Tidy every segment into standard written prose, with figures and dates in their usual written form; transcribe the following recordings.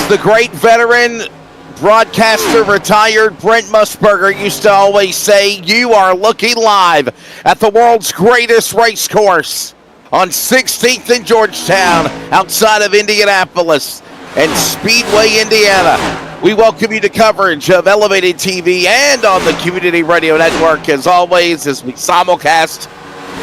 As the great veteran broadcaster, retired Brent Musburger used to always say, you are looking live at the world's greatest race course on 16th and Georgetown, outside of Indianapolis and Speedway, Indiana. We welcome you to coverage of Elevated TV and on the Community Radio Network, as always, as we simulcast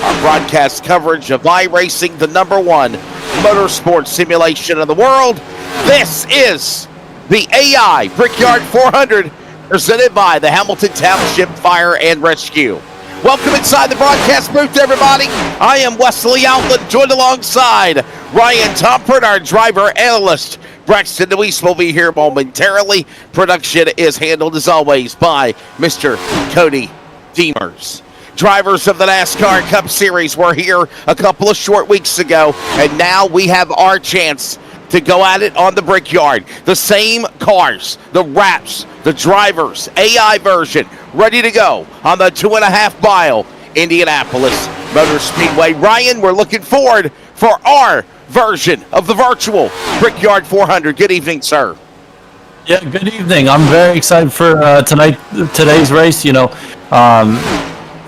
our broadcast coverage of Iracing, the #1 motorsport simulation in the world. This is the AI Brickyard 400, presented by the Hamilton Township Fire and Rescue. Welcome inside the broadcast booth, everybody. I am Wesley Outland, joined alongside Ryan Tompert, our driver analyst. Braxton DeWeese will be here momentarily. Production is handled, as always, by Mr. Cody Demers. Drivers of the NASCAR Cup Series were here a couple of short weeks ago, and now we have our chance to go at it on the Brickyard. The same cars, the wraps, the drivers, AI version, ready to go on the 2.5 mile Indianapolis Motor Speedway. Ryan, we're looking forward for our version of the virtual Brickyard 400. Good evening, sir. Yeah, good evening. I'm very excited for today's race. You know,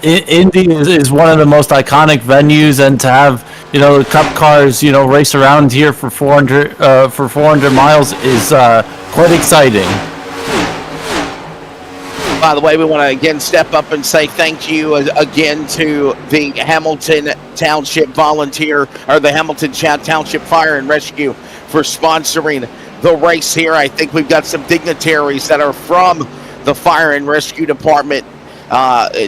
Indy is one of the most iconic venues, and to have, you know, the Cup cars, you know, race around here for 400 miles is quite exciting. By the way, we want to again step up and say thank you again to the Hamilton Township Volunteer, or the Hamilton Township Fire and Rescue, for sponsoring the race here. I think we've got some dignitaries that are from the Fire and Rescue Department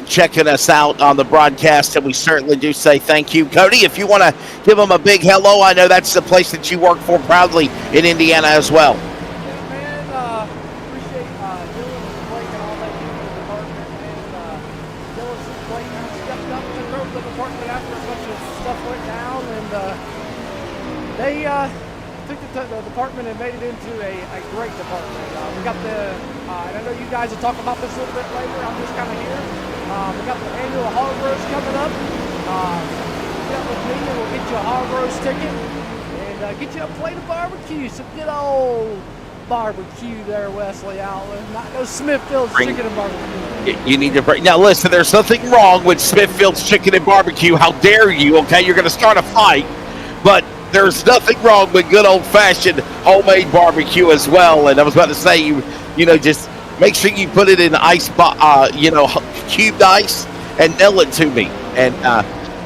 checking us out on the broadcast, and we certainly do say thank you. Cody, if you want to give them a big hello, I know that's the place that you work for proudly in Indiana as well. They took the department and made it into a great department. We got and I know you guys will talk about this a little bit later. I'm just kind of here. We got the annual hog roast coming up. Get with me and we'll get you a hog roast ticket and get you a plate of barbecue. Some good old barbecue there, Wesley Outland. Not no Smithfield's chicken and barbecue. You need to bring. Now listen, there's nothing wrong with Smithfield's chicken and barbecue. How dare you? Okay, you're going to start a fight, but there's nothing wrong with good old-fashioned homemade barbecue as well. And I was about to say, you know, just make sure you put it in ice, cubed ice, and mail it to me. And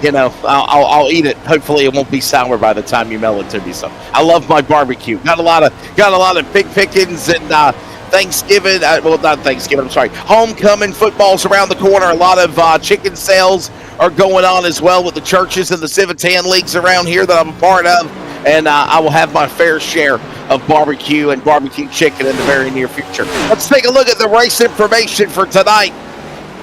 you know, I'll eat it. Hopefully, it won't be sour by the time you mail it to me. So I love my barbecue. Got a lot of pig pickings and Thanksgiving. Well, not Thanksgiving. I'm sorry. Homecoming football's around the corner. A lot of chicken sales are going on as well with the churches and the Civitan leagues around here that I'm a part of, and I will have my fair share of barbecue and barbecue chicken in the very near future. Let's take a look at the race information for tonight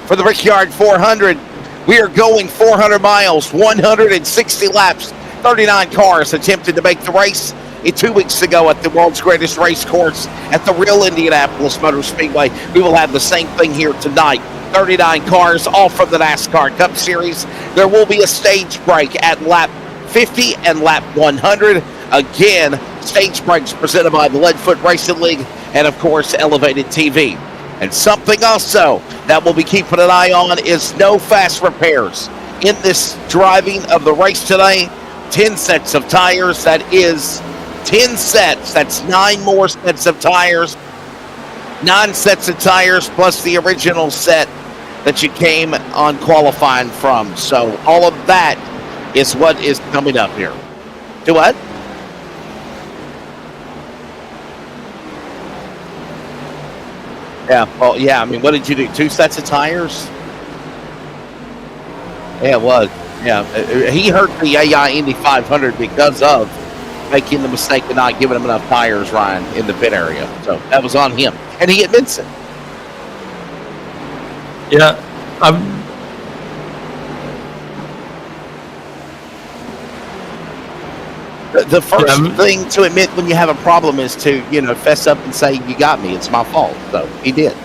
for the Brickyard 400. We are going 400 miles, 160 laps, 39 cars attempted to make the race 2 weeks ago at the world's greatest race course at the real Indianapolis Motor Speedway. We will have the same thing here tonight. 39 cars, all from the NASCAR Cup Series. There will be a stage break at lap 50 and lap 100. Again, stage breaks presented by the Leadfoot Racing League and, of course, Elevated TV. And something also that we'll be keeping an eye on is no fast repairs in this driving of the race today. 10 sets of tires. That is 10 sets. That's 9 more sets of tires. 9 sets of tires plus the original set that you came on qualifying from. So all of that is what is coming up here. Do what? Yeah, well, yeah, I mean, what did you do? 2 sets of tires? Yeah, it was. Yeah, he hurt the AI Indy 500 because of making the mistake of not giving him enough tires, Ryan, in the pit area. So that was on him. And he admits it. Yeah. The first thing to admit when you have a problem is to, you know, fess up and say, you got me, it's my fault. So he did.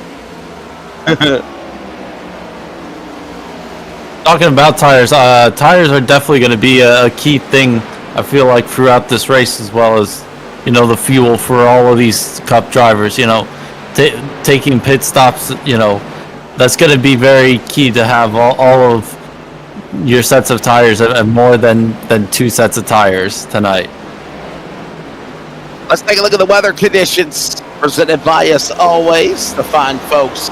Talking about tires, tires are definitely going to be a key thing, I feel like, throughout this race, as well as the fuel for all of these Cup drivers. Taking pit stops. That's going to be very key to have all of your sets of tires and more than 2 sets of tires tonight. Let's take a look at the weather conditions presented by us always, the fine folks.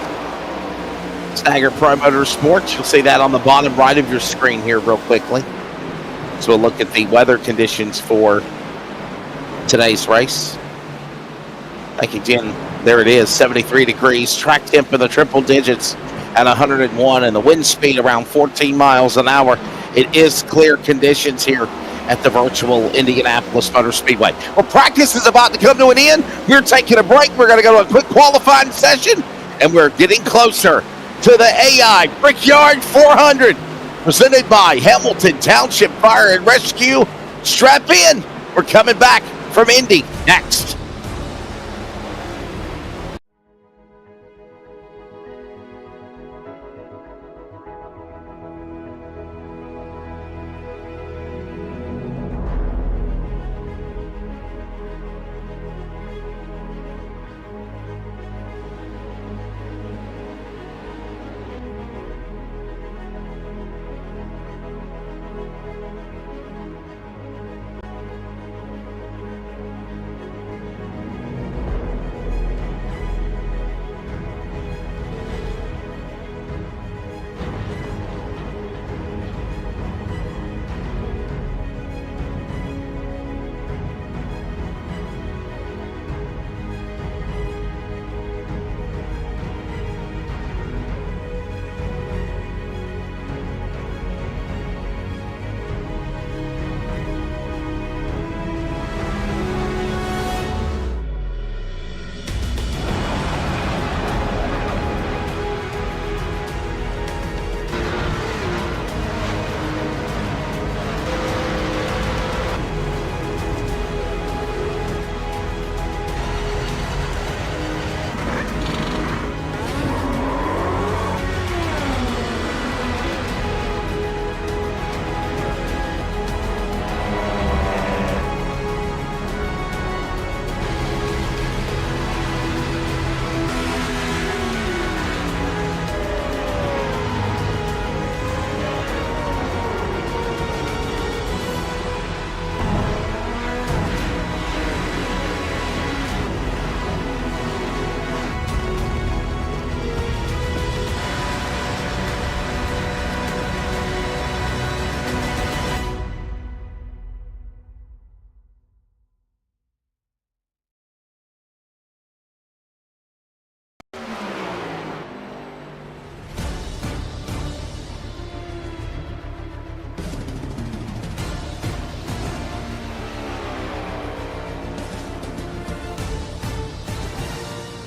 Stagger Pro Motorsports. You'll see that on the bottom right of your screen here real quickly. So we'll look at the weather conditions for today's race. Like again, there it is, 73 degrees. Track temp in the triple digits at 101 and the wind speed around 14 miles an hour. It is clear conditions here at the virtual Indianapolis Motor Speedway. Well, practice is about to come to an end. We're taking a break. We're going to go to a quick qualifying session, and we're getting closer to the AI Brickyard 400, presented by Hamilton Township Fire and Rescue. Strap in. We're coming back from Indy next.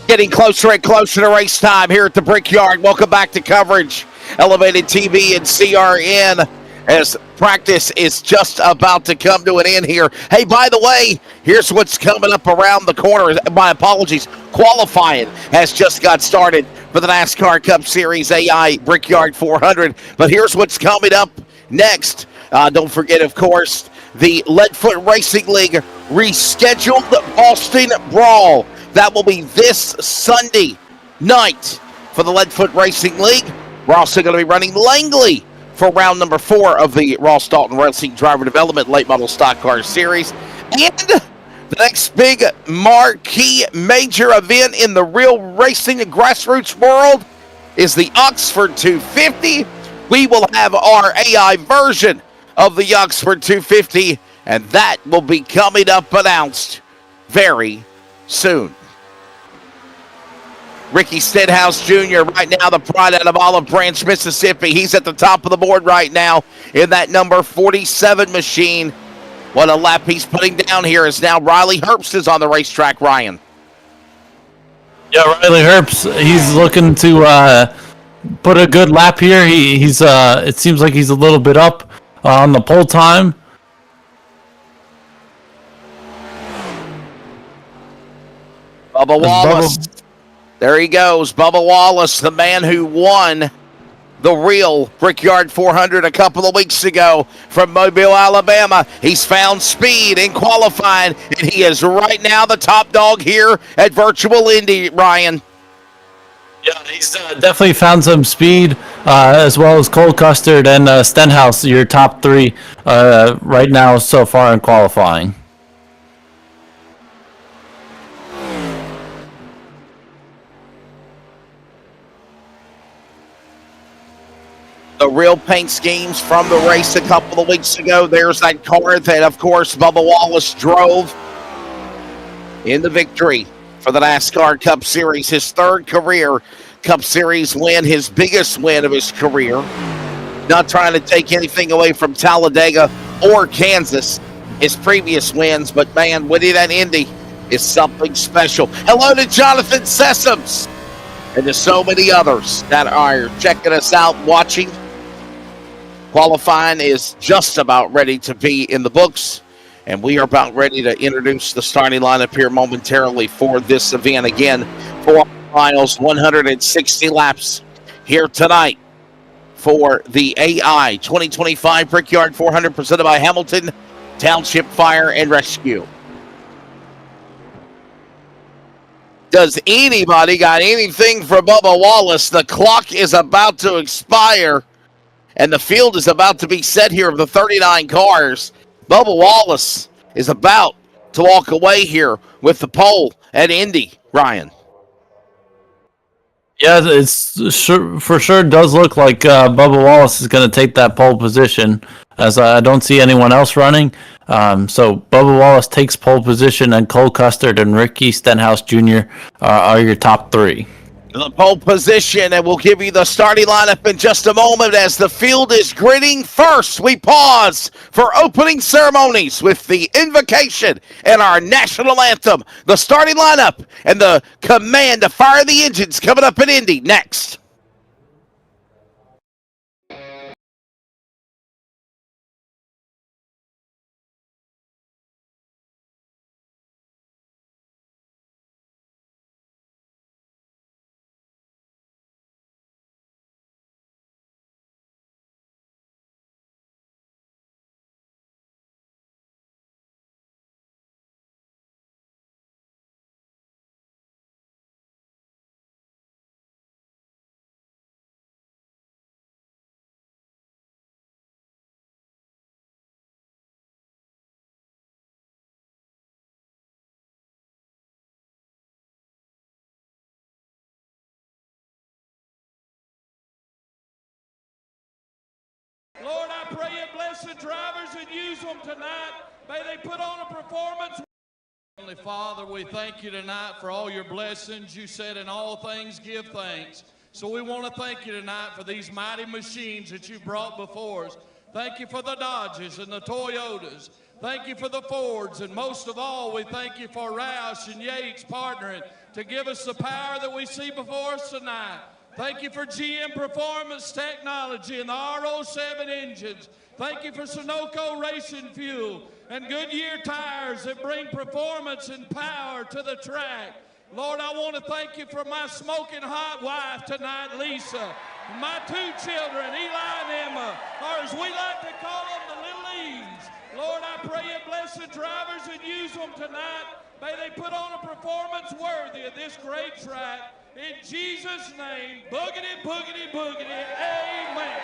Getting closer and closer to race time here at the Brickyard. Welcome back to coverage. Elevated TV and CRN as practice is just about to come to an end here. Hey, by the way, here's what's coming up around the corner. My apologies. Qualifying has just got started for the NASCAR Cup Series AI Brickyard 400. But here's what's coming up next. Don't forget, of course, the Leadfoot Racing League rescheduled Boston Brawl. That will be this Sunday night for the Leadfoot Racing League. We're also going to be running Langley for round number 4 of the Ross Dalton Racing Driver Development Late Model Stock Car Series. And the next big marquee major event in the real racing and grassroots world is the Oxford 250. We will have our AI version of the Oxford 250, and that will be coming up announced very soon. Ricky Stenhouse Jr. right now, the pride out of Olive Branch, Mississippi. He's at the top of the board right now in that number 47 machine. What a lap he's putting down here as now Riley Herbst is on the racetrack, Ryan. Yeah, Riley Herbst, he's looking to put a good lap here. He's it seems like he's a little bit up on the pole time. Bubba Wallace. There he goes, Bubba Wallace, the man who won the real Brickyard 400 a couple of weeks ago from Mobile, Alabama. He's found speed in qualifying, and he is right now the top dog here at Virtual Indy, Ryan. Yeah, he's definitely found some speed, as well as Cole Custard and Stenhouse, your top three right now so far in qualifying. The real paint schemes from the race a couple of weeks ago. There's that car that, of course, Bubba Wallace drove in the victory for the NASCAR Cup Series. His third career Cup Series win, his biggest win of his career. Not trying to take anything away from Talladega or Kansas, his previous wins, but man, winning at Indy is something special. Hello to Jonathan Sessoms and to so many others that are checking us out, watching. Qualifying is just about ready to be in the books, and we are about ready to introduce the starting lineup here momentarily for this event. Again, 4 miles, 160 laps here tonight for the AI 2025 Brickyard 400 presented by Hamilton Township Fire and Rescue. Does anybody got anything for Bubba Wallace? The clock is about to expire, and the field is about to be set here of the 39 cars. Bubba Wallace is about to walk away here with the pole at Indy, Ryan. Yeah, it's for sure does look like Bubba Wallace is going to take that pole position, as I don't see anyone else running. So Bubba Wallace takes pole position, and Cole Custard and Ricky Stenhouse Jr. Are your top three. The pole position, and we'll give you the starting lineup in just a moment as the field is gritting. First, we pause for opening ceremonies with the invocation and our national anthem. The starting lineup and the command to fire the engines coming up in Indy next. Lord, I pray you bless the drivers and use them tonight. May they put on a performance. Heavenly Father, we thank you tonight for all your blessings. You said in all things give thanks. So we want to thank you tonight for these mighty machines that you brought before us. Thank you for the Dodges and the Toyotas. Thank you for the Fords. And most of all, we thank you for Roush and Yates partnering to give us the power that we see before us tonight. Thank you for GM Performance Technology and the R07 engines. Thank you for Sunoco Racing Fuel and Goodyear tires that bring performance and power to the track. Lord, I want to thank you for my smoking hot wife tonight, Lisa. My 2 children, Eli and Emma, or as we like to call them, the Little E's. Lord, I pray you bless the drivers and use them tonight. May they put on a performance worthy of this great track. In Jesus' name, boogity, boogity, boogity, amen.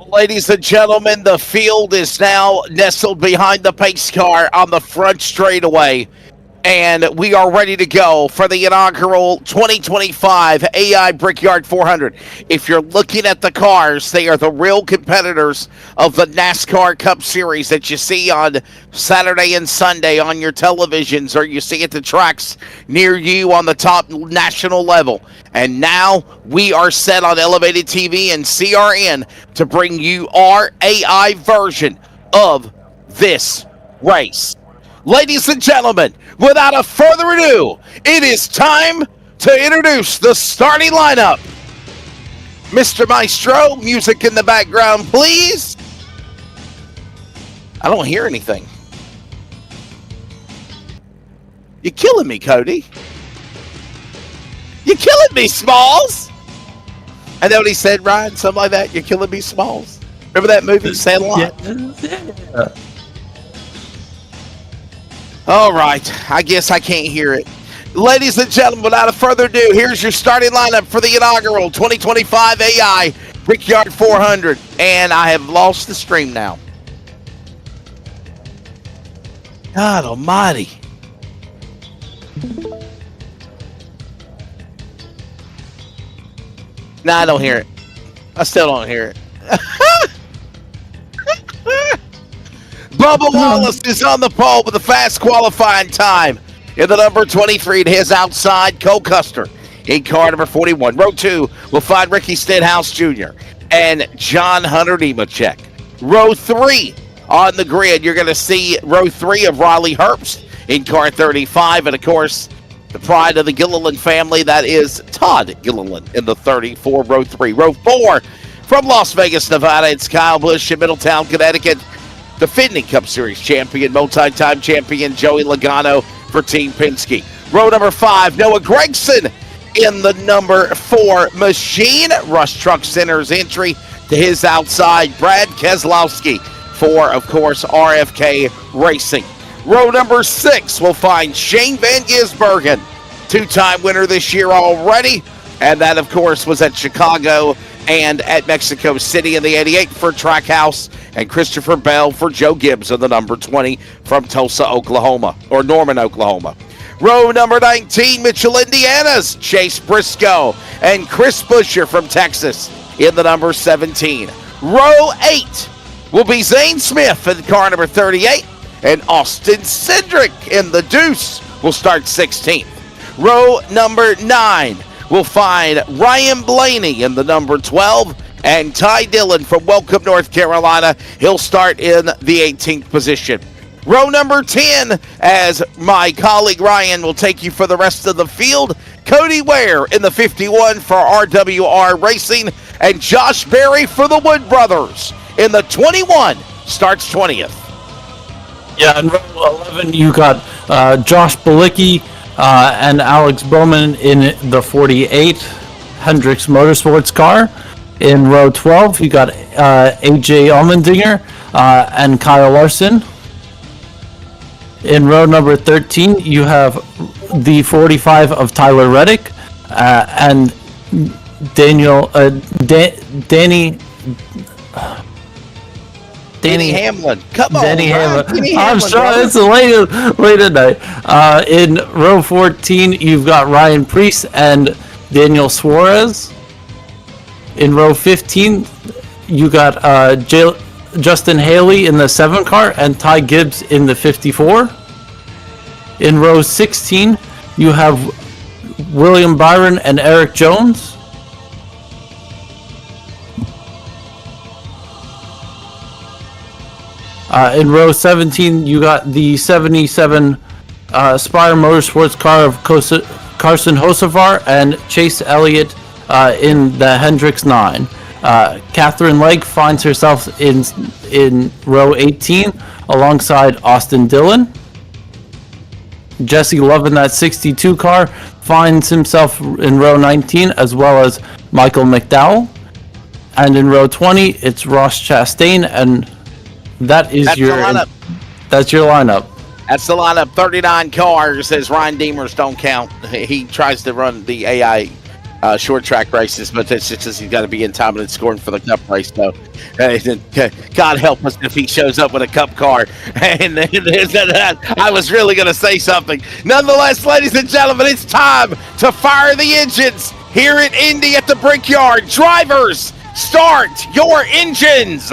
Ladies and gentlemen, the field is now nestled behind the pace car on the front straightaway. And we are ready to go for the inaugural 2025 AI Brickyard 400. If you're looking at the cars, they are the real competitors of the NASCAR Cup Series that you see on Saturday and Sunday on your televisions, or you see at the tracks near you on the top national level. And now we are set on Elevated TV and CRN to bring you our AI version of this race. Ladies and gentlemen, without a further ado, it is time to introduce the starting lineup. Mr. Maestro, music in the background, please. I don't hear anything. You're killing me, Cody. You're killing me, Smalls. I know what he said, Ryan, something like that. You're killing me, Smalls. Remember that movie, Sandlot? Yeah. All right, I guess I can't hear it. Ladies and gentlemen, without further ado, here's your starting lineup for the inaugural 2025 AI Brickyard 400. And I have lost the stream now. God almighty. No, I don't hear it. I still don't hear it. Bubba Wallace is on the pole with a fast qualifying time. In the number 23 to his outside, Cole Custer. In car number 41. Row 2 will find Ricky Stenhouse Jr. and John Hunter Nemechek. Row 3 on the grid, you're going to see row 3 of Riley Herbst in car 35. And, of course, the pride of the Gilliland family, that is Todd Gilliland in the 34, row 3. Row 4 from Las Vegas, Nevada, it's Kyle Busch in Middletown, Connecticut. Defending Cup Series champion, multi-time champion Joey Logano for Team Penske. Row number 5, Noah Gragson in the number 4 machine. Rush Truck Center's entry to his outside, Brad Keselowski for, of course, RFK Racing. Row number 6 will find Shane Van Gisbergen, two-time winner this year already. And that, of course, was at Chicago and at Mexico City in the 88 for Trackhouse, and Christopher Bell for Joe Gibbs in the number 20 from Tulsa, Oklahoma, or Norman, Oklahoma. Row number 19, Mitchell, Indiana's Chase Briscoe and Chris Buescher from Texas in the number 17. Row 8 will be Zane Smith in car number 38, and Austin Cindric in the Deuce will start 16th. Row number 9 will find Ryan Blaney in the number 12, and Ty Dillon from Welcome, North Carolina. He'll start in the 18th position. Row number 10, as my colleague Ryan will take you for the rest of the field, Cody Ware in the 51 for RWR Racing, and Josh Berry for the Wood Brothers in the 21, starts 20th. Yeah, in row 11, you got Josh Balicki and Alex Bowman in the 48 Hendricks Motorsports car. In row 12, you got AJ Allmendinger and Kyle Larson. In row number 13, you have the 45 of Tyler Reddick and Danny Hamlin. Come on, Danny Hamlin. Danny I'm Hamlin, sorry, it's late at night. In row 14, you've got Ryan Preece and Daniel Suarez. In row 15, you got Justin Haley in the 7 car and Ty Gibbs in the 54. In row 16, you have William Byron and Eric Jones. In row 17, you got the 77 Spire Motorsports car of Carson Hocevar and Chase Elliott in the Hendricks 9. Catherine Legg finds herself in row 18 alongside Austin Dillon. Jesse Love in that 62 car finds himself in row 19, as well as Michael McDowell. And in row 20, it's Ross Chastain, and that's your lineup. That's your lineup. That's the lineup. 39 cars, as Ryan Demers don't count. He tries to run the AI short track races, but it's just he's got to be in time and scoring for the cup race. So, God help us if he shows up with a cup car. And I was really going to say something. Nonetheless, ladies and gentlemen, it's time to fire the engines here at Indy at the Brickyard. Drivers, start your engines.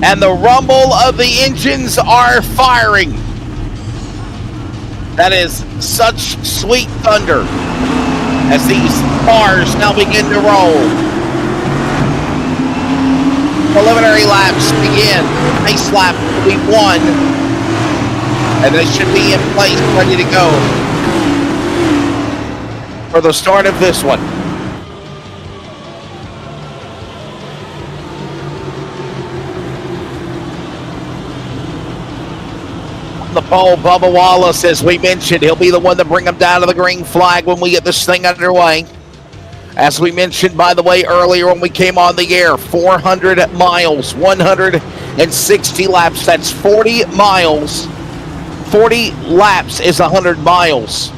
And the rumble of the engines are firing. That is such sweet thunder as these cars now begin to roll. Preliminary laps begin. Race lap will be 1. And they should be in place, ready to go for the start of this one. The pole, Bubba Wallace, as we mentioned, he'll be the one to bring them down to the green flag when we get this thing underway. As we mentioned, by the way, earlier when we came on the air, 400 miles, 160 laps. That's 40 miles. 40 laps is 100 miles.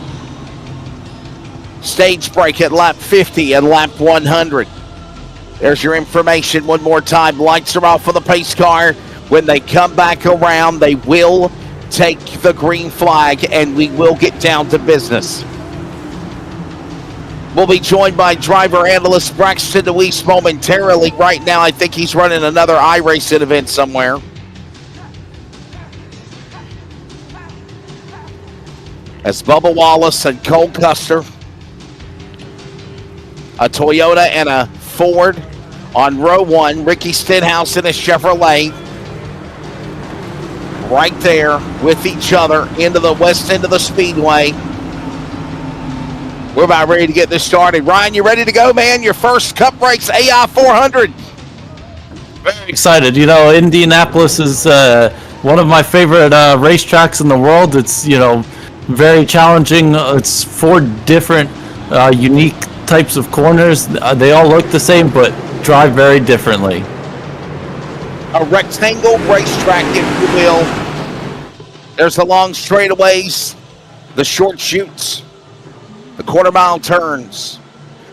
Stage break at lap 50 and lap 100. There's your information one more time. Lights are off for the pace car. When they come back around, they will take the green flag and we will get down to business. We'll be joined by driver analyst Braxton DeWeese momentarily. Right now, I think he's running another Iracing event somewhere. As Bubba Wallace and Cole Custer, a Toyota and a Ford on row 1, Ricky Stenhouse in a Chevrolet, right there with each other into the west end of the Speedway. We're about ready to get this started. Ryan, you ready to go, man? Your first Cup Race AI 400. Very excited. You know, Indianapolis is one of my favorite racetracks in the world. It's, you know, very challenging. It's 4 different unique types of corners. They all look the same, but drive very differently. A rectangle racetrack, if you will. There's the long straightaways, the short chutes, the quarter-mile turns.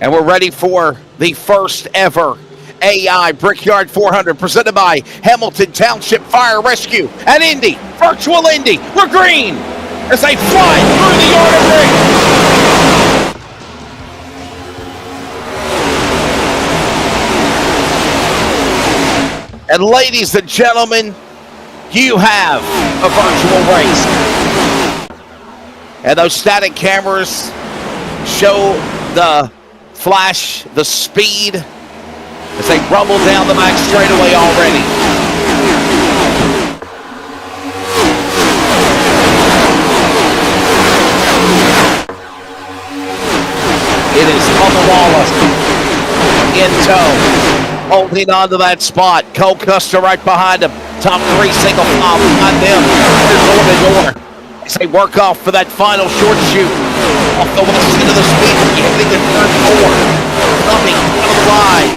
And we're ready for the first ever AI Brickyard 400 presented by Hamilton Township Fire Rescue at Indy, Virtual Indy. We're green as they fly through the yard of ring. And ladies and gentlemen, you have a virtual race. And those static cameras show the flash, the speed, as they rumble down the back straightaway already. It is Bubba Wallace in tow, holding on to that spot. Cole Custer right behind him. Top 3 single file behind them. They're door to door as they work off for that final short shoot. Off the west end of the speed, hitting the turn 4. Coming down the line.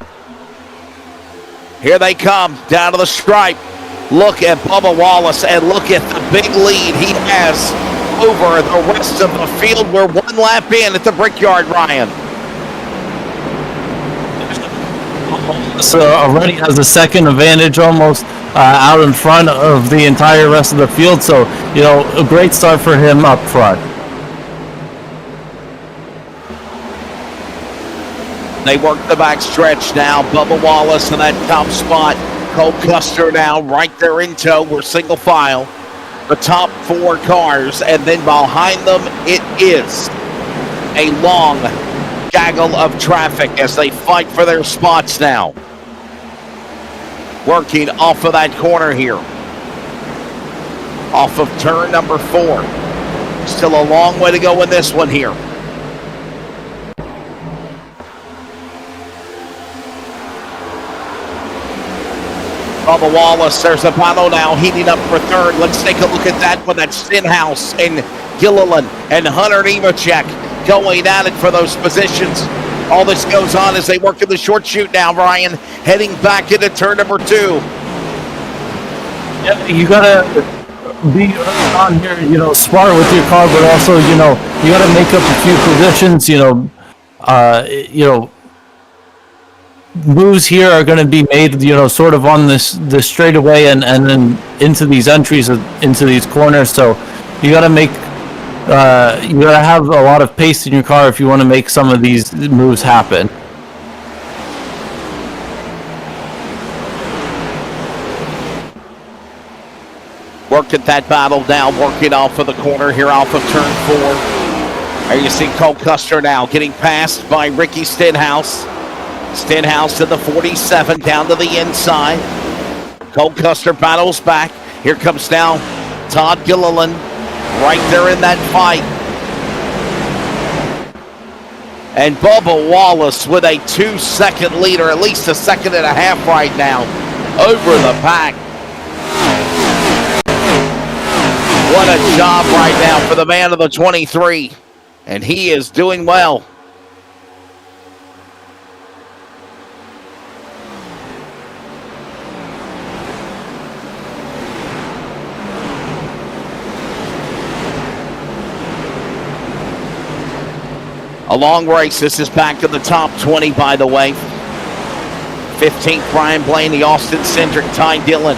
Here they come, down to the stripe. Look at Bubba Wallace and look at the big lead he has over the rest of the field. We're 1 lap in at the Brickyard, Ryan. So already has a second advantage almost out in front of the entire rest of the field. So, you know, a great start for him up front. They work the back stretch now. Bubba Wallace in that top spot. Cole Custer now right there in tow. We're single file. The top 4 cars, and then behind them it is a long gaggle of traffic as they fight for their spots now. Working off of that corner here. Off of turn number 4. Still a long way to go in this one here. Bubba Wallace, there's a battle now heating up for third. Let's take a look at that one. That's Stenhouse and Gilliland and Hunter Nemechek going at it for those positions. All this goes on as they work in the short shoot now, Ryan, heading back into turn number 2. Yeah, you gotta be on here, smart with your car, but also, you got to make up a few positions, moves here are going to be made, sort of on this straightaway and then into these entries, into these corners. So you got to you got to have a lot of pace in your car if you want to make some of these moves happen. Working that battle now, working off of the corner here off of turn 4. There you see Cole Custer now getting passed by Ricky Stenhouse. Stenhouse to the 47, down to the inside. Cole Custer battles back. Here comes now Todd Gilliland, right there in that fight. And Bubba Wallace with a 2-second lead, or at least a second and a half right now, over the pack. What a job right now for the man of the 23. And he is doing well. A long race. This is back to the top 20, by the way. 15th, Brian Blaney, Austin Cindric, Ty Dillon,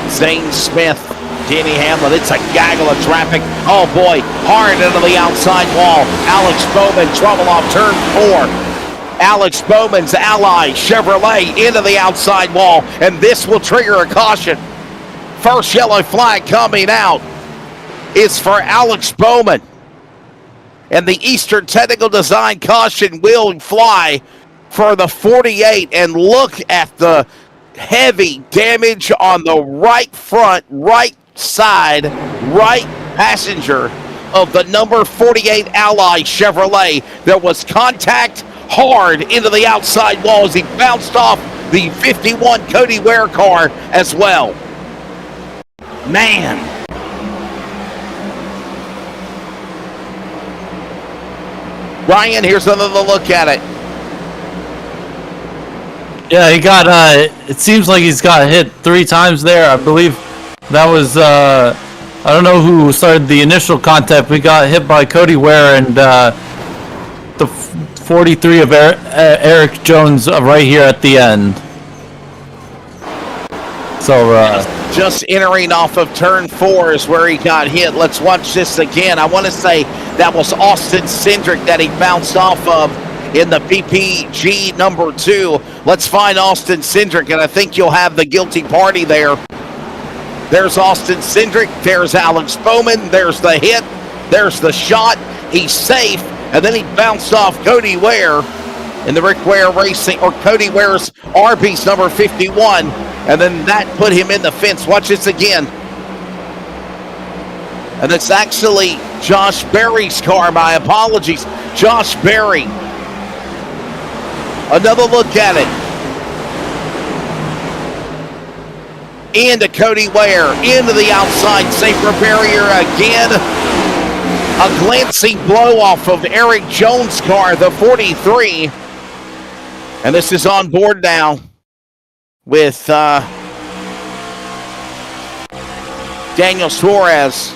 Zane Smith, Danny Hamlin. It's a gaggle of traffic. Oh boy, hard into the outside wall. Alex Bowman, trouble off turn 4. Alex Bowman's Ally Chevrolet into the outside wall, and this will trigger a caution. First yellow flag coming out is for Alex Bowman. And the Eastern Technical Design caution will fly for the 48. And look at the heavy damage on the right front, right side, right passenger of the number 48 Ally Chevrolet. There was contact hard into the outside wall as he bounced off the 51 Cody Ware car as well. Man. Ryan, here's another look at it. Yeah, he got, it seems like he's got hit 3 times there. I believe that was, I don't know who started the initial contact. We got hit by Cody Ware and the 43 of Eric Jones right here at the end. So, just entering off of turn 4 is where he got hit. Let's watch this again. I want to say that was Austin Cindric that he bounced off of in the PPG number 2. Let's find Austin Cindric, and I think you'll have the guilty party there. There's Austin Cindric. There's Alex Bowman. There's the hit. There's the shot. He's safe, and then he bounced off Cody Ware in the Rick Ware Racing, or Cody Ware's Arby's number 51. And then that put him in the fence. Watch this again. And it's actually Josh Berry's car. My apologies. Josh Berry. Another look at it. Into Cody Ware. Into the outside safer barrier again. A glancing blow off of Eric Jones' car, the 43. And this is on board now with Daniel Suarez.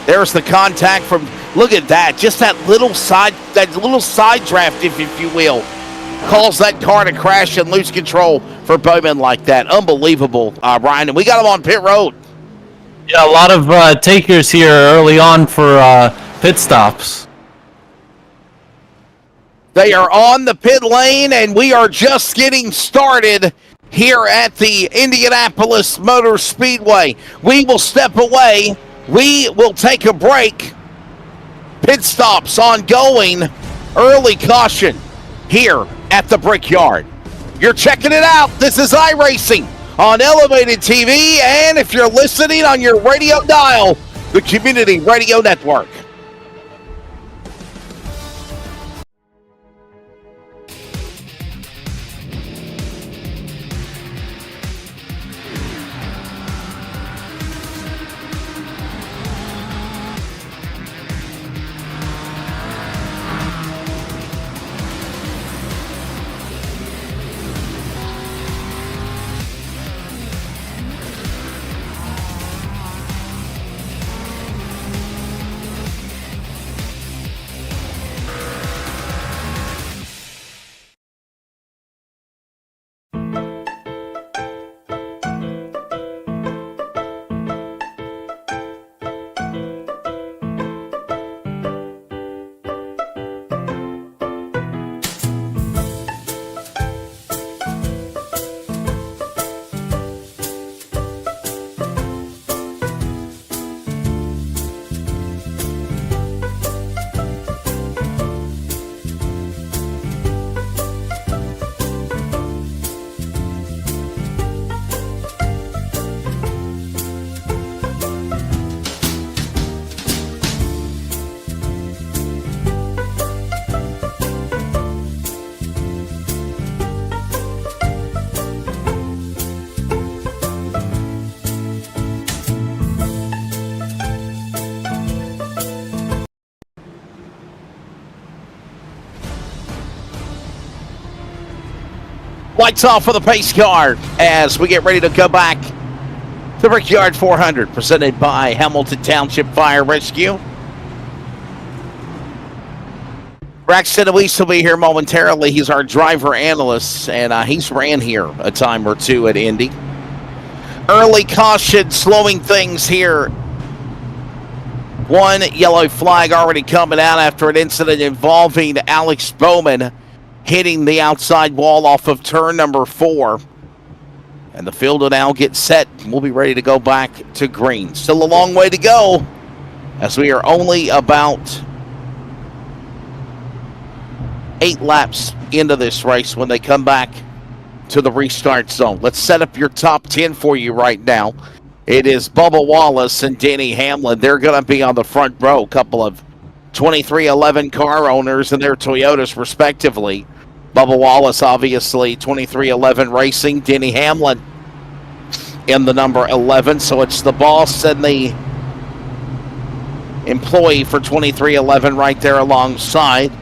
There's the contact from, look at that, just that little side draft, if you will, calls that car to crash and lose control for Bowman like that. Unbelievable, Ryan. And we got him on pit road. Yeah, a lot of takers here early on for pit stops. They are on the pit lane, and we are just getting started here at the Indianapolis Motor Speedway. We will step away. We will take a break. Pit stops ongoing. Early caution here at the Brickyard. You're checking it out. This is Iracing on Elevated TV, and if you're listening on your radio dial, the Community Radio Network. Lights off for the pace car as we get ready to go back to Brickyard 400, presented by Hamilton Township Fire Rescue. Braxton Elise will be here momentarily. He's our driver analyst, and he's ran here a time or two at Indy. Early caution slowing things here. One yellow flag already coming out after an incident involving Alex Bowman hitting the outside wall off of turn number 4. And the field will now get set. We'll be ready to go back to green. Still a long way to go as we are only about 8 laps into this race when they come back to the restart zone. Let's set up your top 10 for you right now. It is Bubba Wallace and Denny Hamlin. They're going to be on the front row. A couple of 2311 car owners and their Toyotas respectively. Bubba Wallace, obviously, 2311 Racing. Denny Hamlin in the number 11. So it's the boss and the employee for 2311 right there alongside.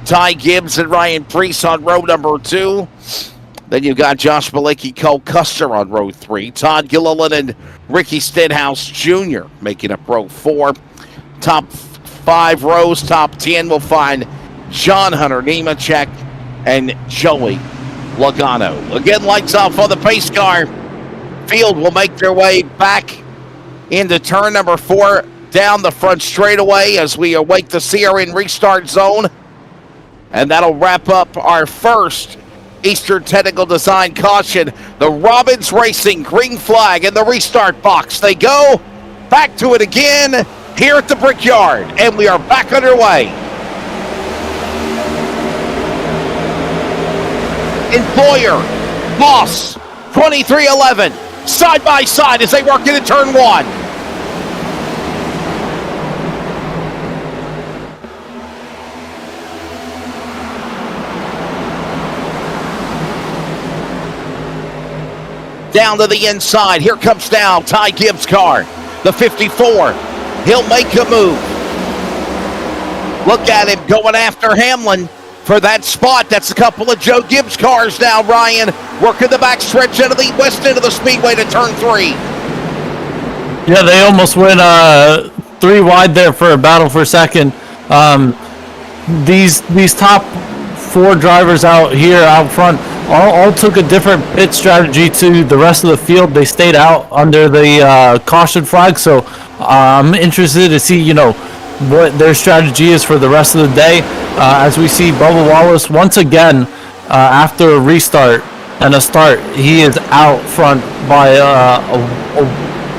Ty Gibbs and Ryan Preece on row number 2. Then you've got Josh Malicki, Cole Custer on row 3. Todd Gilliland and Ricky Stenhouse Jr. making up row 4. Top 5 rows, top 10 will find John Hunter Nemechek and Joey Logano. Again, lights off on the pace car. Field will make their way back into turn number 4 down the front straightaway as we await the CRN restart zone. And that'll wrap up our first Eastern Technical Design caution. The Robbins Racing green flag in the restart box. They go back to it again here at the Brickyard, and we are back underway. Employer, boss, 2311, side by side as they work into turn 1. Down to the inside. Here comes now Ty Gibbs' car, the 54. He'll make a move. Look at him going after Hamlin for that spot. That's a couple of Joe Gibbs cars now, Ryan. Working the back stretch out of the west end of the Speedway to turn 3. Yeah, they almost went 3 wide there for a battle for second. These top 4 drivers out here out front all took a different pit strategy to the rest of the field. They stayed out under the caution flag, so I'm interested to see, what their strategy is for the rest of the day. As we see Bubba Wallace once again after a restart and a start, he is out front by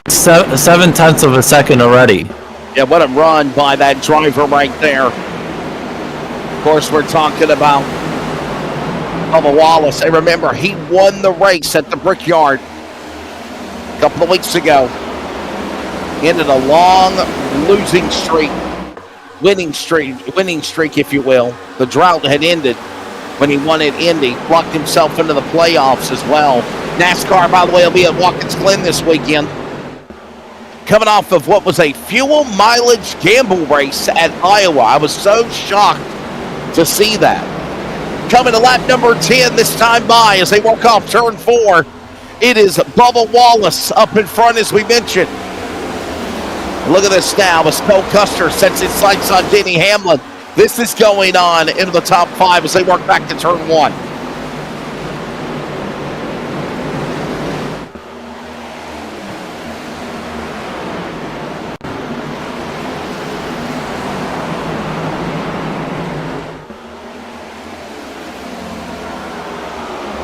7/10 of a second already. Yeah, what a run by that driver right there. Of course, we're talking about Bubba Wallace. And remember, he won the race at the Brickyard a couple of weeks ago. Ended a long losing streak, winning streak, if you will. The drought had ended when he won at Indy, locked himself into the playoffs as well. NASCAR, by the way, will be at Watkins Glen this weekend. Coming off of what was a fuel mileage gamble race at Iowa. I was so shocked to see that. Coming to lap number 10 this time by as they work off turn 4. It is Bubba Wallace up in front, as we mentioned. Look at this now as Cole Custer sets his sights on Denny Hamlin. This is going on into the top 5 as they work back to turn 1.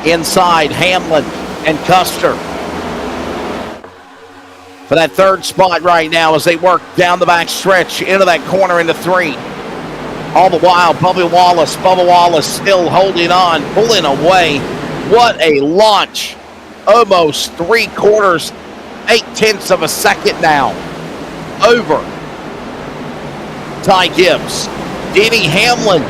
Inside, Hamlin and Custer for that 3rd spot right now as they work down the back stretch into that corner into 3. All the while, Bubba Wallace still holding on, pulling away. What a launch. Almost 3/4, 8/10 of a second now over Ty Gibbs. Denny Hamlin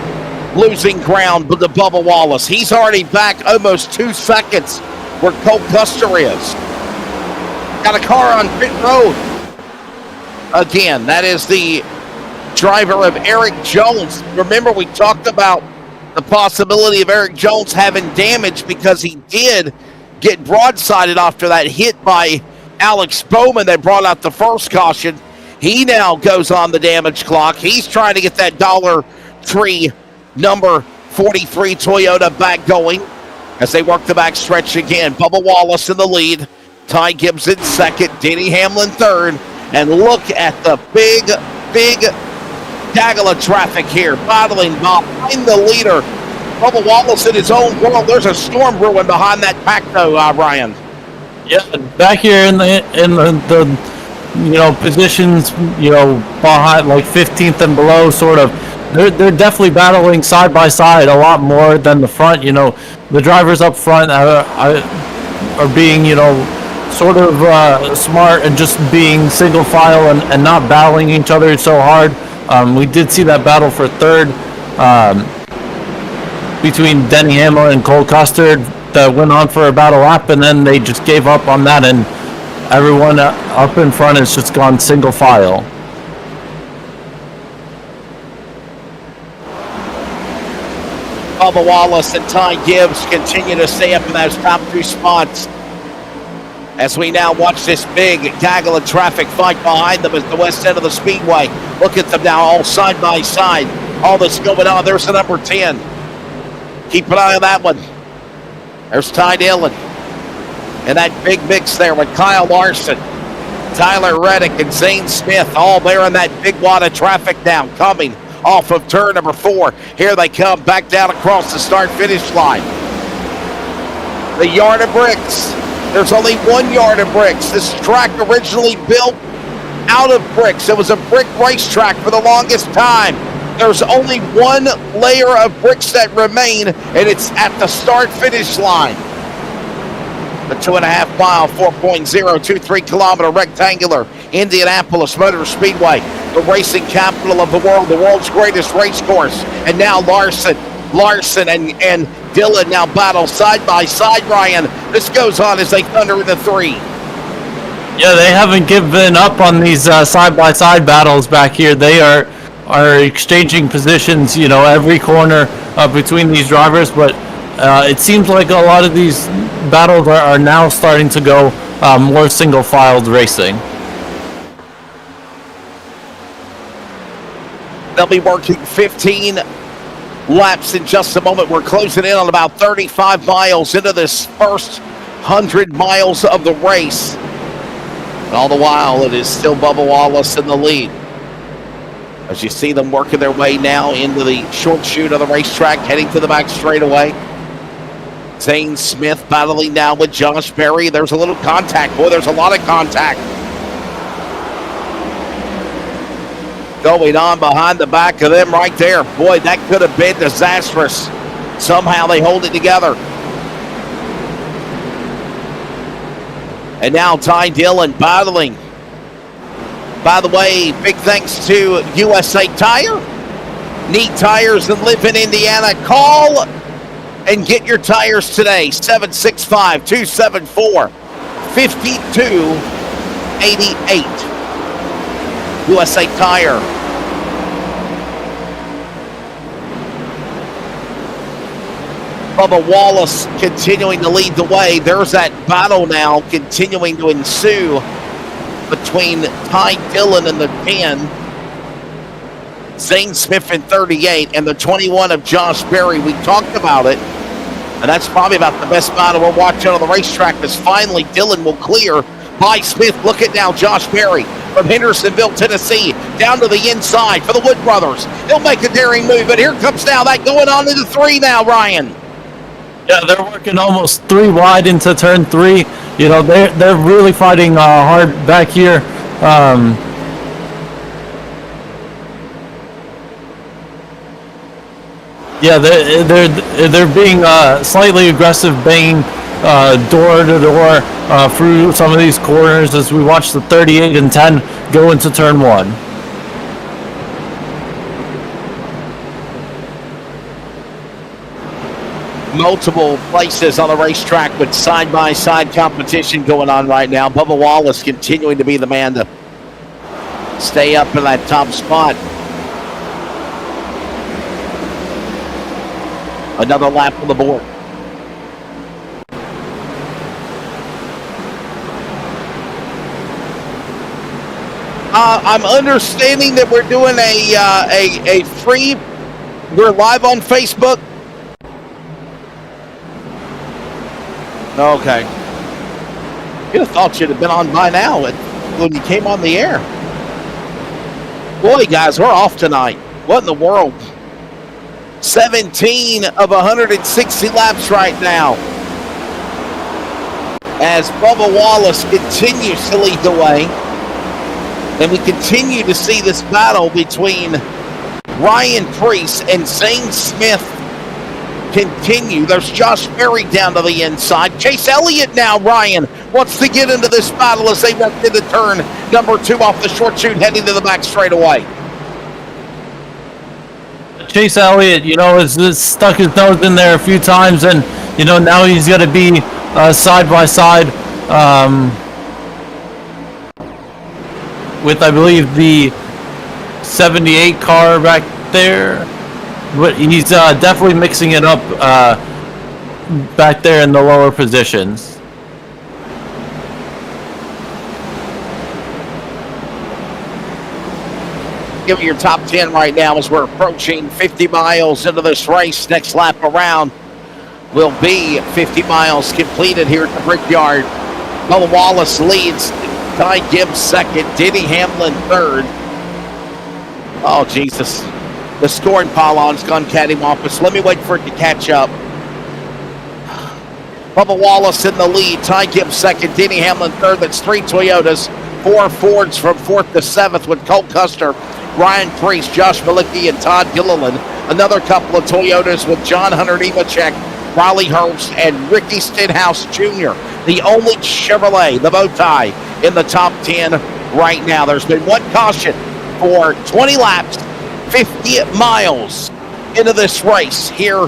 losing ground with the Bubba Wallace. He's already back almost 2 seconds where Cole Custer is. Got a car on pit road. Again, that is the driver of Eric Jones. Remember, we talked about the possibility of Eric Jones having damage because he did get broadsided after that hit by Alex Bowman that brought out the first caution. He now goes on the damage clock. He's trying to get that Dollar Tree number 43 Toyota back going as they work the back stretch again. Bubba Wallace in the lead. Ty Gibbs in second. Denny Hamlin third. And look at the big gaggle of traffic here, battling behind the leader. Bubba Wallace in his own world. There's a storm brewing behind that pack, though, Ryan. Yeah, back here in the positions, behind like 15th and below, sort of. They're definitely battling side by side a lot more than the front. The drivers up front are being, sort of smart and just being single file and not battling each other so hard. We did see that battle for third between Denny Hamlin and Cole Custard that went on for about a lap, and then they just gave up on that, and everyone up in front has just gone single file. Bubba Wallace and Ty Gibbs continue to stay up in those top two spots as we now watch this big gaggle of traffic fight behind them at the west end of the Speedway. Look at them now, all side by side. All this going on. There's the number 10. Keep an eye on that one. There's Ty Dillon. And that big mix there with Kyle Larson, Tyler Reddick, and Zane Smith, all there in that big wad of traffic now, coming off of turn number 4. Here they come back down across the start-finish line. The yard of bricks. There's only 1 yard of bricks. This track originally built out of bricks. It was a brick racetrack for the longest time. There's only 1 layer of bricks that remain, and it's at the start-finish line. The 2.5 mile, 4.023 kilometer rectangular Indianapolis Motor Speedway, the racing capital of the world's greatest race course. And now Larson and Dillon now battle side by side, Ryan. This goes on as they thunder in the 3. Yeah, they haven't given up on these side-by-side battles back here. They are exchanging positions, every corner between these drivers, but it seems like a lot of these battles are now starting to go more single-filed racing. They'll be working 15 laps in just a moment. We're closing in on about 35 miles into this first 100 miles of the race. And all the while, it is still Bubba Wallace in the lead. As you see them working their way now into the short chute of the racetrack, heading to the back straightaway. Zane Smith battling now with Josh Berry. There's a little contact. Boy, there's a lot of contact going on behind the back of them right there. Boy, that could have been disastrous. Somehow they hold it together. And now Ty Dillon battling. By the way, big thanks to USA Tire. Need tires and live in Indiana. Call and get your tires today. 765-274-5288. USA Tire. Bubba Wallace continuing to lead the way. There's that battle now continuing to ensue between Ty Dillon and the 10, Zane Smith in 38, and the 21 of Josh Berry. We talked about it, and that's probably about the best battle we're watching on the racetrack, as finally Dillon will clear by Smith. Look at now Josh Berry from Hendersonville, Tennessee, down to the inside for the Wood Brothers. He'll make a daring move, but here comes now that going on into 3 now, Ryan. Yeah, they're working almost 3 wide into turn 3. They're really fighting hard back here. Yeah, they're being slightly aggressive, banging door to door through some of these corners as we watch the 38 and 10 go into turn 1. Multiple places on the racetrack with side-by-side competition going on right now. Bubba Wallace continuing to be the man to stay up in that top spot. Another lap on the board. I'm understanding that we're doing a free. We're live on Facebook. Okay. You'd have thought you'd have been on by now when you came on the air. Boy, guys, we're off tonight. What in the world? 17 of 160 laps right now. As Bubba Wallace continues to lead the way. And we continue to see this battle between Ryan Preece and Zane Smith continue. There's Josh Berry down to the inside. Chase Elliott now, Ryan, wants to get into this battle as they walk into turn number 2 off the short chute, heading to the back straightaway. Chase Elliott, has stuck his nose in there a few times, and, now he's going to be side by side with, I believe, the 78 car back there. But he's definitely mixing it up back there in the lower positions. Give me your top 10 right now as we're approaching 50 miles into this race. Next lap around will be 50 miles completed here at the Brickyard. Bubba Wallace leads. Ty Gibbs second. Denny Hamlin third. Oh, Jesus. The scoring pylon's gone cattywampus. Let me wait for it to catch up. Bubba Wallace in the lead. Ty Gibbs second. Denny Hamlin third. That's 3 Toyotas. 4 Fords from 4th to 7th with Colt Custer, Ryan Preece, Josh Malicki, and Todd Gilliland. Another couple of Toyotas with John Hunter Nemechek, Riley Herbst, and Ricky Stenhouse Jr. The only Chevrolet, the bow tie, in the top 10 right now. There's been one caution for 20 laps, 50 miles into this race here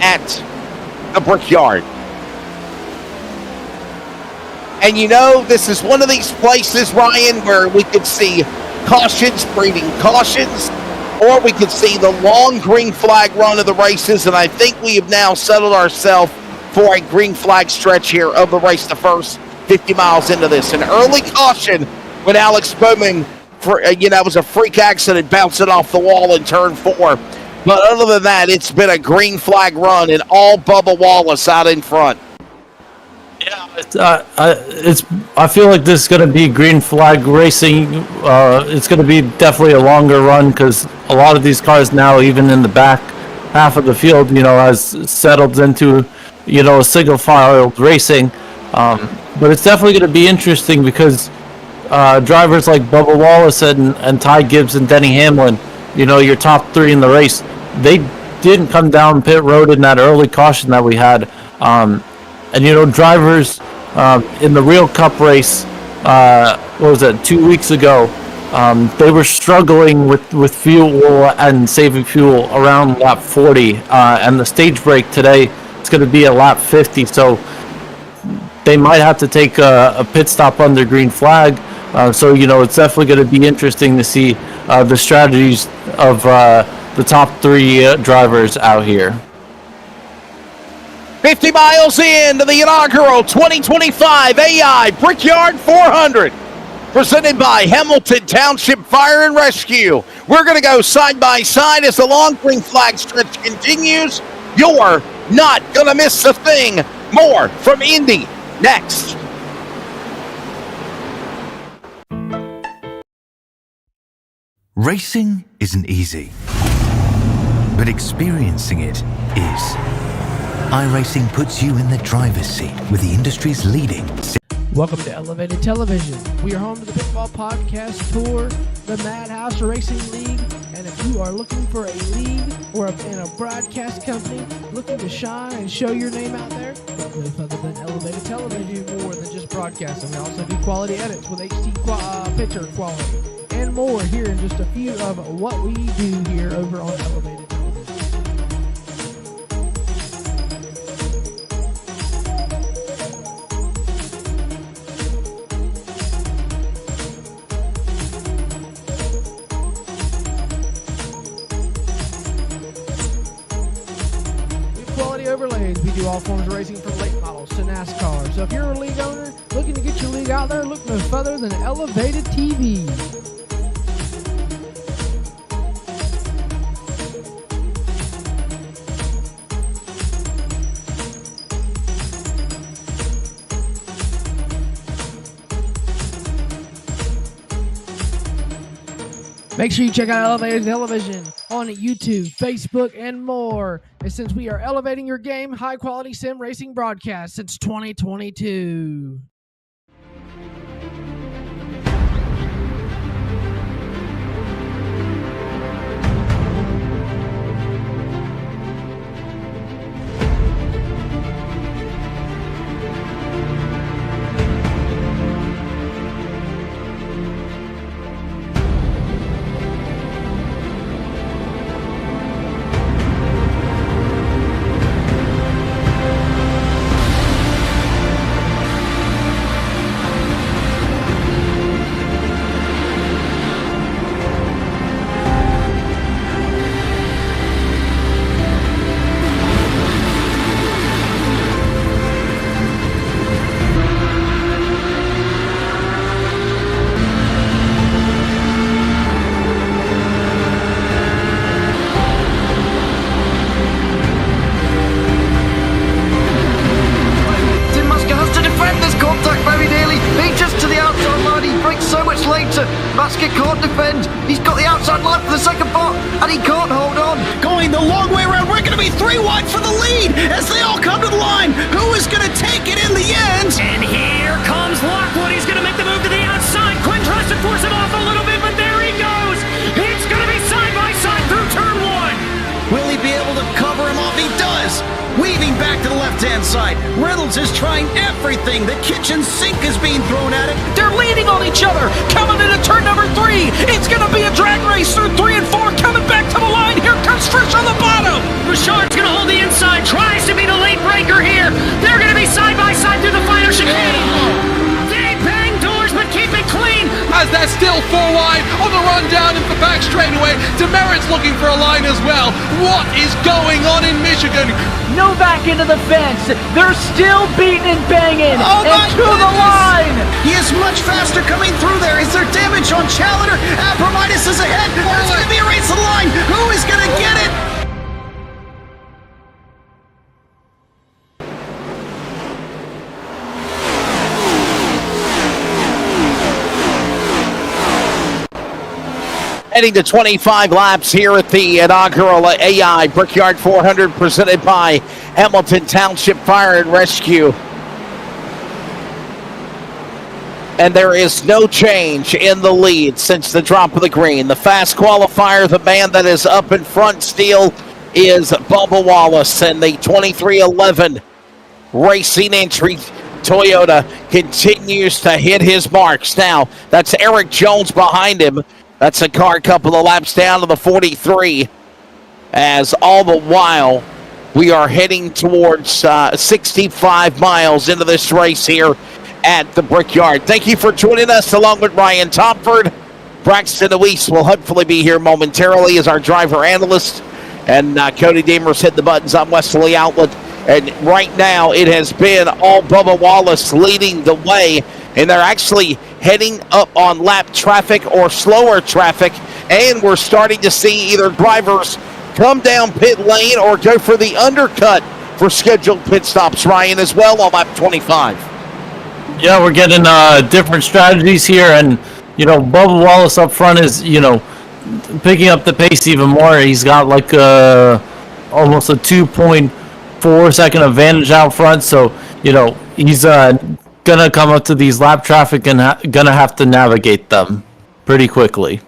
at the Brickyard. And this is one of these places, Ryan, where we could see cautions breeding cautions, or we could see the long green flag run of the races, and I think we have now settled ourselves for a green flag stretch here of the race, the first 50 miles into this. An early caution when Alex Bowman, was a freak accident bouncing off the wall in turn 4. But other than that, it's been a green flag run, and all Bubba Wallace out in front. Yeah, I feel like this is going to be green flag racing. It's going to be definitely a longer run because a lot of these cars now, even in the back half of the field, has settled into, a single file racing. But it's definitely going to be interesting because drivers like Bubba Wallace and Ty Gibbs and Denny Hamlin, your top 3 in the race, they didn't come down pit road in that early caution that we had. And drivers in the Real Cup race, 2 weeks ago, they were struggling with fuel and saving fuel around lap 40. And the stage break today is going to be at lap 50. So they might have to take a pit stop under green flag. So it's definitely going to be interesting to see the strategies of the top 3 drivers out here. 50 miles into the inaugural 2025 AI Brickyard 400, presented by Hamilton Township Fire and Rescue. We're going to go side by side as the long green flag stretch continues. You're not going to miss a thing. More from Indy next. Racing isn't easy, but experiencing it is. Iracing puts you in the driver's seat with the industry's leading. Welcome to Elevated Television. We are home to the Pitfall Podcast Tour, the Madhouse Racing League, and if you are looking for a league or in a broadcast company looking to shine and show your name out there, look no further than Elevated Television. More than just broadcasting. We also do quality edits with HD picture quality and more. Here in just a few of what we do here over on Elevated Television. quality overlays. We do all forms of racing from late models to NASCAR. So if you're a league owner looking to get your league out there, look no further than Elevated TV. Make sure you check out Elevated Television on YouTube, Facebook, and more. And since we are elevating your game, high-quality sim racing broadcast since 2022. Basket can't defend. He's got the outside line for the second part, and he can't hold on. Going the long way around. We're going to be 3 wide for the lead as they all come to the line. Who is going to take it in the end? And here comes Lockwood. He's going to make the move to the outside. Quinn tries to force it off a little bit, but there he goes. It's going to be side by side through turn 1. Will he be able to cover him off? He does. Weaving back to the left-hand side. Reynolds is trying everything. The kitchen sink is being thrown at it. They're leaning on each other. Coming into turn number 3. It's going to be a drag race through 3 and 4. Coming back to the line. Here comes Frisch on the bottom. Bouchard's going to hold the inside. Tries to be the late breaker here. They're going to be side by side through the final chicane. They bang doors, but keep it clean. As they're still 4 wide on the run down into the back straightaway. Demerit's looking for a line as well. What is going on in Michigan? Novak into the fence. They're still beating and banging. Oh and to the line. He is much faster coming through there. Is there damage on Challenger? Abramitis is ahead. There's going to be a race to the line. Who is going to get it? Heading to 25 laps here at the inaugural AI Brickyard 400 presented by Hamilton Township Fire and Rescue. And there is no change in the lead since the drop of the green. The fast qualifier, the man that is up in front still is Bubba Wallace, and the 2311 racing entry Toyota continues to hit his marks. Now, that's Eric Jones behind him. That's a car a couple of laps down to the 43, as all the while we are heading towards 65 miles into this race here at the Brickyard. Thank you for joining us, along with Ryan Topford. Braxton Luis will hopefully be here momentarily as our driver analyst, and Cody Demers hit the buttons on Westerly Outlet. And right now it has been all Bubba Wallace leading the way, and they're actually heading up on lap traffic or slower traffic, and we're starting to see either drivers come down pit lane or go for the undercut for scheduled pit stops, Ryan, as well on lap 25. Yeah, we're getting different strategies here, and Bubba Wallace up front is picking up the pace even more. He's got like almost a 2.4 second advantage out front, so he's gonna come up to these lap traffic and gonna have to navigate them pretty quickly.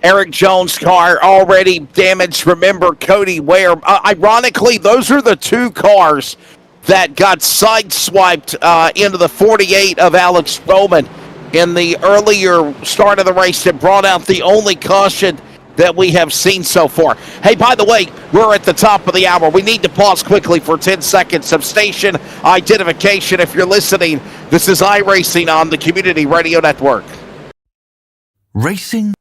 Eric Jones' car already damaged. Remember, Cody Ware. Ironically, those are the two cars that got sideswiped into the 48 of Alex Bowman in the earlier start of the race that brought out the only caution that we have seen so far. Hey, by the way, we're at the top of the hour. We need to pause quickly for 10 seconds of station identification. If you're listening, this is Iracing on the Community Radio Network. Racing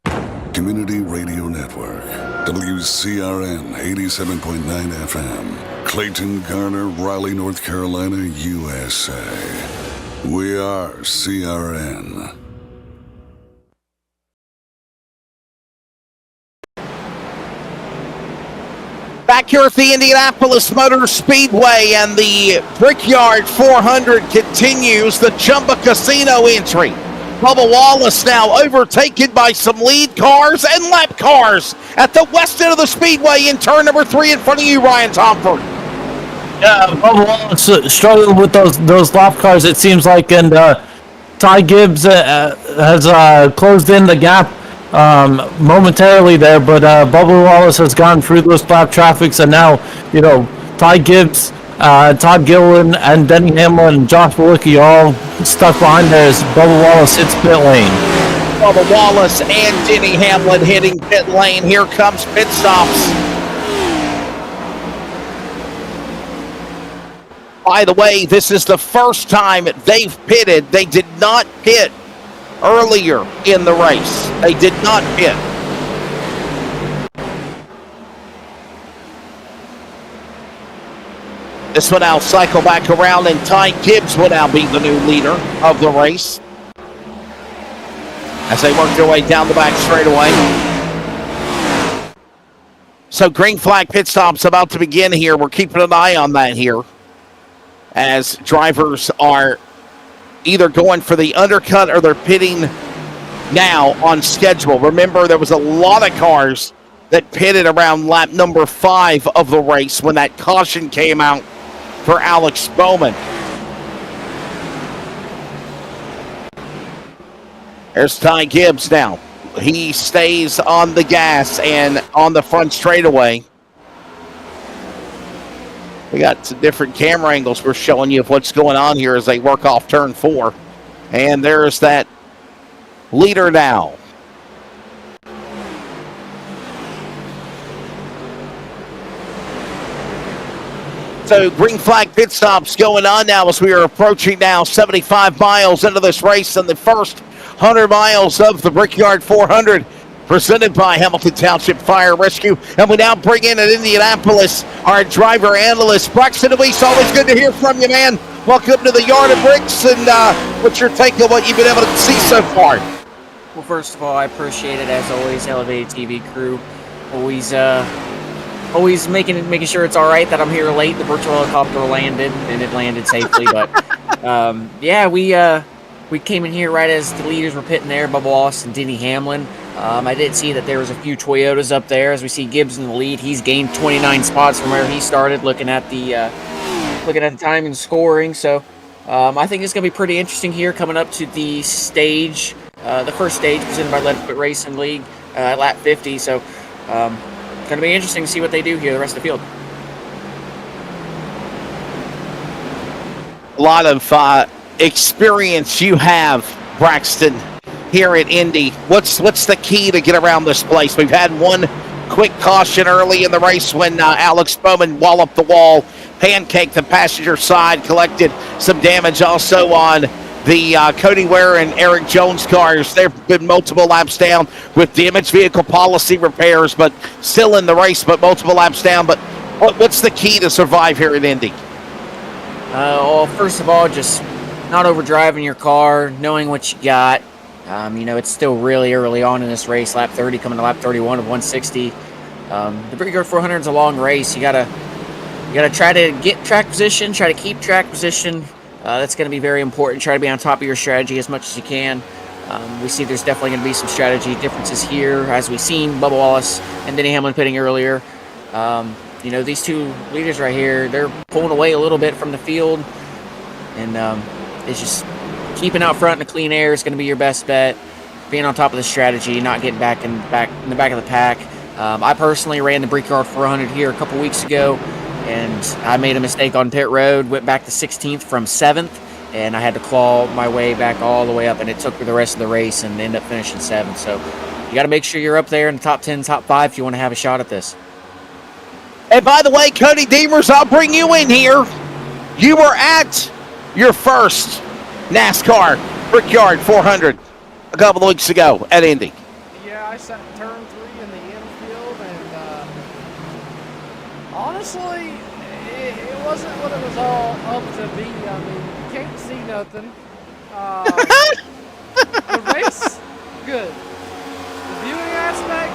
Community Radio Network. WCRN 87.9 FM, Clayton, Garner, Raleigh, North Carolina, USA. We are CRN. Back here at the Indianapolis Motor Speedway, and the Brickyard 400 continues the Chumba Casino entry. Bubba Wallace now overtaken by some lead cars and lap cars at the west end of the Speedway in turn number 3 in front of you, Ryan Tomford. Yeah, Bubba Wallace struggling with those lap cars, it seems like, and Ty Gibbs has closed in the gap momentarily there, but Bubba Wallace has gone through those lap traffics, and now, Ty Gibbs, Todd Gillen, and Denny Hamlin and Josh Willicke all stuck behind there as Bubba Wallace hits pit lane. Bubba Wallace and Denny Hamlin hitting pit lane. Here comes pit stops. By the way, this is the first time they've pitted. They did not pit earlier in the race. They did not pit. This will now cycle back around, and Ty Gibbs will now be the new leader of the race as they work their way down the back straightaway. So green flag pit stops about to begin here. We're keeping an eye on that here as drivers are either going for the undercut or they're pitting now on schedule. Remember, there was a lot of cars that pitted around lap number 5 of the race when that caution came out for Alex Bowman. There's Ty Gibbs now. He stays on the gas and on the front straightaway. We got some different camera angles we're showing you of what's going on here as they work off turn 4. And there's that leader now. So green flag pit stops going on now as we are approaching now 75 miles into this race and the first 100 miles of the Brickyard 400 presented by Hamilton Township Fire Rescue. And we now bring in at Indianapolis our driver analyst, Braxton Deweese. Always good to hear from you, man. Welcome to the Yard of Bricks, and what's your take on what you've been able to see so far? Well, first of all, I appreciate it, as always, Elevated TV crew. Always making sure it's all right that I'm here late. The virtual helicopter landed, and it landed safely. But, we came in here right as the leaders were pitting there, Bubba Wallace and Denny Hamlin. I did see that there was a few Toyotas up there. As we see Gibbs in the lead, he's gained 29 spots from where he started. Looking at the time and scoring, so I think it's going to be pretty interesting here coming up to the stage, the first stage presented by Lead Foot Racing League at lap 50. So going to be interesting to see what they do here the rest of the field. A lot of experience you have, Braxton, here at Indy. What's the key to get around this place? We've had one quick caution early in the race when Alex Bowman walloped the wall, pancaked the passenger side, collected some damage also on the Cody Ware and Eric Jones cars. They've been multiple laps down with damaged vehicle policy repairs, but still in the race, but multiple laps down. But what's the key to survive here at Indy? Well, first of all, just not overdriving your car, knowing what you got. It's still really early on in this race, lap 30 coming to lap 31 of 160. The Brickyard 400 is a long race. You gotta try to get track position, try to keep track position. That's going to be very important. Try to be on top of your strategy as much as you can. We see there's definitely going to be some strategy differences here, as we've seen Bubba Wallace and Denny Hamlin pitting earlier. These two leaders right here, they're pulling away a little bit from the field, and it's just keeping out front in the clean air is going to be your best bet. Being on top of the strategy, not getting back in the back of the pack. I personally ran the Brickyard 400 here a couple weeks ago, and I made a mistake on pit road, went back to 16th from 7th, and I had to claw my way back all the way up, and it took me the rest of the race and ended up finishing 7th. So you got to make sure you're up there in the top 10, top 5 if you want to have a shot at this. And by the way, Cody Deemers, I'll bring you in here. You were at your first NASCAR Brickyard 400 a couple of weeks ago at Indy. Yeah, I sat turn 3 in the infield, and honestly, it wasn't what it was all up to be. I mean, you can't see nothing. The race, good. The viewing aspect,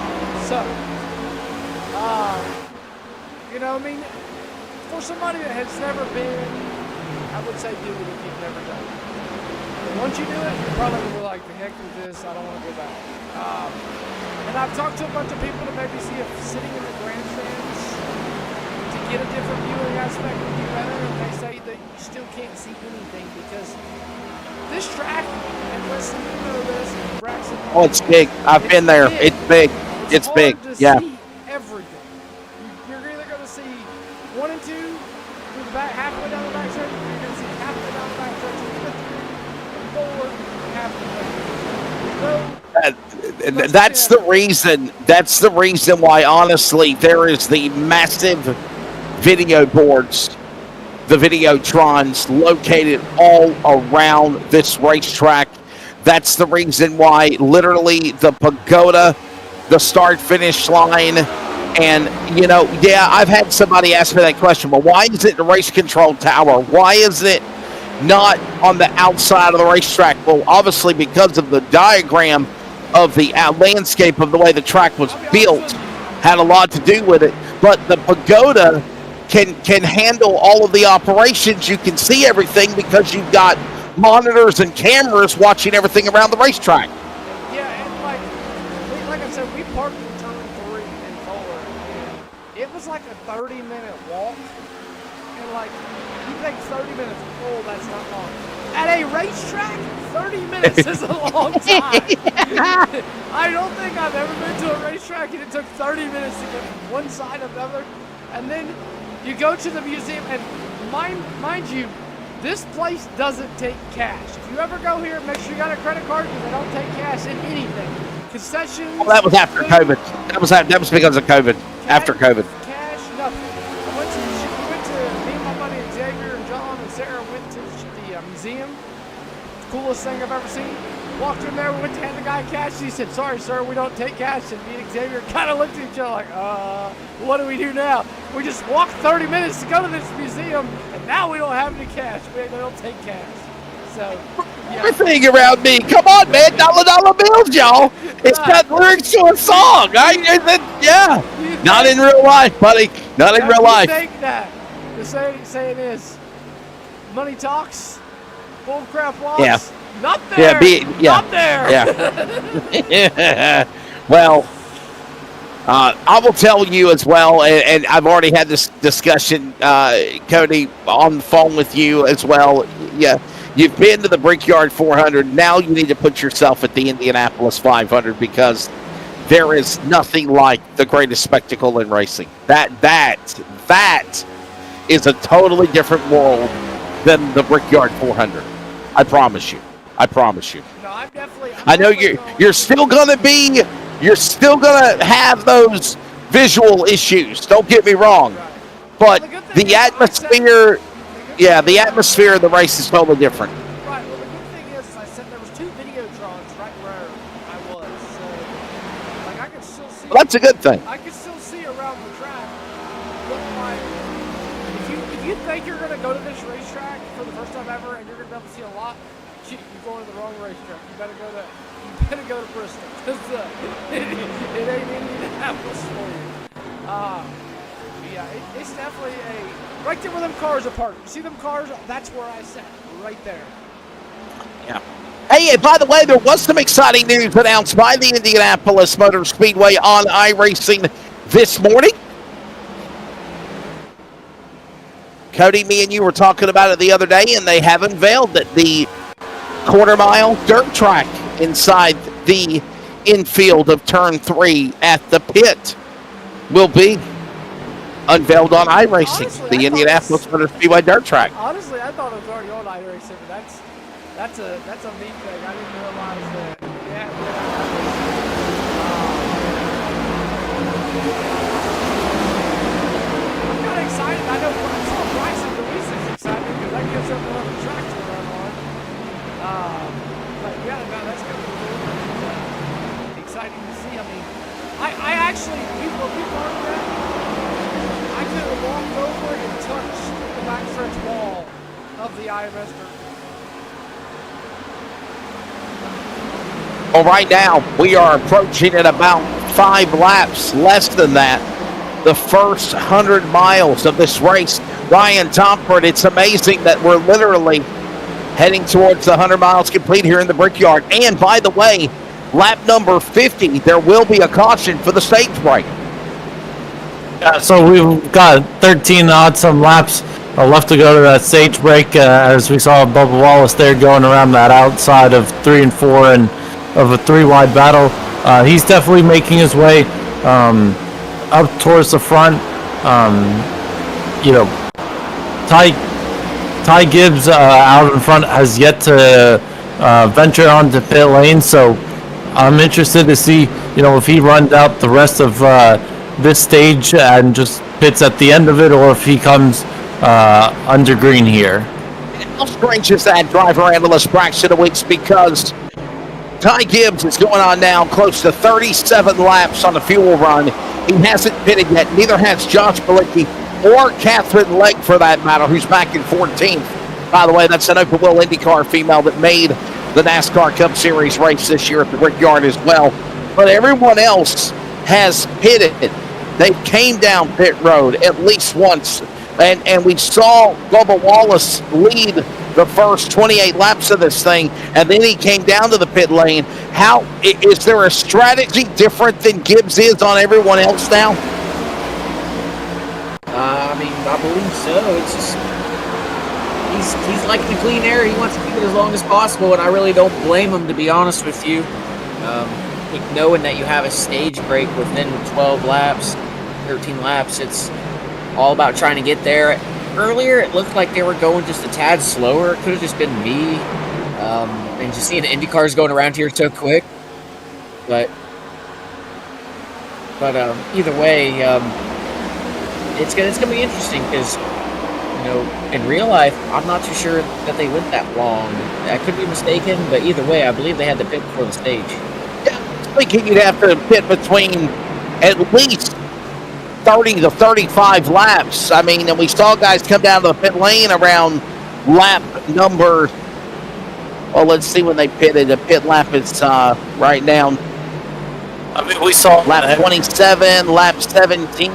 sucked. You know, I mean, for somebody that has never been, I would say do it if you've never done it. And once you do it, you're probably going to be like, the heck with this, I don't want to go back. And I've talked to a bunch of people that maybe see if sitting in the grandstands to get a different viewing aspect would be better, and they say that you still can't see anything because this track, and listen, you know this, Braxton. Oh, it's big. I've been there. It's big. It's big. Yeah. See everything. You're either going to see 1 and 2 through the back, halfway down the back stretch, or you're going to see halfway down the back stretch, and 4 halfway. That's the reason. That's the reason why, honestly, there is the massive video boards, the Videotrons, located all around this racetrack. That's the reason why, literally, the pagoda, the start-finish line, and, you know, yeah, I've had somebody ask me that question, well, why is it the race control tower? Why is it not on the outside of the racetrack? Well, obviously, because of the diagram of the landscape of the way the track was built, had a lot to do with it. But the pagoda can handle all of the operations. You can see everything because you've got monitors and cameras watching everything around the racetrack. Yeah, and like I said, we parked in turn 3 and 4, and it was like a 30-minute walk. And like, you think 30 minutes, oh, that's not long. At a racetrack, 30 minutes is a long time. I don't think I've ever been to a racetrack and it took 30 minutes to get from one side to the other. And then you go to the museum, and mind you, this place doesn't take cash. If you ever go here, make sure you got a credit card because they don't take cash in anything. Concessions. Well, that was after COVID. That was because of COVID. After COVID. Cash, nothing. We went to me and my buddy Xavier and John and Sarah went to the museum. Coolest thing I've ever seen. Walked in there, we went to hand the guy cash. He said, "Sorry, sir, we don't take cash." And me and Xavier kind of looked at each other like, what do we do now? We just walked 30 minutes to go to this museum, and now we don't have any cash. They don't take cash. So, yeah. Everything around me. Come on, man. $1 bills, y'all. It's got lyrics to a song. Yeah. Not in real life, buddy. Not in real life. You think that. The saying is, money talks, bull crap walks. Yeah. Not there. Not there. Yeah. Well, I will tell you as well, and I've already had this discussion, Cody, on the phone with you as well. Yeah, you've been to the Brickyard 400. Now you need to put yourself at the Indianapolis 500 because there is nothing like the greatest spectacle in racing. That is a totally different world than the Brickyard 400. I promise you. No, I'm definitely. I know you're still gonna have those visual issues. Don't get me wrong, but the atmosphere, the atmosphere of the race is totally different. Right. Well, the good thing is, I said there was 2 Videotrons right where I was, so like I could still see. Well, that's a good thing. I could still see around the track. But like, if you think you're gonna go to this racetrack for the first time ever and you're gonna be able to see a lot, you're going to the wrong racetrack. You better go to Bristol. It ain't Indianapolis for you. Yeah, it's definitely right there where them cars are parked. You see them cars? That's where I sat, right there. Yeah. Hey, and by the way, there was some exciting news announced by the Indianapolis Motor Speedway on iRacing this morning. Cody, me and you were talking about it the other day, and they have unveiled that the quarter-mile dirt track inside the infield of Turn 3 at the pit will be unveiled on iRacing, Honestly, the Indianapolis Motor Speedway dirt track. Honestly, I thought it was already on iRacing, but that's a neat thing. I didn't realize that. Yeah, I'm kind of excited. I know I saw Bryson Luis is excited because that gives up another track to run on. But yeah, no, that's going to be cool. Exciting to see. I mean, I actually, when we learned that, I could have walked of the IMS turn. Well, right now, we are approaching at about 5 laps, less than that, the first 100 miles of this race. Ryan Tomford, it's amazing that we're literally heading towards the 100 miles complete here in the Brickyard. And by the way, lap number 50, there will be a caution for the stage break. Yeah, so we've got 13 odd some laps left to go to that stage break, as we saw Bubba Wallace there going around that outside of 3 and 4 and of a 3-wide battle. He's definitely making his way up towards the front. Ty Gibbs out in front has yet to venture onto pit lane, so I'm interested to see, if he runs out the rest of this stage and just pits at the end of it, or if he comes under green here. How strange is that, driver analyst Braxton Weeks, because Ty Gibbs is going on now close to 37 laps on the fuel run. He hasn't pitted yet. Neither has Josh Bilicki or Catherine Legg, for that matter, who's back in 14th. By the way, that's an open wheel IndyCar female that made the NASCAR Cup Series race this year at the Brickyard as well. But everyone else has pitted. They came down pit road at least once. And we saw Bubba Wallace lead the first 28 laps of this thing, and then he came down to the pit lane. How is there a strategy different than Gibbs is on everyone else now? I believe so. It's just he's like the clean air. He wants to keep it as long as possible, and I really don't blame him, to be honest with you. Knowing that you have a stage break within 12 laps, 13 laps, it's all about trying to get there. Earlier, it looked like they were going just a tad slower. It could have just been me. And just seeing the Indy cars going around here so quick. But either way, it's gonna be interesting because, in real life, I'm not too sure that they went that long. I could be mistaken, but either way, I believe they had to pit before the stage. Yeah, I was thinking you'd have to pit between at least 30 to 35 laps. And we saw guys come down to the pit lane around lap number, well, let's see when they pitted. The pit lap is right now. We saw lap 27, lap 17,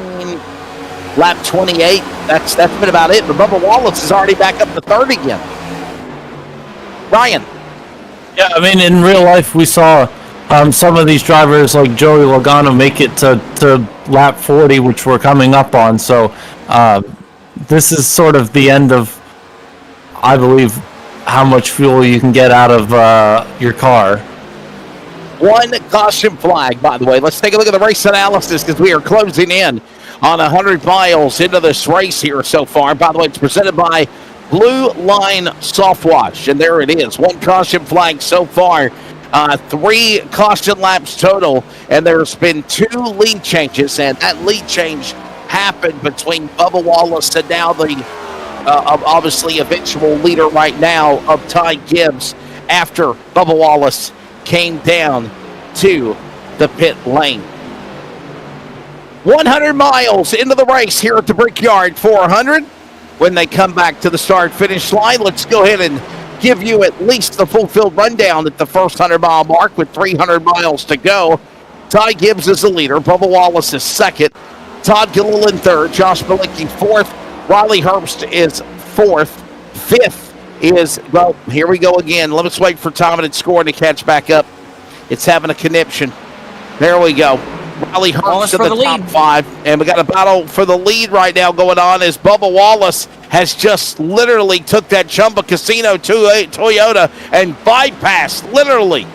lap 28. That's been about it. But Bubba Wallace is already back up to third again. Ryan. Yeah, in real life, we saw some of these drivers like Joey Logano make it to lap 40, which we're coming up on. So this is sort of the end of, I believe, how much fuel you can get out of your car. One caution flag, by the way. Let's take a look at the race analysis because we are closing in on 100 miles into this race here so far. By the way, it's presented by Blue Line Softwash, and there it is. One caution flag so far. 3 caution laps total, and there's been 2 lead changes, and that lead change happened between Bubba Wallace and now the obviously eventual leader right now of Ty Gibbs after Bubba Wallace came down to the pit lane. 100 miles into the race here at the Brickyard 400. When they come back to the start-finish line, let's go ahead and give you at least the full-field rundown at the first 100-mile mark with 300 miles to go. Ty Gibbs is the leader. Bubba Wallace is second. Todd Gilliland third. Josh Bilicki fourth. Riley Herbst is fourth. Fifth is, well, here we go again. Let's wait for Tom and scoring to catch back up. It's having a conniption. There we go. Riley Herbst in the top 5. And we got a battle for the lead right now going on as Bubba Wallace has just literally took that Chumba Casino Toyota and bypassed, literally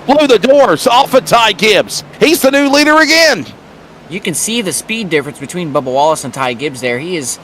blew the doors off of Ty Gibbs. He's the new leader again. You can see the speed difference between Bubba Wallace and Ty Gibbs there. He is,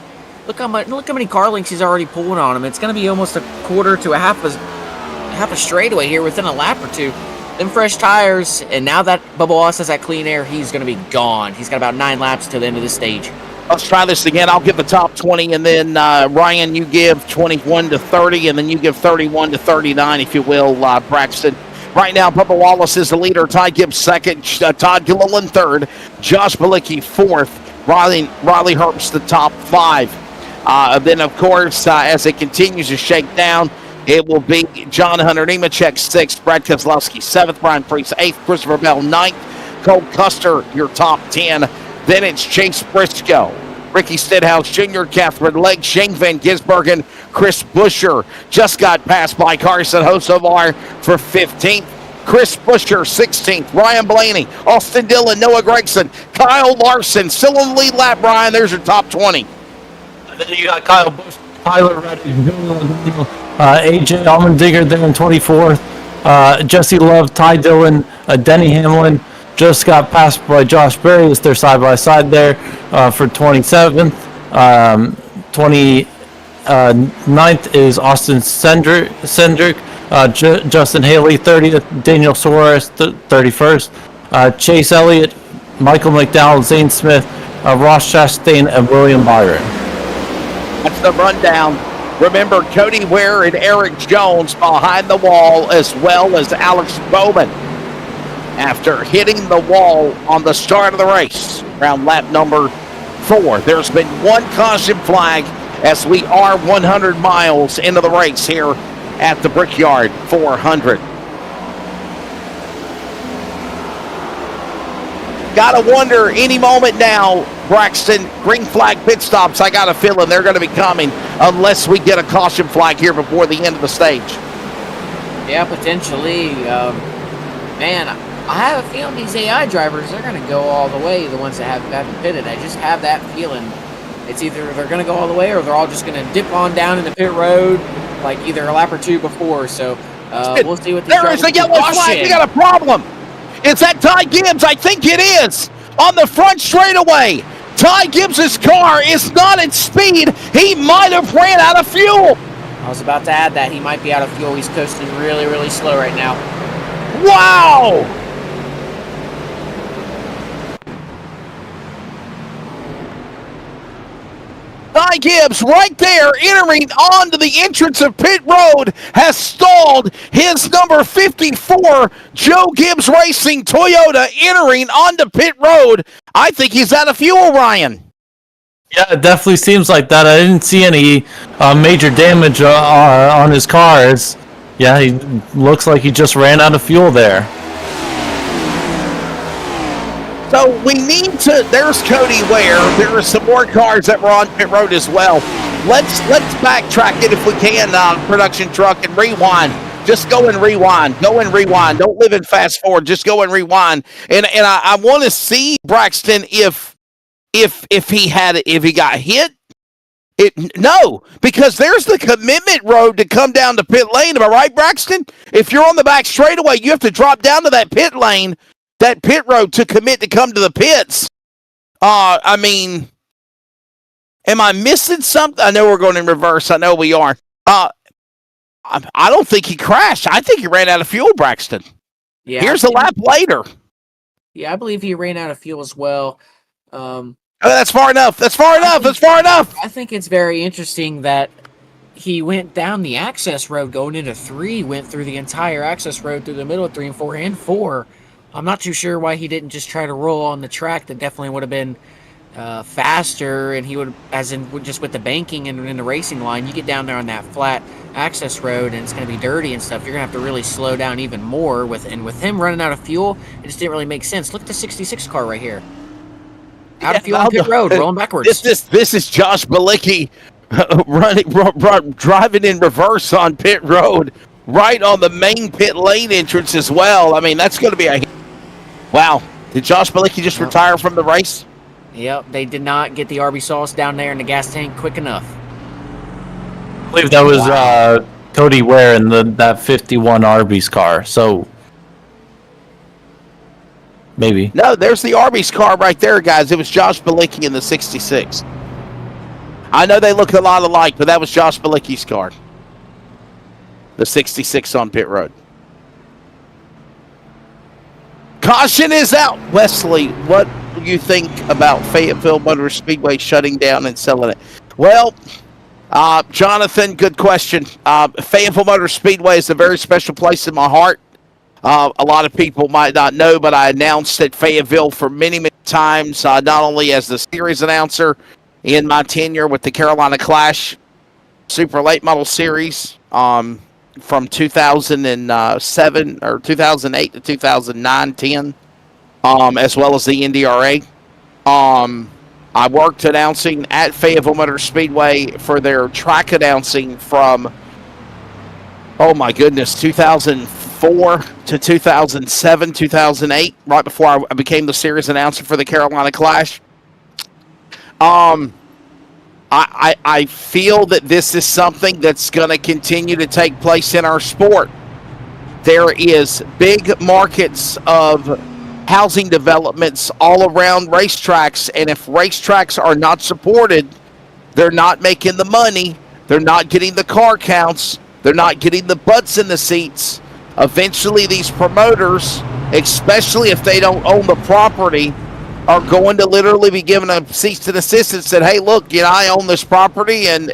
look how many car lengths he's already pulling on him. It's going to be almost a quarter to a half a straightaway here within a lap or two. Them fresh tires, and now that Bubba Wallace has that clean air, he's going to be gone. He's got about 9 laps to the end of the stage. Let's try this again. I'll give the top 20, and then Ryan, you give 21 to 30, and then you give 31 to 39, if you will, Braxton. Right now, Bubba Wallace is the leader. Ty Gibbs second. Todd Gilliland third. Josh Bilicki fourth. Riley Herbst the top 5. Then, of course, as it continues to shake down, it will be John Hunter Nemechek 6th, Brad Kozlowski 7th, Brian Priest 8th, Christopher Bell 9th, Cole Custer, your top 10. Then it's Chase Briscoe, Ricky Stidhouse Jr., Catherine Legg, Shane Van Gisbergen, Chris Buescher just got passed by Carson Hosovar for 15th. Chris Buescher, 16th. Ryan Blaney, Austin Dillon, Noah Gregson, Kyle Larson, still in the lead lap, Brian. There's your top 20. Then you got Kyle Busch, Tyler Reddick, AJ Allmendinger there in 24th. Jesse Love, Ty Dillon, Denny Hamlin just got passed by Josh Berry as they're side by side there for 27th. 29th is Austin Cendric, Justin Haley 30th, Daniel Suarez 31st, Chase Elliott, Michael McDowell, Zane Smith, Ross Chastain, and William Byron. That's the rundown. Remember, Cody Ware and Eric Jones behind the wall, as well as Alex Bowman, after hitting the wall on the start of the race around lap number 4. There's been one caution flag as we are 100 miles into the race here at the Brickyard 400. Gotta wonder any moment now, Braxton, green flag pit stops, I got a feeling they're going to be coming unless we get a caution flag here before the end of the stage. Yeah, potentially. Man, I have a feeling these AI drivers, they're going to go all the way, the ones that haven't pitted. I just have that feeling. It's either they're going to go all the way or they're all just going to dip on down in the pit road, like either a lap or two before. So we'll see what these There is a yellow flag. We got a problem. Is that Ty Gibbs? I think it is. On the front straightaway. Ty Gibbs' car is not at speed. He might have ran out of fuel. I was about to add that. He might be out of fuel. He's coasting really, really slow right now. Wow. Ty Gibbs right there entering onto the entrance of pit road has stalled his number 54 Joe Gibbs Racing Toyota entering onto pit road. I think he's out of fuel, Ryan. Yeah, it definitely seems like that. I didn't see any major damage on his cars. Yeah, he looks like he just ran out of fuel there. So we need to, there's Cody Ware. There are some more cars that were on pit road as well. Let's backtrack it if we can, production truck, and rewind. Just go and rewind. Go and rewind. Don't live in fast forward. Just go and rewind. And I want to see, Braxton, if he got hit. No, because there's the commitment road to come down to pit lane. Am I right, Braxton? If you're on the back straightaway, you have to drop down to that pit lane, that pit road, to commit to come to the pits. I mean, am I missing something? I know we're going in reverse. I know we are. I don't think he crashed. I think he ran out of fuel, Braxton. Yeah. Here's a lap later. Yeah, I believe he ran out of fuel as well. That's far enough. That's far enough. That's far enough. I think it's very interesting that he went down the access road going into 3, went through the entire access road through the middle of 3 and 4 and 4. I'm not too sure why he didn't just try to roll on the track. That definitely would have been faster, and he would, as in just with the banking and in the racing line, you get down there on that flat access road and it's going to be dirty and stuff. You're going to have to really slow down even more. With him running out of fuel, it just didn't really make sense. Look at the 66 car right here. Out of fuel on pit road, rolling backwards. This is Josh Balicki driving in reverse on pit road, right on the main pit lane entrance as well. I mean, that's going to be a... Wow. Did Josh Balicki just retire from the race? Yep, they did not get the RB sauce down there in the gas tank quick enough. I believe that was Cody Ware in that 51 Arby's car, so... Maybe. No, there's the Arby's car right there, guys. It was Josh Balicki in the 66. I know they look a lot alike, but that was Josh Balicki's car. The 66 on pit road. Caution is out. Wesley, what do you think about Fayetteville Motor Speedway shutting down and selling it? Well, Jonathan, good question. Fayetteville Motor Speedway is a very special place in my heart. A lot of people might not know, but I announced at Fayetteville for many, many times, not only as the series announcer, in my tenure with the Carolina Clash Super Late Model Series from 2007 or 2008 to 2009-10, as well as the NDRA. I worked announcing at Fayetteville Motor Speedway for their track announcing from, 2004 to 2007, 2008, right before I became the series announcer for the Carolina Clash. I feel that this is something that's going to continue to take place in our sport. There is big markets of housing developments all around racetracks, and if racetracks are not supported, they're not making the money, they're not getting the car counts, they're not getting the butts in the seats. Eventually these promoters, especially if they don't own the property, are going to literally be given a cease and desist and said, hey, look, I own this property and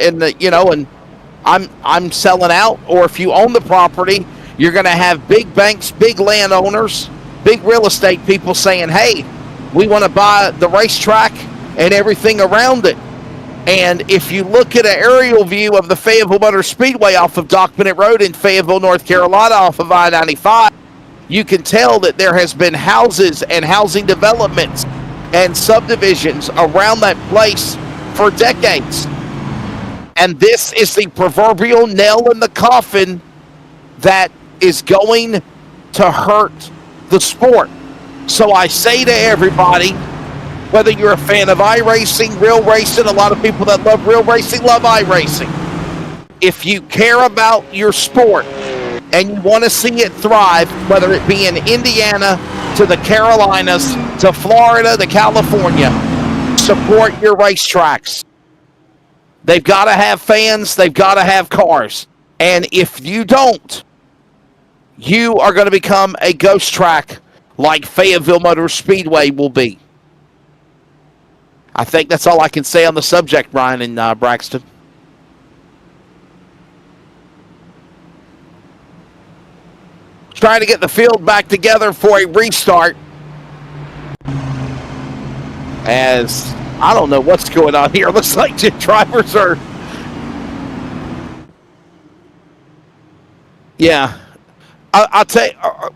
I'm selling out. Or if you own the property, you're going to have big banks, big landowners, big real estate people saying, hey, we want to buy the racetrack and everything around it. And if you look at an aerial view of the Fayetteville Motor Speedway off of Dock Bennett Road in Fayetteville, North Carolina, off of I-95, you can tell that there has been houses and housing developments and subdivisions around that place for decades. And this is the proverbial nail in the coffin that is going to hurt the sport. So I say to everybody, whether you're a fan of iRacing, real racing, a lot of people that love real racing love iRacing. If you care about your sport and you want to see it thrive, whether it be in Indiana, to the Carolinas, to Florida, to California, support your racetracks. They've got to have fans, they've got to have cars. And if you don't, you are going to become a ghost track like Fayetteville Motor Speedway will be. I think that's all I can say on the subject, Brian and Braxton. Trying to get the field back together for a restart. As I don't know what's going on here. Looks like the drivers are... Yeah. I'll tell you,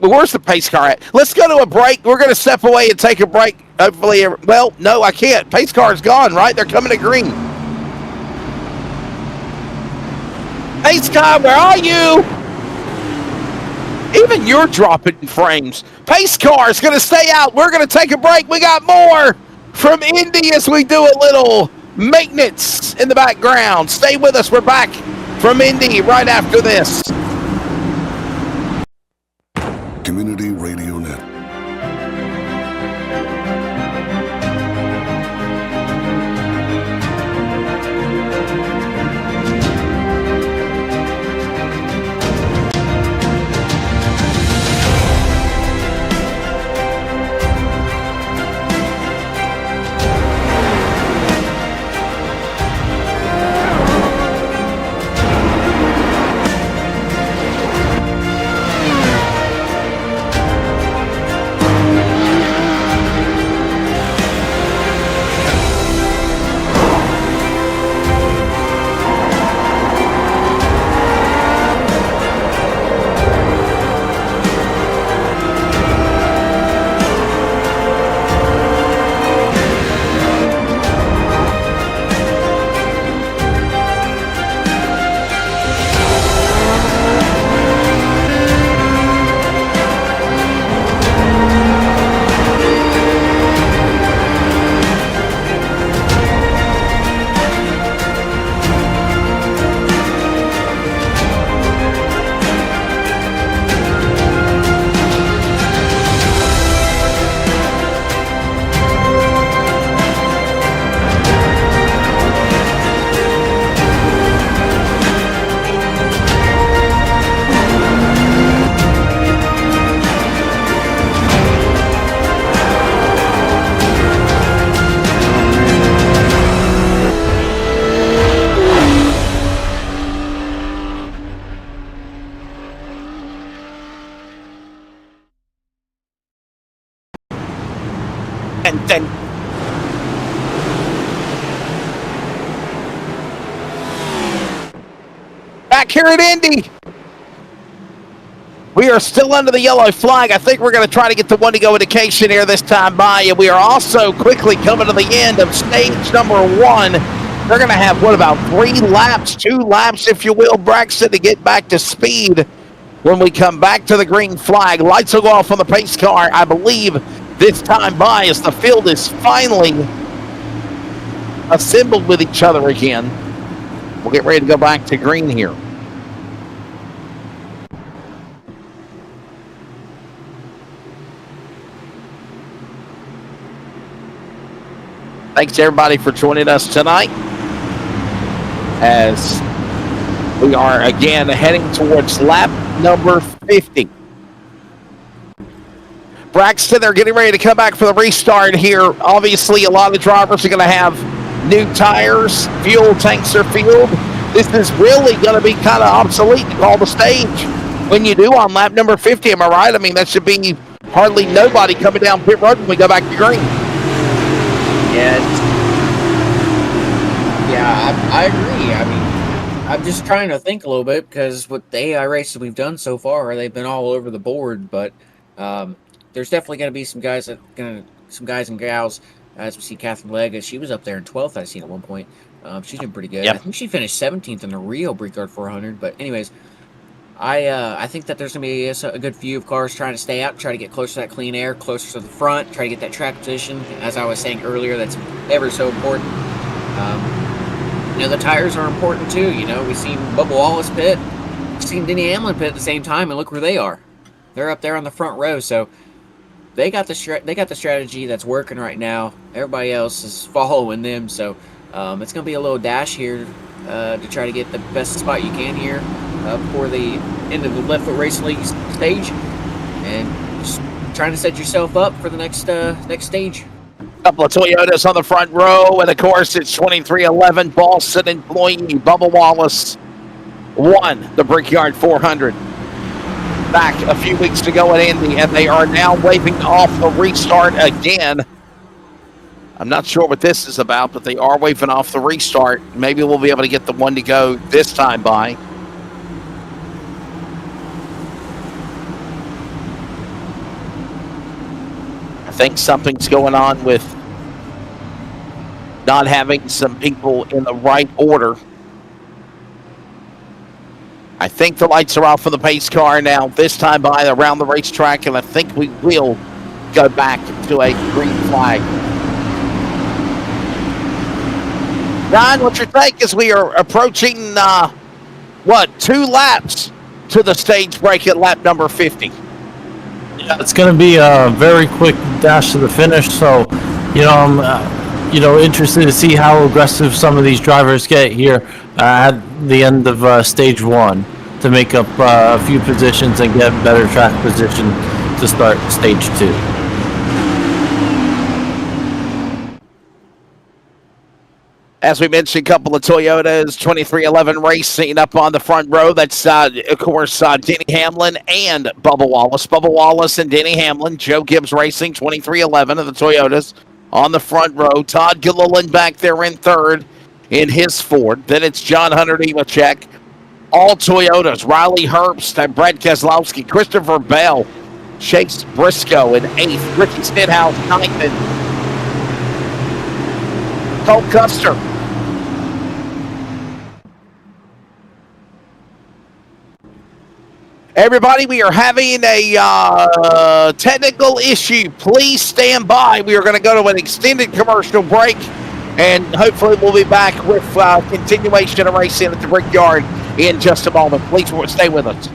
where's the pace car at? Let's go to a break. We're going to step away and take a break. Hopefully, well, no, I can't. Pace car's gone, right? They're coming to green. Pace car, where are you? Even you're dropping frames. Pace car is going to stay out. We're going to take a break. We got more from Indy as we do a little maintenance in the background. Stay with us. We're back from Indy right after this. Community Radio Net. back here at Indy. We are still under the yellow flag. I think we're going to try to get the one-to-go indication here this time by, and we are also quickly coming to the end of stage number 1. They're going to have, what, about 3 laps, 2 laps, if you will, Braxton, to get back to speed when we come back to the green flag. Lights will go off on the pace car, I believe, this time by, as the field is finally assembled with each other again. We'll get ready to go back to green here. Thanks, everybody, for joining us tonight as we are, again, heading towards lap number 50. Braxton, they're getting ready to come back for the restart here. Obviously, a lot of drivers are going to have new tires. Fuel tanks are filled. This is really going to be kind of obsolete to call the stage when you do on lap number 50. Am I right? I mean, that should be hardly nobody coming down pit road when we go back to green. Yeah, I agree. I mean, I'm just trying to think a little bit because with the AI races we've done so far, they've been all over the board. But there's definitely going to be some guys and gals. As we see, Catherine Lega, she was up there in 12th. I seen at one point. She's doing pretty good. Yep. I think she finished 17th in the Rio Brickyard 400. But anyways, I think that there's going to be a good few of cars trying to stay out, try to get closer to that clean air, closer to the front, try to get that track position. As I was saying earlier, that's ever so important. The tires are important too. We've seen Bubba Wallace pit, we've seen Denny Hamlin pit at the same time, and look where they are. They're up there on the front row, so they got the strategy that's working right now. Everybody else is following them, so it's going to be a little dash here to try to get the best spot you can here before the end of the Left Foot Racing League stage, and just trying to set yourself up for the next stage. Couple of Toyotas on the front row, and of course it's 2311 Boston employee Bubba Wallace won the Brickyard 400 back a few weeks ago at Indy, and they are now waving off the restart again. I'm not sure what this is about, but they are waving off the restart. Maybe we'll be able to get the one to go this time by. I think something's going on with not having some people in the right order. I think the lights are off for the pace car now, this time by around the racetrack, and I think we will go back to a green flag. Don, what's your take as we are approaching, 2 laps to the stage break at lap number 50? Yeah, it's going to be a very quick dash to the finish, so, I'm interested to see how aggressive some of these drivers get here at the end of stage 1 to make up a few positions and get better track position to start stage 2. As we mentioned, a couple of Toyotas, 2311 Racing up on the front row. That's, of course, Denny Hamlin and Bubba Wallace. Bubba Wallace and Denny Hamlin. Joe Gibbs Racing, 2311 of the Toyotas on the front row. Todd Gilliland back there in third in his Ford. Then it's John Hunter Nemechek. All Toyotas. Riley Herbst and Brett Keselowski. Christopher Bell. Chase Briscoe in eighth. Ricky Stenhouse, ninth. And Cole Custer. Everybody, we are having a technical issue. Please stand by. We are going to go to an extended commercial break, and hopefully we'll be back with continuation of racing at the Brickyard in just a moment. Please stay with us.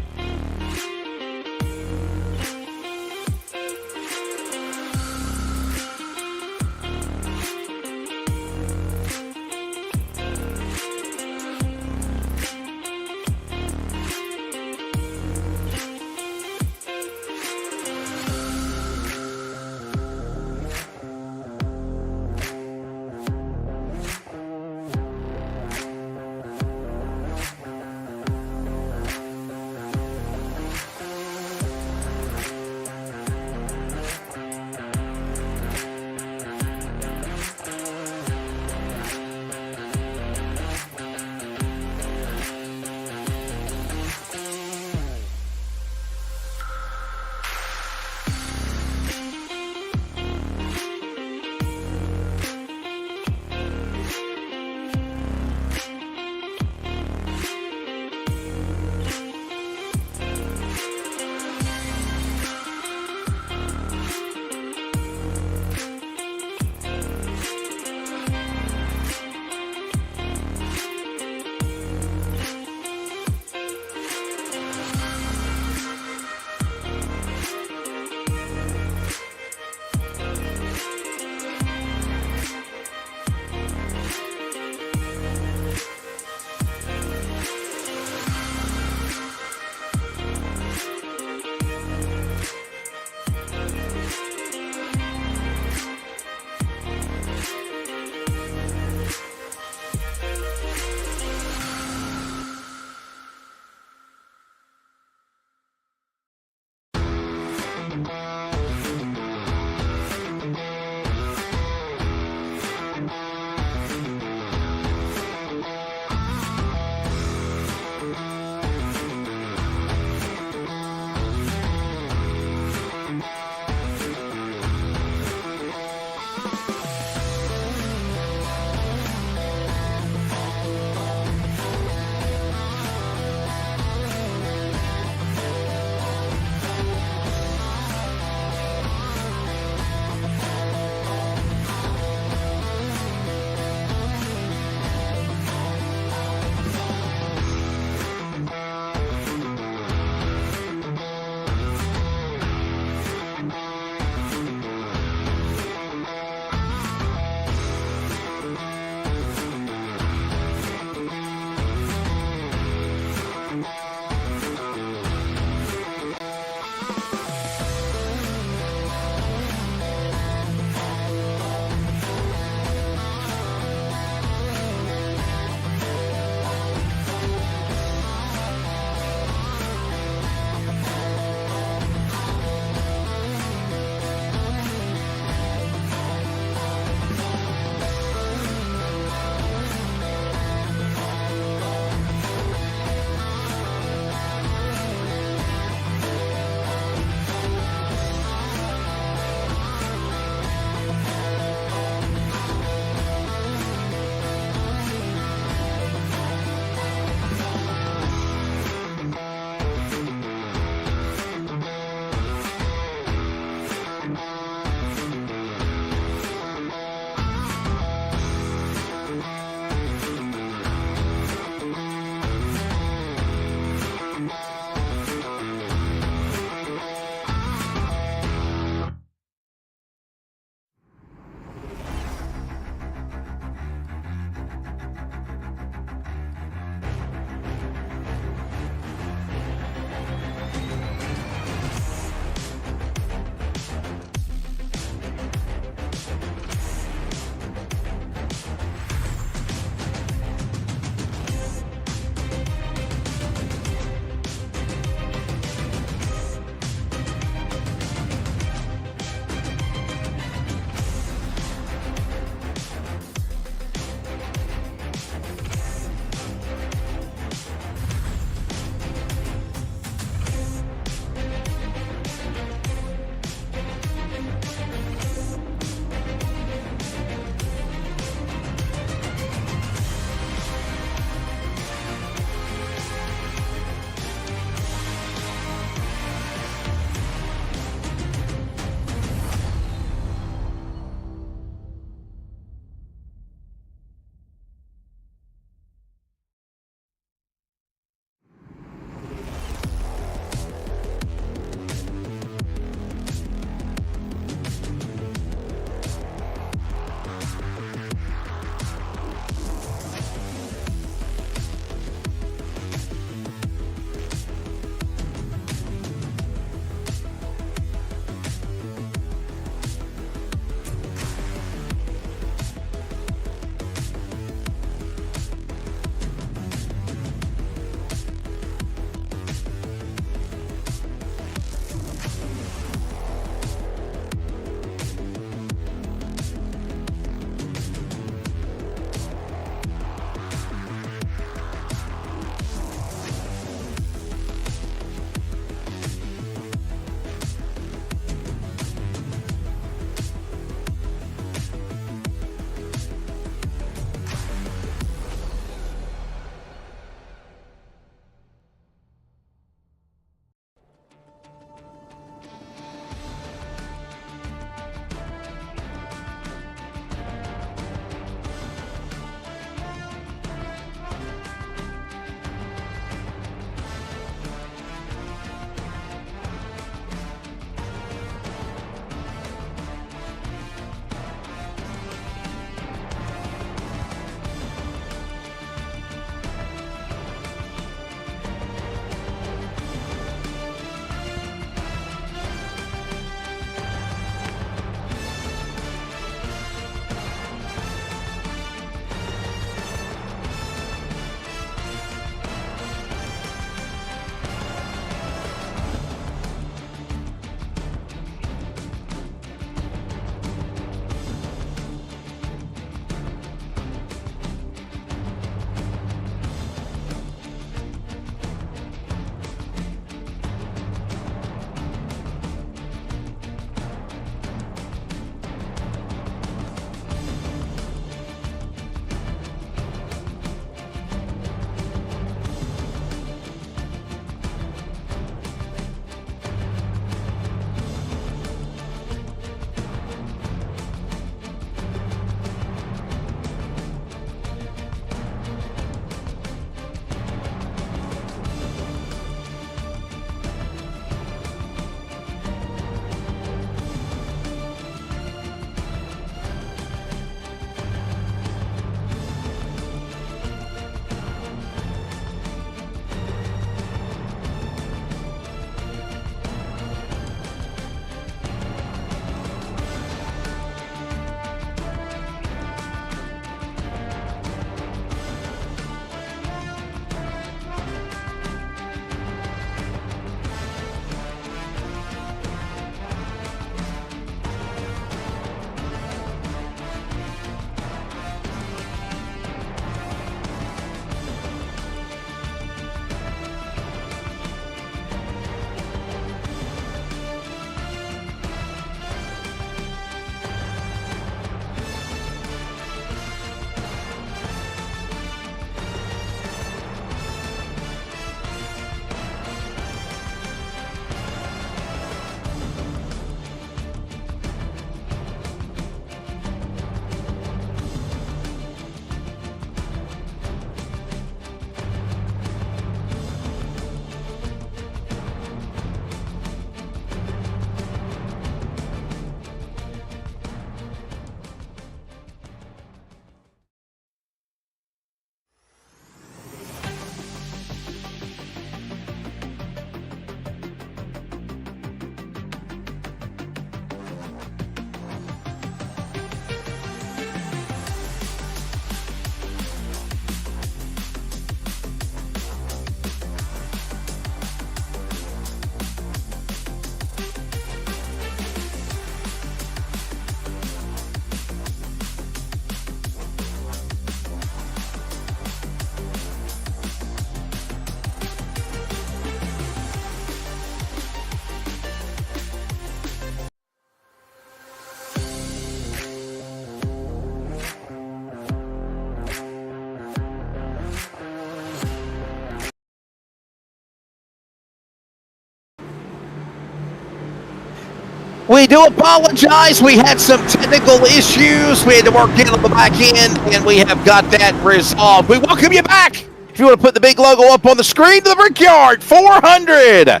We do apologize. We had some technical issues. We had to work in on the back end, and we have got that resolved. We welcome you back. If you want to put the big logo up on the screen, to the Brickyard 400.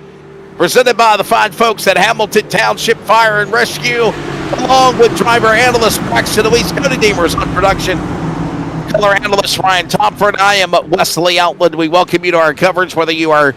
Presented by the fine folks at Hamilton Township Fire and Rescue, along with driver analyst Braxton Louise, Cody Deemers on production. Color analyst Ryan Tomford. I am Wesley Outland. We welcome you to our coverage, whether you are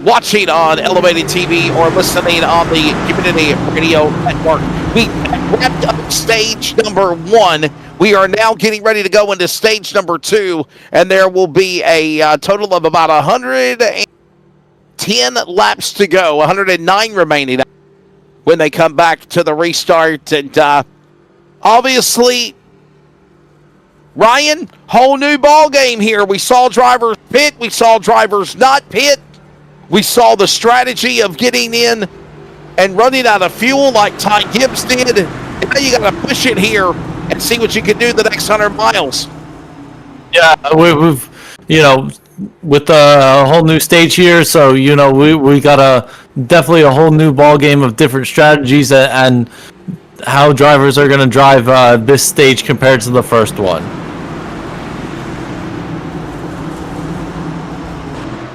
watching on Elevated TV or listening on the Community Radio Network. We wrapped up stage number 1. We are now getting ready to go into stage number 2, and there will be a total of about 110 laps to go, 109 remaining when they come back to the restart. And obviously, Ryan, whole new ball game here. We saw drivers pit. We saw drivers not pit. We saw the strategy of getting in and running out of fuel like Ty Gibbs did. And now you got to push it here and see what you can do the next 100 miles. Yeah, we've with the whole new stage here, so we got definitely a whole new ball game of different strategies and how drivers are going to drive this stage compared to the first one.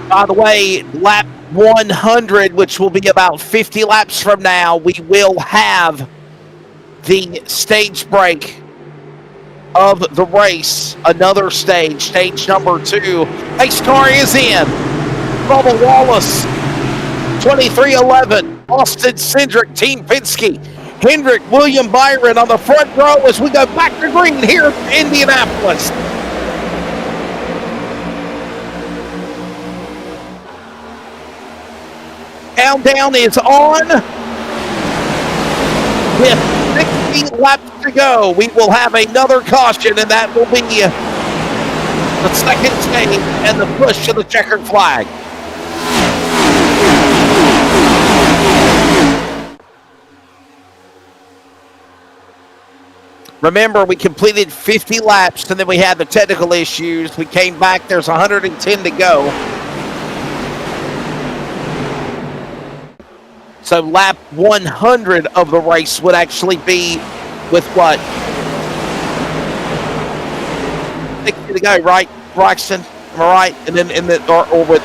By the way, lap 100, which will be about 50 laps from now, we will have the stage break of the race. Another stage number 2. Race car is in. Bubba Wallace, 2311. Austin Cindric, Team Penske. Hendrick, William Byron on the front row as we go back to green here in Indianapolis. Countdown is on. With 60 laps to go, we will have another caution, and that will be the second stage and the push to the checkered flag. Remember, we completed 50 laps, and then we had the technical issues. We came back. There's 110 to go. So lap 100 of the race would actually be with what? 60 to go, right, Braxton? Am I right? And then or with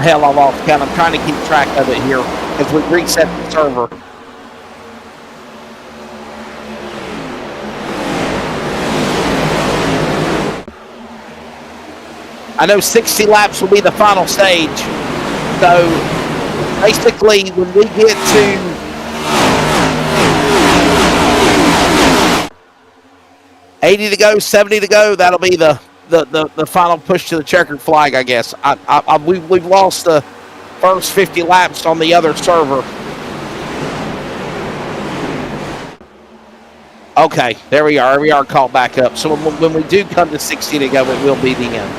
hell, I lost count. I'm trying to keep track of it here as we reset the server. I know 60 laps will be the final stage. So basically, when we get to $80 to go, $70 to go, that'll be the final push to the checkered flag, I guess. We've lost the first 50 laps on the other server. Okay, there we are. We are caught back up. So when we do come to 60 to go, it will be the end.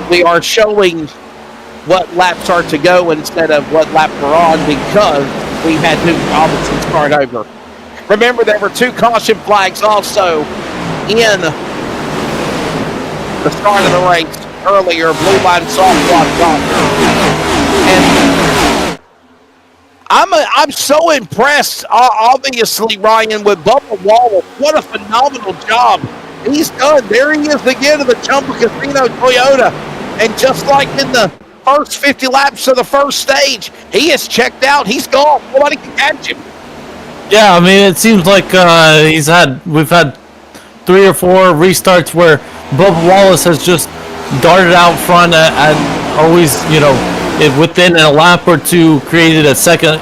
We are showing what laps are to go instead of what lap we're on because we had to obviously start over. Remember, there were 2 caution flags also in the start of the race earlier. Blue line, soft block, and I'm so impressed, obviously, Ryan, with Bubba Wallace. What a phenomenal job he's done. There he is again in the Chumba Casino Toyota. And just like in the first 50 laps of the first stage, he is checked out. He's gone. Nobody can catch him. Yeah, I mean, it seems like we've had 3 or 4 restarts where Bubba Wallace has just darted out front and always, within a lap or two created a second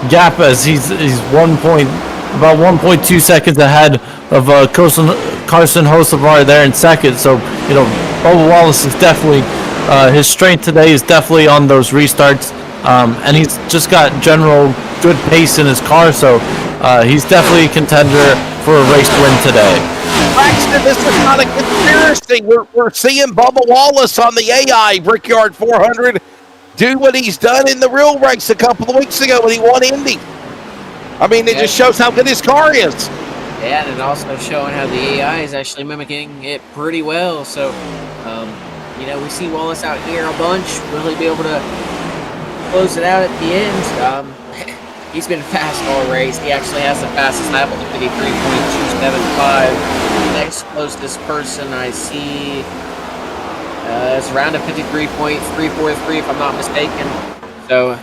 gap as he's about 1.2 seconds ahead of Carson Hocevar there in second. So, Bubba Wallace is definitely, his strength today is definitely on those restarts. And he's just got general good pace in his car, so he's definitely a contender for a race win today. Braxton, this is not a conspiracy. We're seeing Bubba Wallace on the AI Brickyard 400 do what he's done in the real race a couple of weeks ago when he won Indy. I mean, it just shows how good his car is. Yeah, and it also showing how the AI is actually mimicking it pretty well. So, you know, we see Wallace out here a bunch, really be able to close it out at the end. He's been fast all race. He actually has the fastest lap with 53.275. The next closest person I see is around a 53.343 if I'm not mistaken. So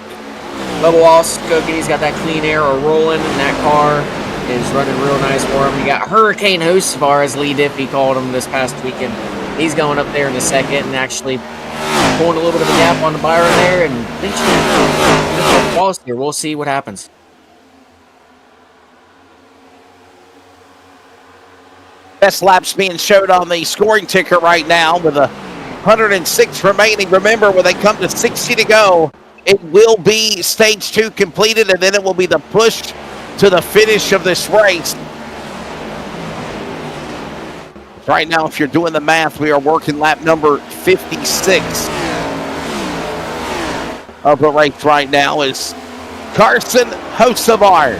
Bubba Wallace cooking. He's got that clean air rolling, and that car is running real nice for him. You got Hurricane Hocevar, as Lee Diffie called him this past weekend. He's going up there in the second and actually pulling a little bit of a gap on the Byron there, and eventually Wallace here. We'll see what happens. Best laps being showed on the scoring ticker right now with 106 remaining. Remember, when they come to 60 to go, it will be stage 2 completed, and then it will be the push to the finish of this race. Right now, if you're doing the math, we are working lap number 56 of the race right now is Carson Hocevar.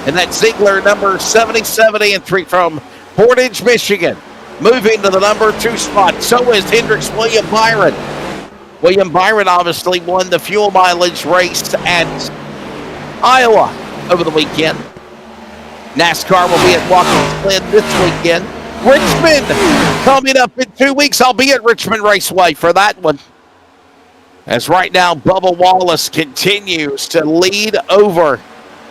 And that Ziegler number 7073 from Portage, Michigan. Moving to the number 2 spot. So is Hendricks William Byron. William Byron obviously won the fuel mileage race at Iowa over the weekend. NASCAR will be at Watkins Glen this weekend. Richmond coming up in 2 weeks. I'll be at Richmond Raceway for that one. As right now, Bubba Wallace continues to lead over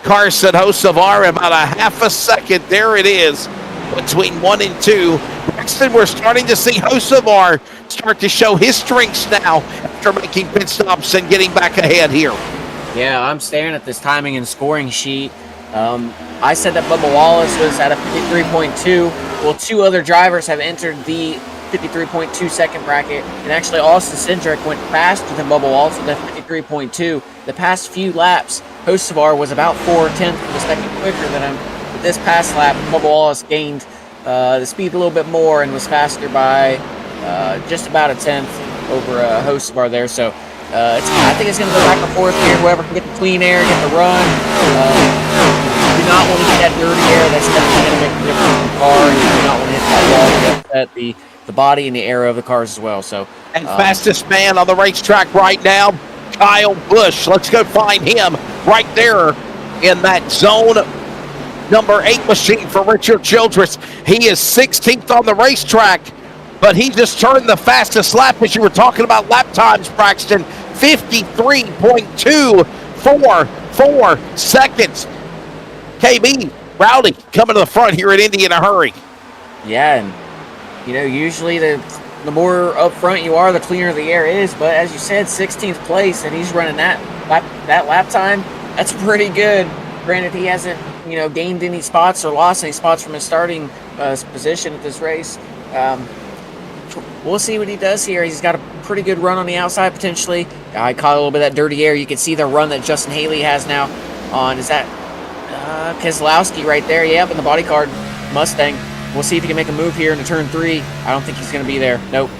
Carson Hocevar about a half a second. There it is between 1 and 2. Braxton, we're starting to see Hocevar start to show his strengths now after making pit stops and getting back ahead here. Yeah, I'm staring at this timing and scoring sheet. I said that Bubba Wallace was at a 53.2. Well, 2 other drivers have entered the 53.2 second bracket, and actually Austin Cindric went faster than Bubba Wallace with a 53.2. The past few laps, Hocevar was about 4/10 of a second quicker than him. But this past lap, Bubba Wallace gained the speed a little bit more and was faster by just about a tenth over Hocevar there. So I think it's going to go back and forth here. Whoever can get the clean air, get the run. You do not want to get that dirty air. That's definitely going to make a difference in the car. And you do not want to hit that wall to upset the body and the air of the cars as well. So, and fastest man on the racetrack right now, Kyle Busch. Let's go find him right there in that zone number 8 machine for Richard Childress. He is 16th on the racetrack, but he just turned the fastest lap, as you were talking about lap times, Braxton. 53.244 seconds. KB Rowdy coming to the front here at Indy in a hurry. Yeah, and you know, usually the more up front you are, the cleaner the air is. But as you said, 16th place, and he's running that lap time. That's pretty good. Granted, he hasn't, you know, gained any spots or lost any spots from his starting position at this race. We'll see what he does here. He's got a pretty good run on the outside potentially. I caught a little bit of that dirty air. You can see the run that Justin Haley has now on. Is that Keselowski right there? Yep, in the body card Mustang. We'll see if he can make a move here into turn 3. I don't think he's going to be there. Nope.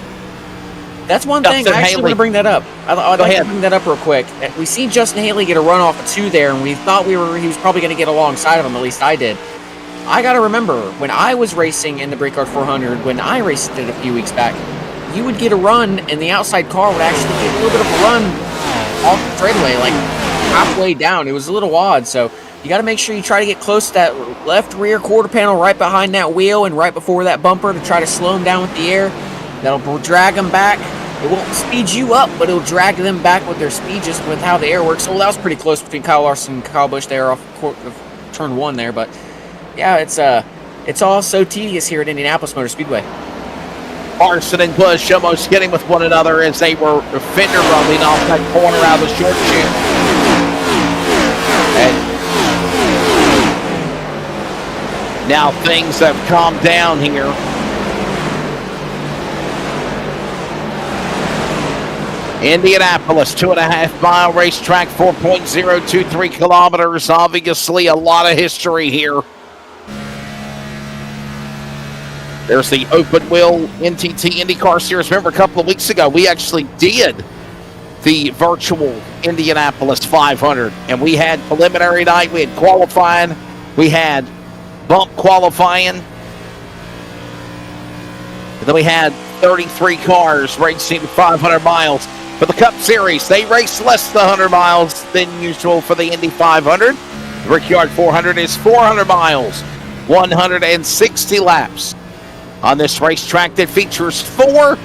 That's one thing. I actually want to bring that up. I'd like to bring that up real quick. We seen Justin Haley get a run off of 2 there, and we thought he was probably going to get alongside of him. At least I did. I got to remember, when I was racing in the Brickyard 400, when I raced it a few weeks back, you would get a run, and the outside car would actually get a little bit of a run off the straightaway, like halfway down. It was a little odd, so you got to make sure you try to get close to that left rear quarter panel right behind that wheel and right before that bumper to try to slow them down with the air. That'll drag them back. It won't speed you up, but it'll drag them back with their speed just with how the air works. So that was pretty close between Kyle Larson and Kyle Busch there off turn 1 there. But yeah, it's all so tedious here at Indianapolis Motor Speedway. Larson and Busch almost getting with one another as they were fender rubbing off that corner out of the short chute. And now things have calmed down here. Indianapolis, 2.5-mile racetrack, 4.023 kilometers. Obviously, a lot of history here. There's the open wheel NTT IndyCar Series. Remember a couple of weeks ago, we actually did the virtual Indianapolis 500, and we had preliminary night, we had qualifying, we had bump qualifying, and then we had 33 cars racing 500 miles. For the Cup Series, they race less than 100 miles than usual for the Indy 500. The Brickyard 400 is 400 miles, 160 laps. On this racetrack that features 4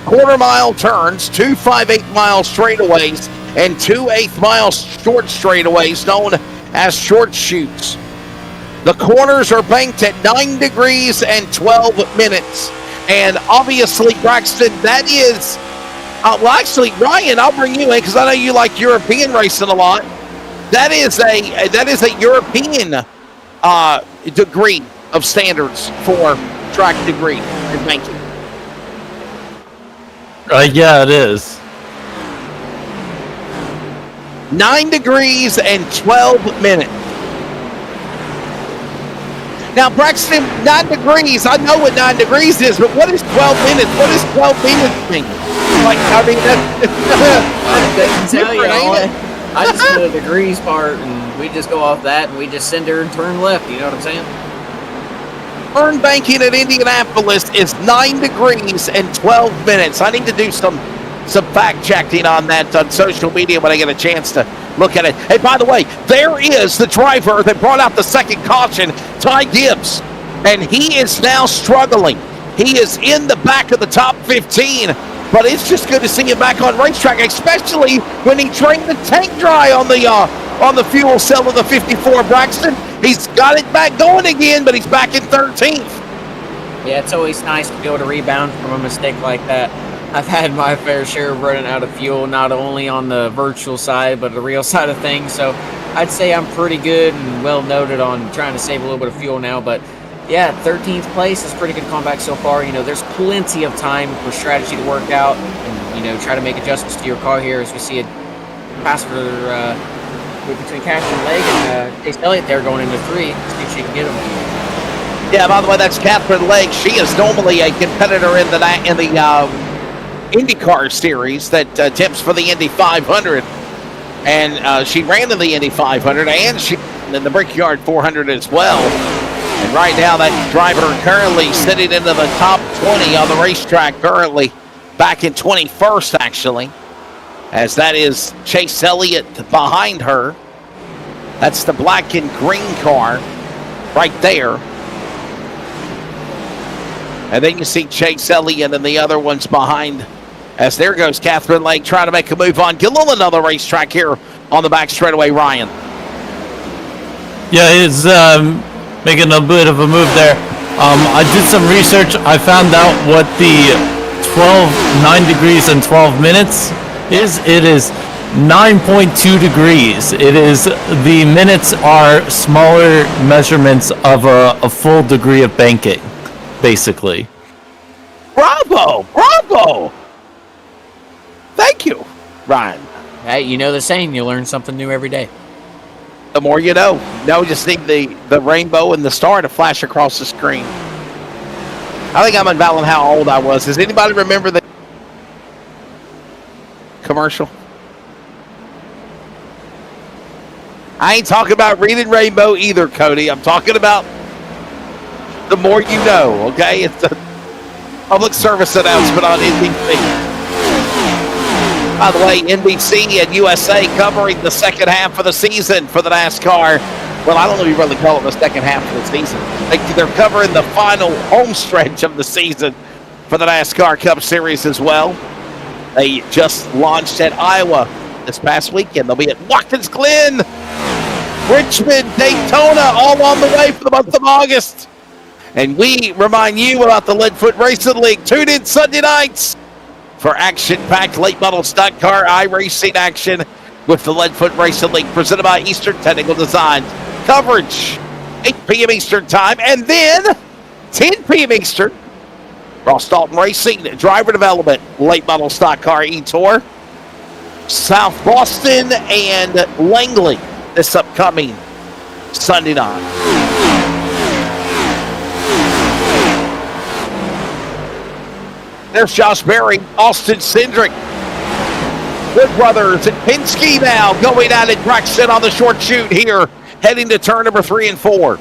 quarter-mile turns, 2 5/8-mile straightaways, and 2 8th-mile short straightaways known as short chutes. The corners are banked at 9 degrees and 12 minutes. And obviously, Braxton, that is... well, actually, Ryan, I'll bring you in because I know you like European racing a lot. That is a European degree of standards for track degree in banking. Yeah, it is. 9 degrees and 12 minutes. Now, Braxton, 9 degrees, I know what 9 degrees is, but what is 12 minutes? What does 12 minutes mean? Like, I mean, that's tell you, different, ain't it? I just know the degrees part, and we just go off that, and we just send her and turn left. You know what I'm saying? Turn banking at Indianapolis is 9 degrees and 12 minutes. I need to do some fact checking on that on social media when I get a chance to look at it. Hey, by the way, there is the driver that brought out the second caution, Ty Gibbs, and he is now struggling. He is in the back of the top 15. But it's just good to see him back on racetrack, especially when he drained the tank dry on the fuel cell of the 54 Braxton. He's got it back going again, but he's back in 13th. Yeah, it's always nice to be able to rebound from a mistake like that. I've had my fair share of running out of fuel, not only on the virtual side, but the real side of things. So I'd say I'm pretty good and well noted on trying to save a little bit of fuel now, but yeah, 13th place is pretty good comeback so far. You know, there's plenty of time for strategy to work out and, you know, try to make adjustments to your car here as we see it pass for between Catherine Legg and Chase Elliott there going into 3. See if she can get him. Yeah, by the way, that's Catherine Legg. She is normally a competitor in the IndyCar series that attempts for the Indy 500. And she ran in the Indy 500 and she in the Brickyard 400 as well. And right now, that driver currently sitting into the top 20 on the racetrack currently, back in 21st, actually, as that is Chase Elliott behind her. That's the black and green car right there. And then you see Chase Elliott and the other ones behind, as there goes Catherine Legg trying to make a move on Gillil, another racetrack here on the back straightaway, Ryan. Yeah, it's making a bit of a move there. I did some research. I found out what the 9 degrees and 12 minutes is. It is 9.2 degrees. It is, the minutes are smaller measurements of a full degree of banking, basically. Bravo! Bravo! Thank you, Ryan. Hey, you know the saying, you learn something new every day. The more you know. Now we just need the rainbow and the star to flash across the screen. I think I'm unveiling how old I was. Does anybody remember the commercial? I ain't talking about reading rainbow either, Cody. I'm talking about the more you know, okay? It's a public service announcement on NBC. By the way, NBC and USA covering the second half of the season for the NASCAR. Well, I don't know if you really call it the second half of the season. They're covering the final home stretch of the season for the NASCAR Cup Series as well. They just launched at Iowa this past weekend. They'll be at Watkins Glen, Richmond, Daytona, all on the way for the month of August. And we remind you about the Leadfoot Racing League. Tune in Sunday nights for action-packed late model stock car iRacing action with the Leadfoot Racing League, presented by Eastern Technical Design. Coverage 8 p.m. Eastern Time, and then 10 p.m. Eastern, Ross Dalton Racing, driver development, late model stock car e-tour, South Boston and Langley this upcoming Sunday night. There's Josh Berry, Austin Cindric, Wood Brothers, and Penske now going at it. Braxton on the short chute here, heading to turn number 3 and 4.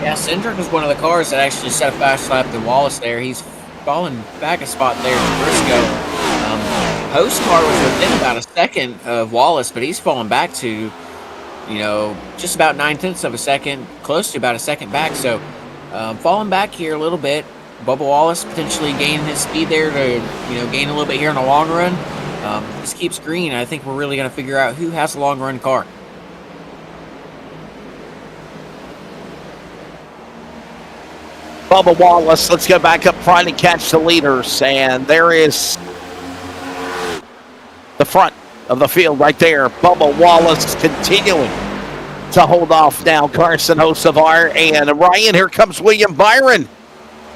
Yeah, Cindric was one of the cars that actually set a fast lap to Wallace there. He's fallen back a spot there to Briscoe. Host's car was within about a second of Wallace, but he's fallen back to, just about 9/10 of a second, close to about a second back. So falling back here a little bit. Bubba Wallace potentially gaining his speed there to, gain a little bit here in the long run. This keeps green. I think we're really going to figure out who has the long run car. Bubba Wallace, let's go back up front and catch the leaders. And there is the front of the field right there. Bubba Wallace continuing to hold off now. Carson Hocevar and Ryan. Here comes William Byron,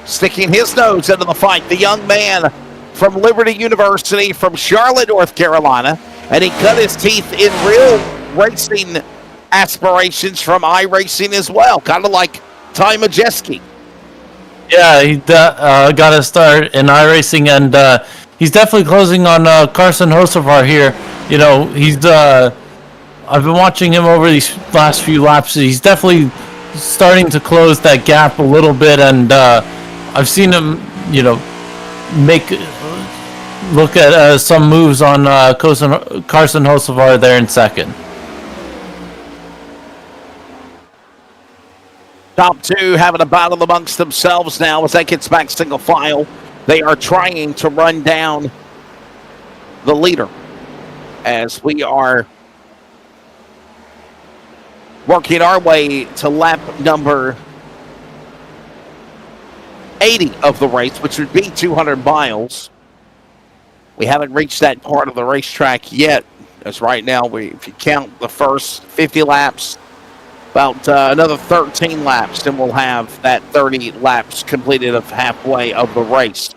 sticking his nose into the fight. The young man from Liberty University from Charlotte, North Carolina. And he cut his teeth in real racing aspirations from iRacing as well. Kind of like Ty Majeski. Yeah, he got a start in iRacing, and he's definitely closing on Carson Hocevar here. He's I've been watching him over these last few laps. He's definitely starting to close that gap a little bit, and I've seen him, look at some moves on Carson Hocevar there in second. Top two having a battle amongst themselves now as that gets back single file. They are trying to run down the leader as we are working our way to lap number 80 of the race, which would be 200 miles. We haven't reached that part of the racetrack yet, as right now, if you count the first 50 laps, about another 13 laps, then we'll have that 30 laps completed of halfway of the race.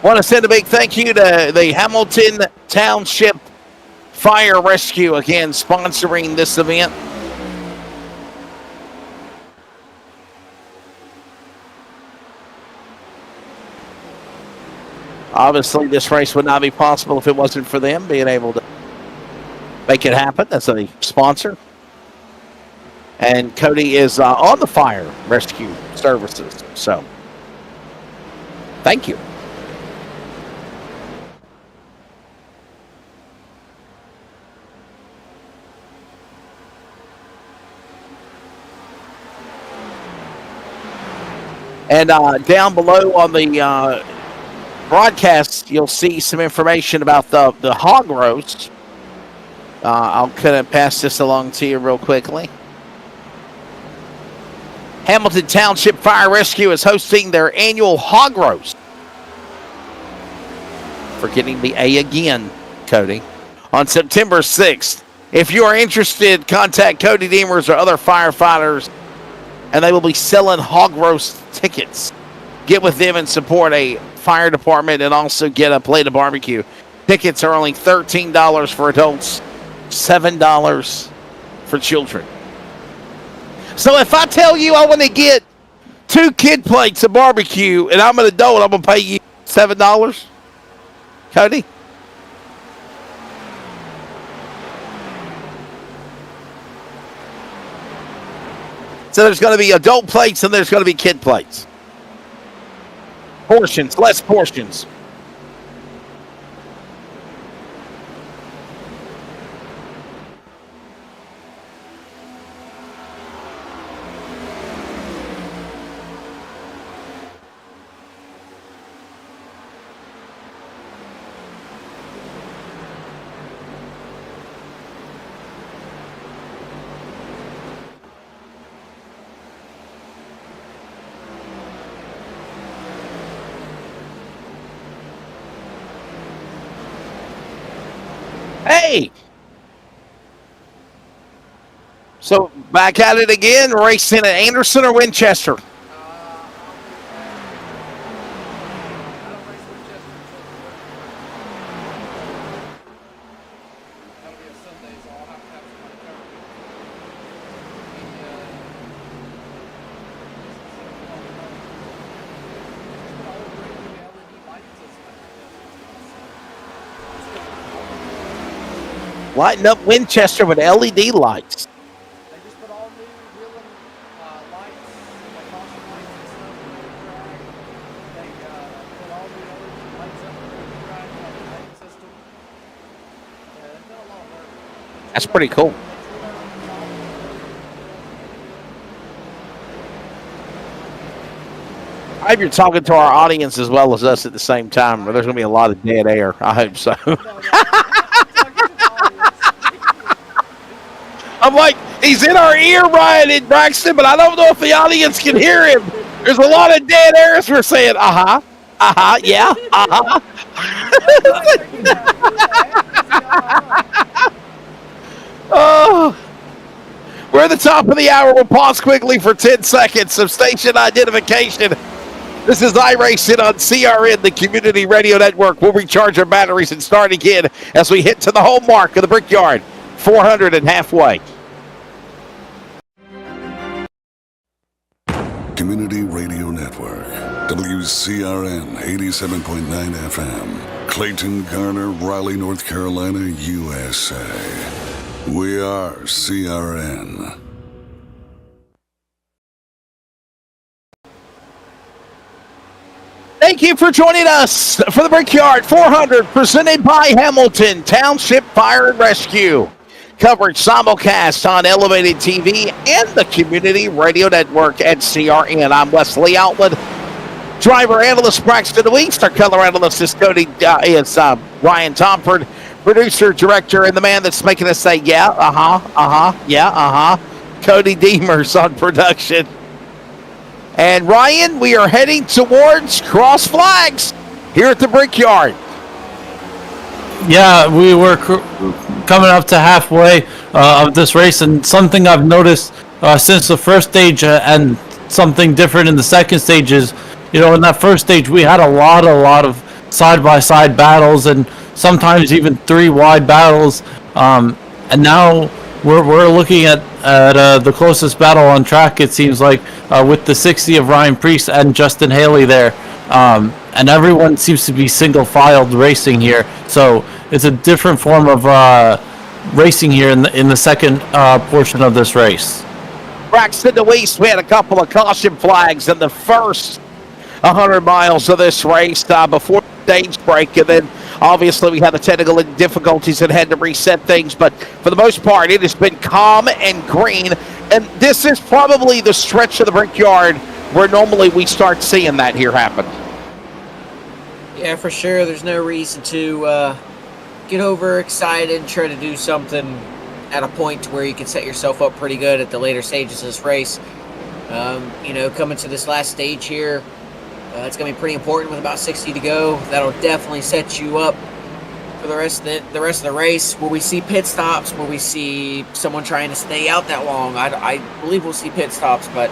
Want to send a big thank you to the Hamilton Township Fire Rescue, again, sponsoring this event. Obviously, this race would not be possible if it wasn't for them being able to make it happen as a sponsor. And Cody is on the fire rescue services. So, thank you. And down below on the broadcast, you'll see some information about the hog roast. I'll kind of pass this along to you real quickly. Hamilton Township Fire Rescue is hosting their annual hog roast. Forgetting the A again, Cody. On September 6th. If you are interested, contact Cody Deemers or other firefighters, and they will be selling hog roast tickets. Get with them and support a fire department and also get a plate of barbecue. Tickets are only $13 for adults, $7 for children. So if I tell you I want to get 2 kid plates of barbecue and I'm an adult, I'm going to pay you $7? Cody? So there's going to be adult plates and there's going to be kid plates. Portions, less portions. Hey! So back at it again, racing at Anderson or Winchester? lighting up Winchester with LED lights. They just put all new wheeling lights, like caution lights and stuff for the track. They put all new LED lights up for the track, like the lighting system. Yeah, they've done a lot of work. That's pretty cool. I hope you're talking to our audience as well as us at the same time, or there's going to be a lot of dead air. I hope so. I'm like, he's in our ear, Ryan and Braxton, but I don't know if the audience can hear him. There's a lot of dead air as we're saying, yeah, Oh, we're at the top of the hour. We'll pause quickly for 10 seconds. Some station identification. This is Iracing on CRN, the Community Radio Network. We'll recharge our batteries and start again as we hit to the home mark of the Brickyard, 400 and halfway. Community Radio Network, WCRN 87.9 FM, Clayton, Garner, Raleigh, North Carolina, USA. We are CRN. Thank you for joining us for the Brickyard 400, presented by Hamilton Township Fire and Rescue. Coverage simulcast on Elevated TV and the Community Radio Network at CRN. I'm Wesley Outland, driver analyst Braxton Weeks. Our color analyst is Ryan Tomford, producer, director, and the man that's making us say, Cody Deemers on production. And Ryan, we are heading towards Cross Flags here at the Brickyard. Yeah, we were coming up to halfway of this race, and something I've noticed since the first stage and something different in the second stage is, in that first stage we had a lot of side-by-side battles and sometimes even three wide battles, and now we're looking at the closest battle on track, it seems like, with the 60 of Ryan Priest and Justin Haley there. And everyone seems to be single-filed racing here, so it's a different form of racing here in the second portion of this race. Braxton DeWeese, we had a couple of caution flags in the first 100 miles of this race before the stage break, and then obviously we had the technical difficulties and had to reset things, but for the most part it has been calm and green, and this is probably the stretch of the Brickyard where normally we start seeing that here happen. Yeah, for sure. There's no reason to get overexcited and try to do something at a point to where you can set yourself up pretty good at the later stages of this race. Coming to this last stage here, it's going to be pretty important with about 60 to go. That'll definitely set you up for the rest of the race. Will we see pit stops? Will we see someone trying to stay out that long? I believe we'll see pit stops, but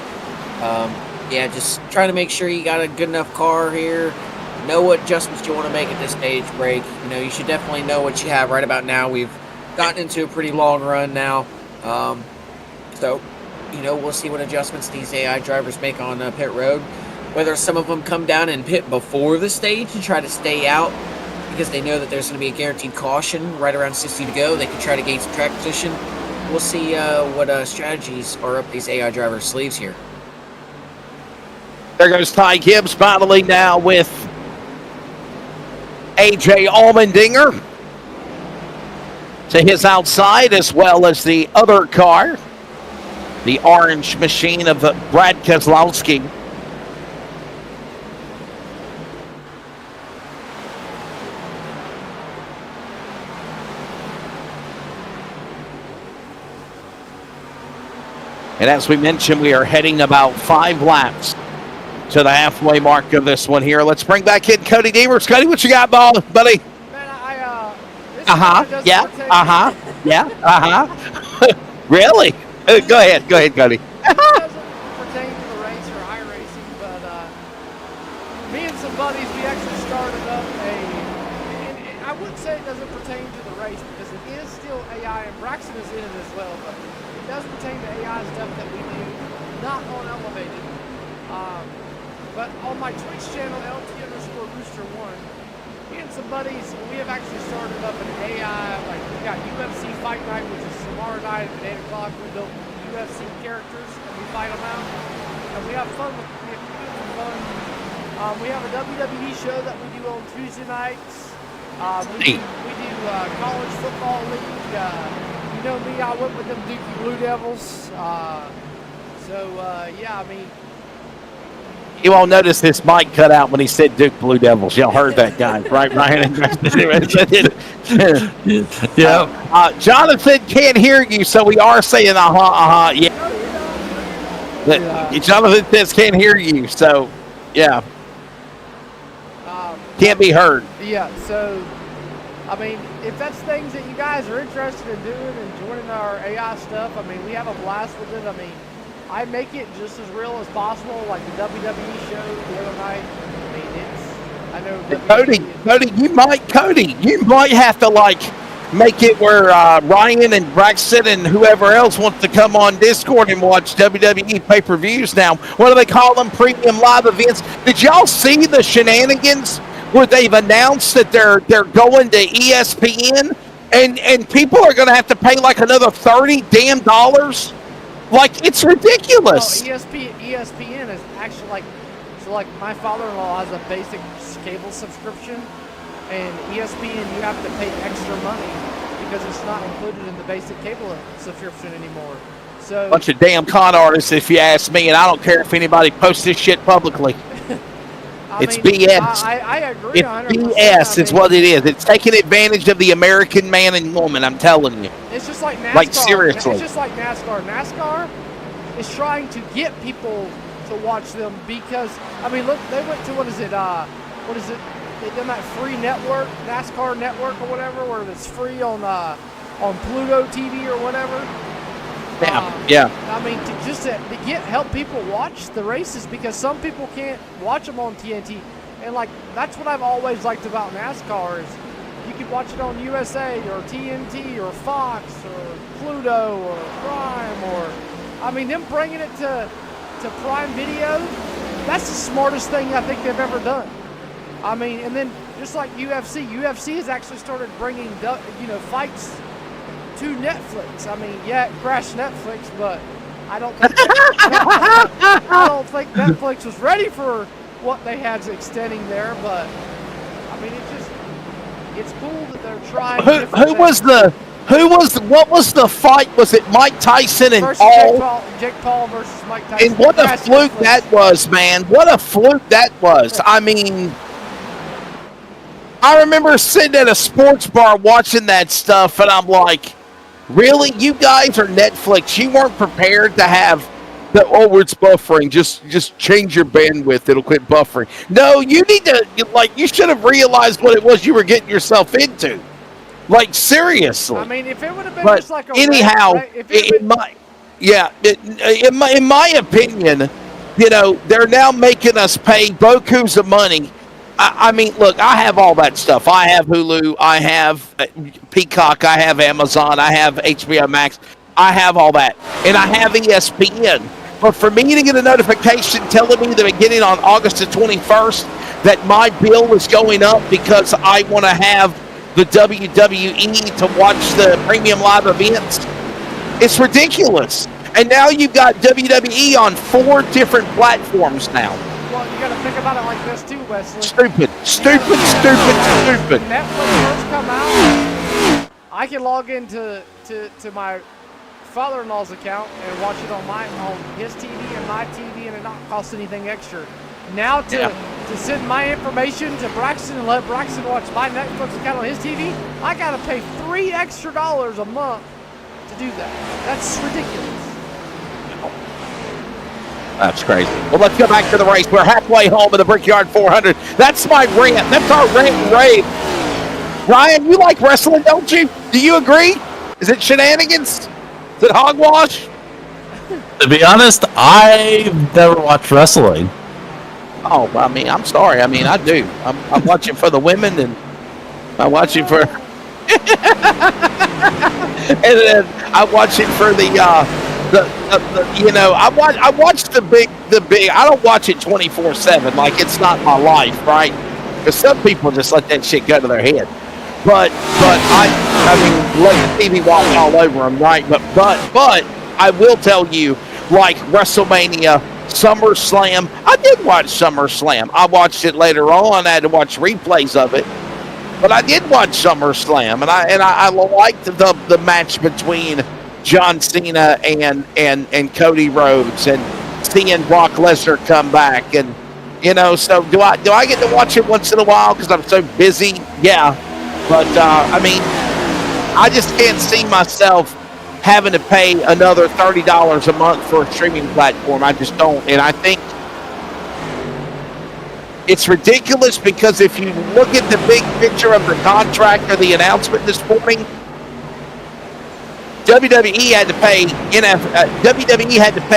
just trying to make sure you got a good enough car here. Know what adjustments you want to make at this stage break. You should definitely know what you have right about now. We've gotten into a pretty long run now. So we'll see what adjustments these AI drivers make on pit road. Whether some of them come down and pit before the stage and try to stay out because they know that there's going to be a guaranteed caution right around 60 to go. They can try to gain some track position. We'll see what strategies are up these AI drivers' sleeves here. There goes Ty Gibbs battling now with AJ Allmendinger to his outside, as well as the other car, the orange machine of Brad Keselowski. And as we mentioned, we are heading about 5 laps to the halfway mark of this one here. Let's bring back in Cody Deemers. Cody, what you got, buddy? Man, Really? Go ahead, Cody. It doesn't pertain to the race or iRacing, but me and some buddies, we actually started up and I wouldn't say it doesn't pertain to the race because it is still AI, and Braxton is in it as well, but it does pertain to AI stuff that we do, not on Elevated. But on my Twitch channel, LT_Rooster1, me and some buddies, we have actually started up an AI, like we got UFC Fight Night, which is tomorrow night at 8 o'clock. We built UFC characters and we fight them out. And we have fun with we have a WWE show that we do on Tuesday nights. We do college football league. You know me, I went with them Dookie Blue Devils. Yeah, I mean, you all notice his mic cut out when he said Duke Blue Devils. Y'all heard that guy, right, Ryan? Yeah. Jonathan can't hear you, so we are saying yeah. Jonathan says can't hear you, so yeah. Can't be heard. Yeah, so I mean, if that's things that you guys are interested in doing and joining our AI stuff, I mean, we have a blast with it. I mean, I make it just as real as possible, like the WWE show the other night. I mean, Cody, you might have to like make it where Ryan and Braxton and whoever else wants to come on Discord and watch WWE pay-per-views now. What do they call them? Premium live events. Did y'all see the shenanigans where they've announced that they're going to ESPN and people are going to have to pay like another $30 Like, it's ridiculous. Oh, ESPN is actually like, so like my father-in-law has a basic cable subscription, and ESPN you have to pay extra money because it's not included in the basic cable subscription anymore. So bunch of damn con artists, if you ask me, and I don't care if anybody posts this shit publicly. It's BS. I agree. It's BS. It's what it is. It's taking advantage of the American man and woman. I'm telling you. It's just like NASCAR. Like, seriously. It's just like NASCAR. NASCAR is trying to get people to watch them because, I mean, look, they went to what is it? They done that free network, NASCAR network or whatever, where it's free on Pluto TV or whatever. Yeah. I mean, to help people watch the races because some people can't watch them on TNT, and like that's what I've always liked about NASCAR is you can watch it on USA or TNT or Fox or Pluto or Prime or, I mean, them bringing it to Prime Video. That's the smartest thing I think they've ever done. I mean, and then just like UFC has actually started bringing fights to Netflix. I mean, yeah, it crashed Netflix, but I don't think Netflix was ready for what they had extending there. But I mean, it's cool that they're trying. What was the fight? Was it Mike Tyson and Jake Paul versus Mike Tyson? And what a fluke that was, man! What a fluke that was. I mean, I remember sitting at a sports bar watching that stuff, and I'm like, really? You guys are Netflix. You weren't prepared to have it's buffering. Just change your bandwidth. It'll quit buffering. No, you need to, you should have realized what it was you were getting yourself into. Like, seriously. I mean, if it would have been just like a in my opinion, they're now making us pay bokus of money. I mean, look, I have all that stuff. I have Hulu, I have Peacock, I have Amazon, I have HBO Max, I have all that, and I have ESPN. But for me to get a notification telling me that beginning on August the 21st that my bill is going up because I want to have the WWE to watch the premium live events, it's ridiculous. And now you've got WWE on 4 different platforms now. Well, you got to think about it like this too, Wesley. Stupid. Netflix first come out, I can log into my father-in-law's account and watch it on his TV and my TV, and it not cost anything extra. Now to send my information to Braxton and let Braxton watch my Netflix account on his TV, I got to pay $3 extra a month to do that. That's ridiculous. That's crazy. Well, let's go back to the race. We're halfway home of the Brickyard 400. That's my rant. That's our rant and rave. Ryan, you like wrestling, don't you? Do you agree? Is it shenanigans? Is it hogwash? To be honest, I've never watched wrestling. Oh, I mean, I'm sorry. I mean, I do. I'm watching for the women, and I'm watching for... and then I'm watching for I watch the big. I don't watch it 24/7. Like, it's not my life, right? Because some people just let that shit go to their head. But I mean, let the TV walk all over them, right? But I will tell you, like WrestleMania, SummerSlam. I did watch SummerSlam. I watched it later on. I had to watch replays of it. But I did watch SummerSlam, and I liked the match between John Cena and Cody Rhodes, and seeing Brock Lesnar come back, and so do I get to watch it once in a while because I'm so busy? Yeah, but I mean, I just can't see myself having to pay another $30 a month for a streaming platform. I just don't, and I think it's ridiculous because if you look at the big picture of the contract or the announcement this morning, WWE had to pay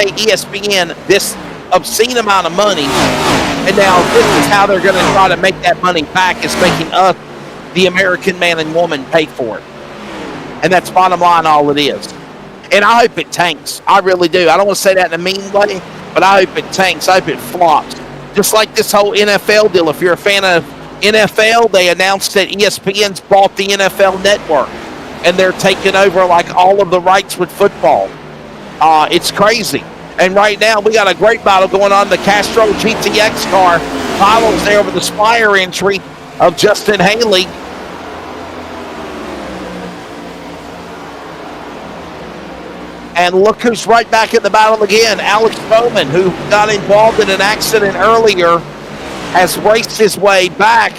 ESPN this obscene amount of money, and now this is how they're going to try to make that money back, is making us, the American man and woman, pay for it. And that's bottom line all it is. And I hope it tanks. I really do. I don't want to say that in a mean way, but I hope it tanks. I hope it flops. Just like this whole NFL deal. If you're a fan of NFL, they announced that ESPN's bought the NFL Network, and they're taking over like all of the rights with football. It's crazy. And right now, we got a great battle going on. The Castro GTX car follows there with the Spire entry of Justin Haley. And look who's right back in the battle again. Alex Bowman, who got involved in an accident earlier, has raced his way back.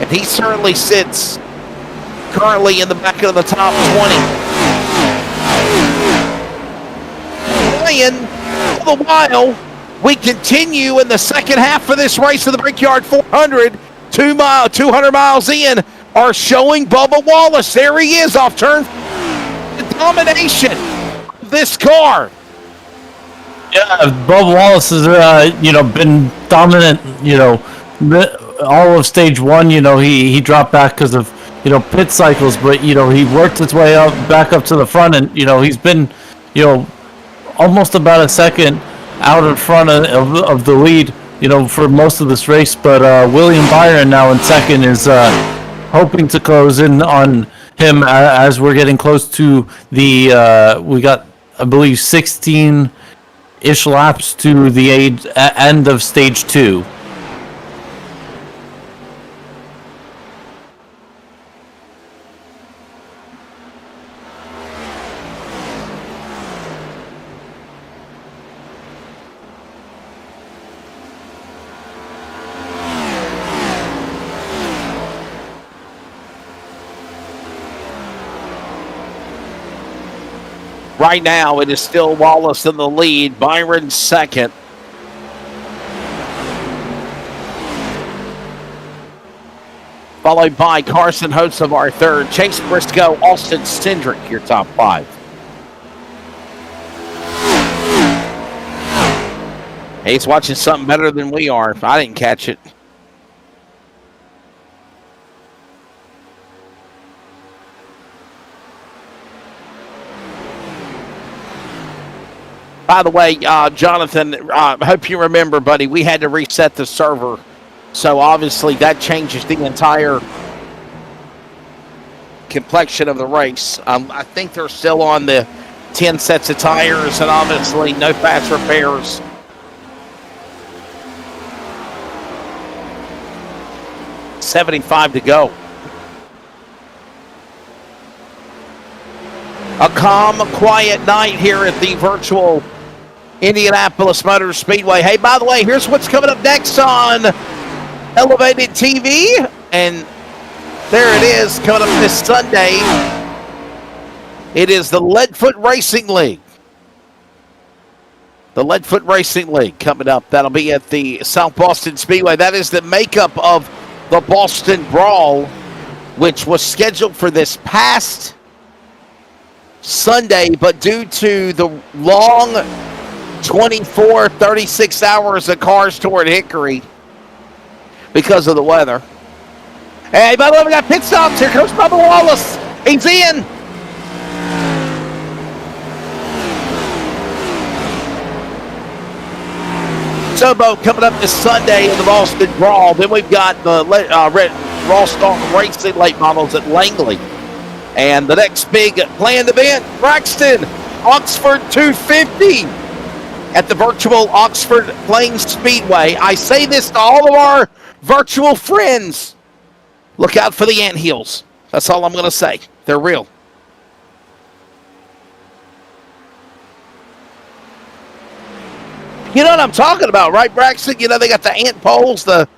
And he certainly sits currently in the back of the top 20. And all the while, we continue in the second half of this race of the Brickyard 400. 200 miles in, are showing Bubba Wallace. There he is off turn. The domination of this car. Yeah, Bubba Wallace has been dominant. All of stage one. He dropped back because of pit cycles, but he worked his way back up to the front, and he's been almost about a second out in front of the lead for most of this race. But William Byron now in second is hoping to close in on him as we're getting close to the we got, I believe, 16-ish laps to the end of stage 2. Right now, it is still Wallace in the lead. Byron second. Followed by Carson Hocevar third. Chase Briscoe, Austin Cindric, your top 5. He's watching something better than we are. I didn't catch it. By the way, Jonathan, I hope you remember, buddy, we had to reset the server. So obviously that changes the entire complexion of the race. I think they're still on the 10 sets of tires, and obviously no fast repairs. $75 to go. A calm, quiet night here at the virtual Indianapolis Motor Speedway. Hey, by the way, here's what's coming up next on Elevated TV. And there it is, coming up this Sunday. It is the Leadfoot Racing League. The Leadfoot Racing League coming up. That'll be at the South Boston Speedway. That is the makeup of the Boston Brawl, which was scheduled for this past Sunday, but due to the long 24, 36 hours of cars toward Hickory because of the weather. Hey, by the way, we got pit stops. Here comes Bubba Wallace. He's in. Sobo coming up this Sunday in the Boston Brawl. Then we've got the Raw Star Racing late models at Langley. And the next big planned event, Braxton, Oxford 250 at the virtual Oxford Plains Speedway. I say this to all of our virtual friends. Look out for the anthills. That's all I'm going to say. They're real. You know what I'm talking about, right, Braxton? You know, they got the ant poles, the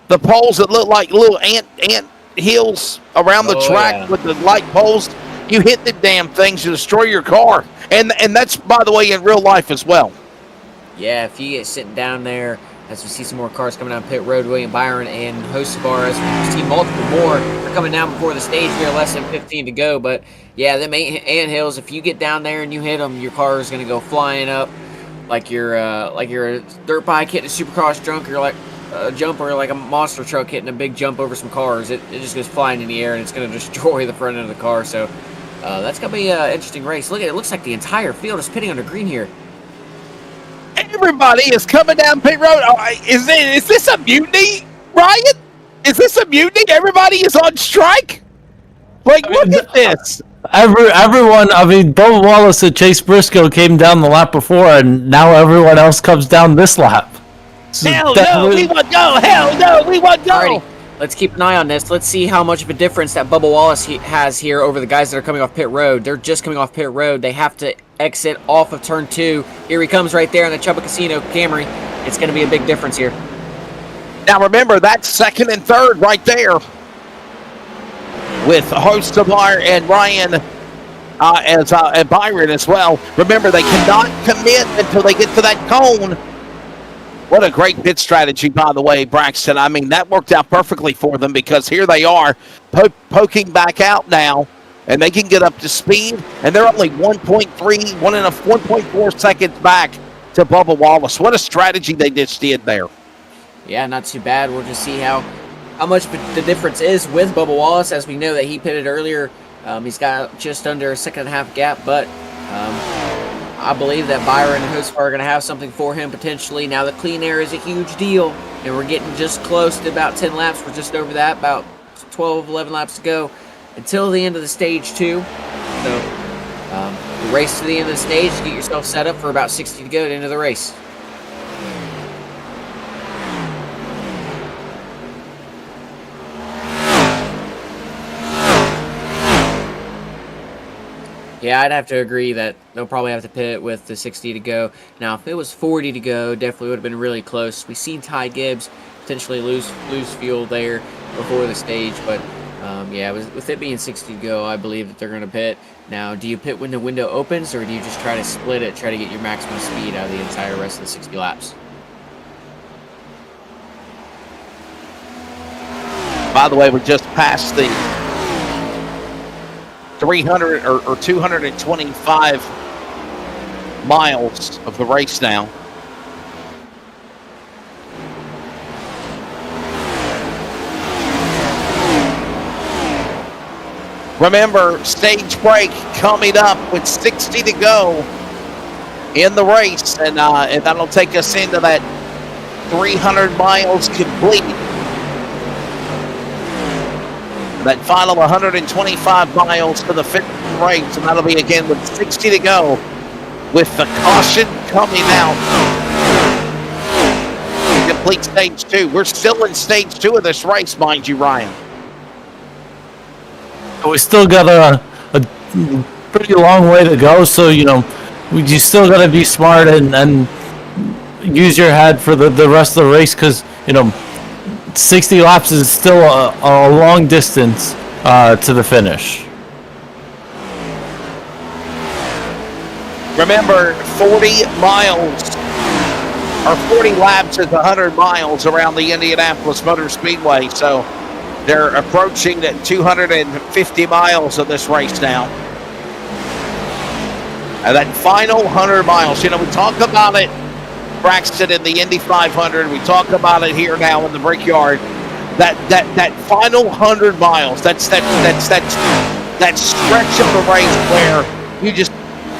poles that look like little ant hills around the track with the light poles. You hit the damn things, you destroy your car. And that's, by the way, in real life as well. Yeah, if you get sitting down there, as we see some more cars coming down pit road, William Byron and Hocevar, as we see multiple more are coming down before the stage here, less than 15 to go. But yeah, them ant hills, if you get down there and you hit them, your car is going to go flying up like you're a dirt bike hitting a supercross jump, or like a jumper, like a monster truck hitting a big jump over some cars. It just goes flying in the air and it's going to destroy the front end of the car. So that's going to be an interesting race. Look at it. It looks like the entire field is pitting under green here. Everybody is coming down pit road. Is this a mutiny, Ryan? Is this a mutiny? Everybody is on strike? Like, look at this. Everyone, I mean, Bubba Wallace and Chase Briscoe came down the lap before, and now everyone else comes down this lap. So hell no, we want go. Hell no, we want go. Alrighty, let's keep an eye on this. Let's see how much of a difference that Bubba Wallace has here over the guys that are coming off pit road. They're just coming off pit road. They have to exit off of turn 2. Here he comes right there in the Chubba Casino Camry. It's going to be a big difference here. Now remember, that's second and third right there with Hocevar and Ryan and Byron as well. Remember, they cannot commit until they get to that cone. What a great pit strategy, by the way, Braxton. I mean, that worked out perfectly for them because here they are poking back out now, and they can get up to speed, and they're only 1.4 seconds back to Bubba Wallace. What a strategy they just did there. Yeah, not too bad. We'll just see how much the difference is with Bubba Wallace, as we know that he pitted earlier. He's got just under a second and a half gap, but I believe that Byron and Hocevar are going to have something for him potentially. Now, the clean air is a huge deal, and we're getting just close to about 10 laps. We're just over that, about 12, 11 laps to go until the end of the stage 2. So, race to the end of the stage, get yourself set up for about 60 to go at the end of the race. Yeah, I'd have to agree that they'll probably have to pit with the 60 to go. Now, if it was 40 to go, definitely would have been really close. We've seen Ty Gibbs potentially lose fuel there before the stage, but yeah, with it being 60 to go, I believe that they're going to pit. Now, do you pit when the window opens, or do you just try to split it, try to get your maximum speed out of the entire rest of the 60 laps? By the way, we just passed the 300 or 225 miles of the race now. Remember, stage break coming up with 60 to go in the race, and that'll take us into that 300 miles complete. That final 125 miles to the fifth race, and that'll be again with 60 to go, with the caution coming out. Complete stage 2. We're still in stage 2 of this race, mind you, Ryan. We still got a pretty long way to go, so you still got to be smart and use your head for the rest of the race, because 60 laps is still a long distance to the finish. Remember, 40 miles or 40 laps is 100 miles around the Indianapolis Motor Speedway, so they're approaching 250 miles of this race now. And that final 100 miles, we talk about it, Braxton, in the Indy 500. We talk about it here now in the Brickyard. That final 100 miles, that stretch of the race where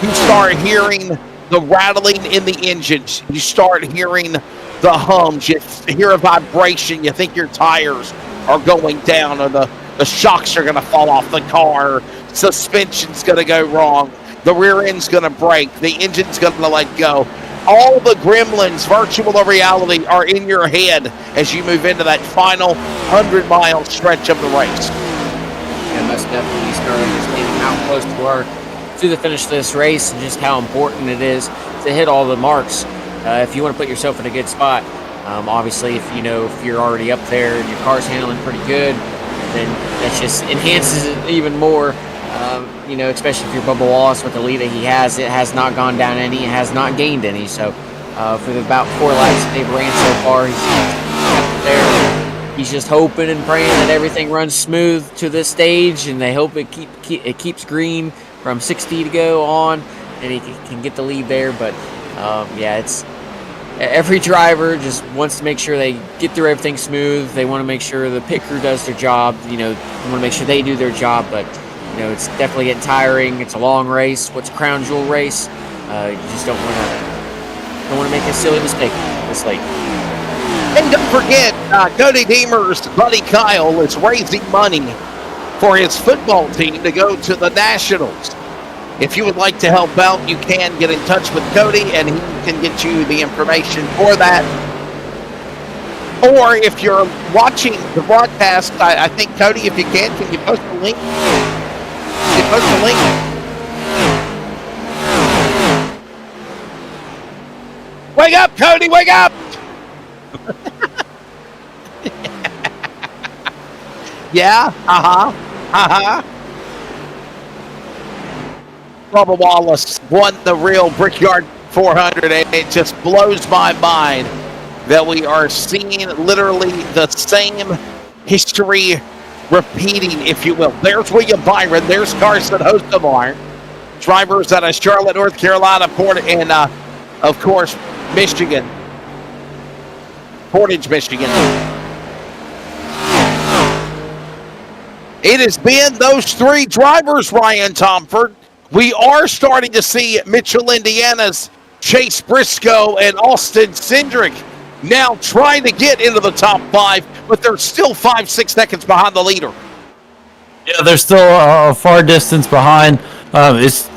you start hearing the rattling in the engines. You start hearing the hums, you hear a vibration, you think your tires are going down, or the shocks are going to fall off the car, suspension's going to go wrong, the rear end's going to break, the engine's going to let go. All the gremlins, virtual or reality, are in your head as you move into that final 100-mile stretch of the race. And most definitely start understanding how close you are to the finish of this race and just how important it is to hit all the marks if you want to put yourself in a good spot. Obviously, if you're already up there and your car's handling pretty good, then that just enhances it even more. Especially if you're Bubba Wallace with the lead that he has, it has not gone down any, it has not gained any. So for the about 4 laps that they've ran so far, he's up there. He's just hoping and praying that everything runs smooth to this stage, and they hope it keeps green from 60 to go on, and he can get the lead there. But it's every driver just wants to make sure they get through everything smooth. They want to make sure the pit crew does their job. They want to make sure they do their job, but it's definitely getting tiring. It's a long race. What's a crown jewel race? You just don't want to make a silly mistake this late. And don't forget, Cody Deemer's buddy Kyle is raising money for his football team to go to the Nationals. If you would like to help out, you can get in touch with Cody, and he can get you the information for that. Or if you're watching the broadcast, I think, Cody, if you can you post the link? Can you post the link? Wake up, Cody, wake up! Yeah, Bubba Wallace won the real Brickyard 400, and it just blows my mind that we are seeing literally the same history repeating, if you will. There's William Byron, there's Carson Hostemar, drivers out of Charlotte, North Carolina, and of course, Michigan, Portage, Michigan. It has been those 3 drivers, Ryan Tomford. We are starting to see Mitchell, Indiana's Chase Briscoe and Austin Cindric now trying to get into the top 5, but they're still 5-6 seconds behind the leader. Yeah, they're still a far distance behind. It's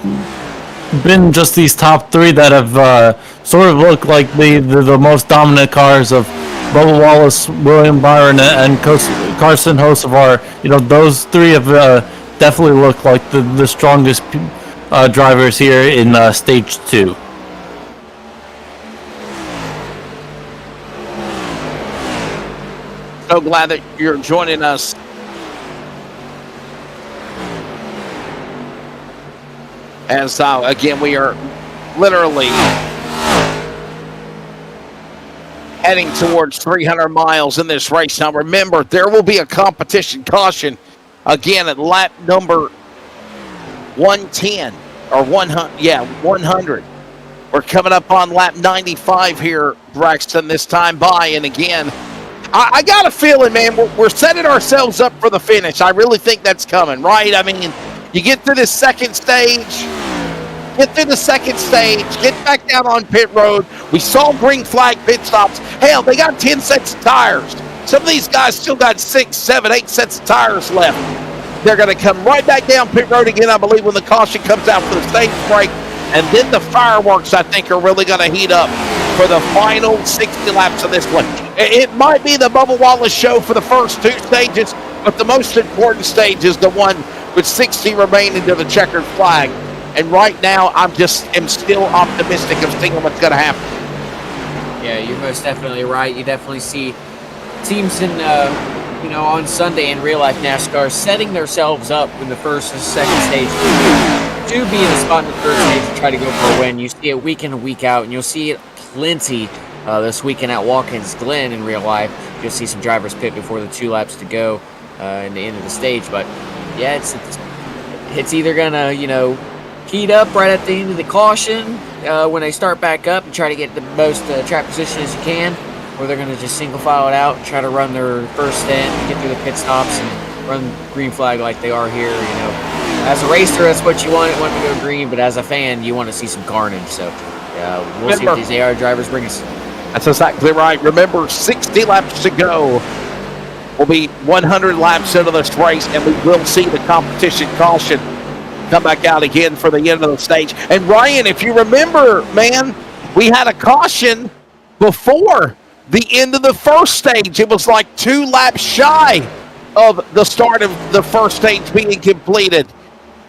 been just these top 3 that have sort of looked like the most dominant cars of Bubba Wallace, William Byron, and Carson Hocevar. Those 3 have definitely looked like the strongest drivers here in stage 2. So glad that you're joining us. As again, we are literally heading towards 300 miles in this race. Now remember, there will be a competition caution again at lap number 110 or 100. We're coming up on lap 95 here, Braxton, this time by. And again, I got a feeling, man, we're setting ourselves up for the finish. I really think that's coming, right? I mean, you get through this second stage, get back down on pit road. We saw green flag pit stops. Hell, they got 10 sets of tires. Some of these guys still got 6, 7, 8 sets of tires left. They're going to come right back down pit road again, I believe, when the caution comes out for the stage break. And then the fireworks, I think, are really going to heat up for the final 60 laps of this one. It might be the Bubba Wallace show for the first 2 stages, but the most important stage is the one with 60 remaining to the checkered flag. And right now, am still optimistic of seeing what's going to happen. Yeah, you're most definitely right. You definitely see teams in, on Sunday in real life NASCAR setting themselves up in the first and second stage to be in the spot in the third stage to try to go for a win. You see it week in and week out, and you'll see it plenty this weekend at Watkins Glen in real life. You'll see some drivers pit before the 2 laps to go in the end of the stage. But yeah, it's either gonna heat up right at the end of the caution when they start back up and try to get the most track position as you can, or they're gonna just single file it out and try to run their first stint, get through the pit stops, and run green flag like they are here. As a racer, that's what you want. You want to go green, but as a fan, you want to see some carnage. So we'll see what these AR drivers bring us. That's exactly right. Remember, 60 laps to go. Will be 100 laps into this race, and we will see the competition caution come back out again for the end of the stage. And Ryan, if you remember, man, we had a caution before the end of the first stage. It was like 2 laps shy of the start of the first stage being completed.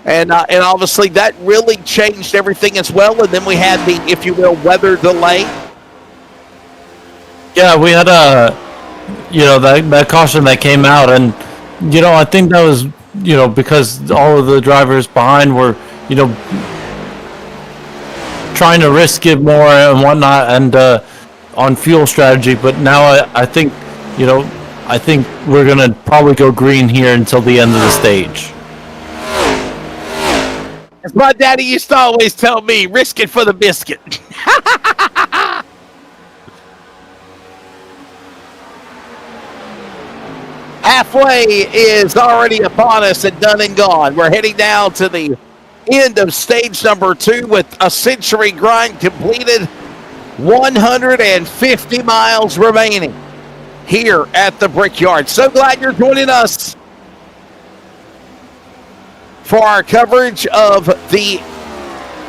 And obviously that really changed everything as well. And then we had the, if you will, weather delay. Yeah, we had that caution that came out, and I think that was because all of the drivers behind were trying to risk it more and whatnot, and on fuel strategy. But now I think we're gonna probably go green here until the end of the stage. As my daddy used to always tell me, risk it for the biscuit. Halfway is already upon us and done and gone. We're heading down to the end of stage number 2 with a century grind completed. 150 miles remaining here at the Brickyard. So glad you're joining us for our coverage of the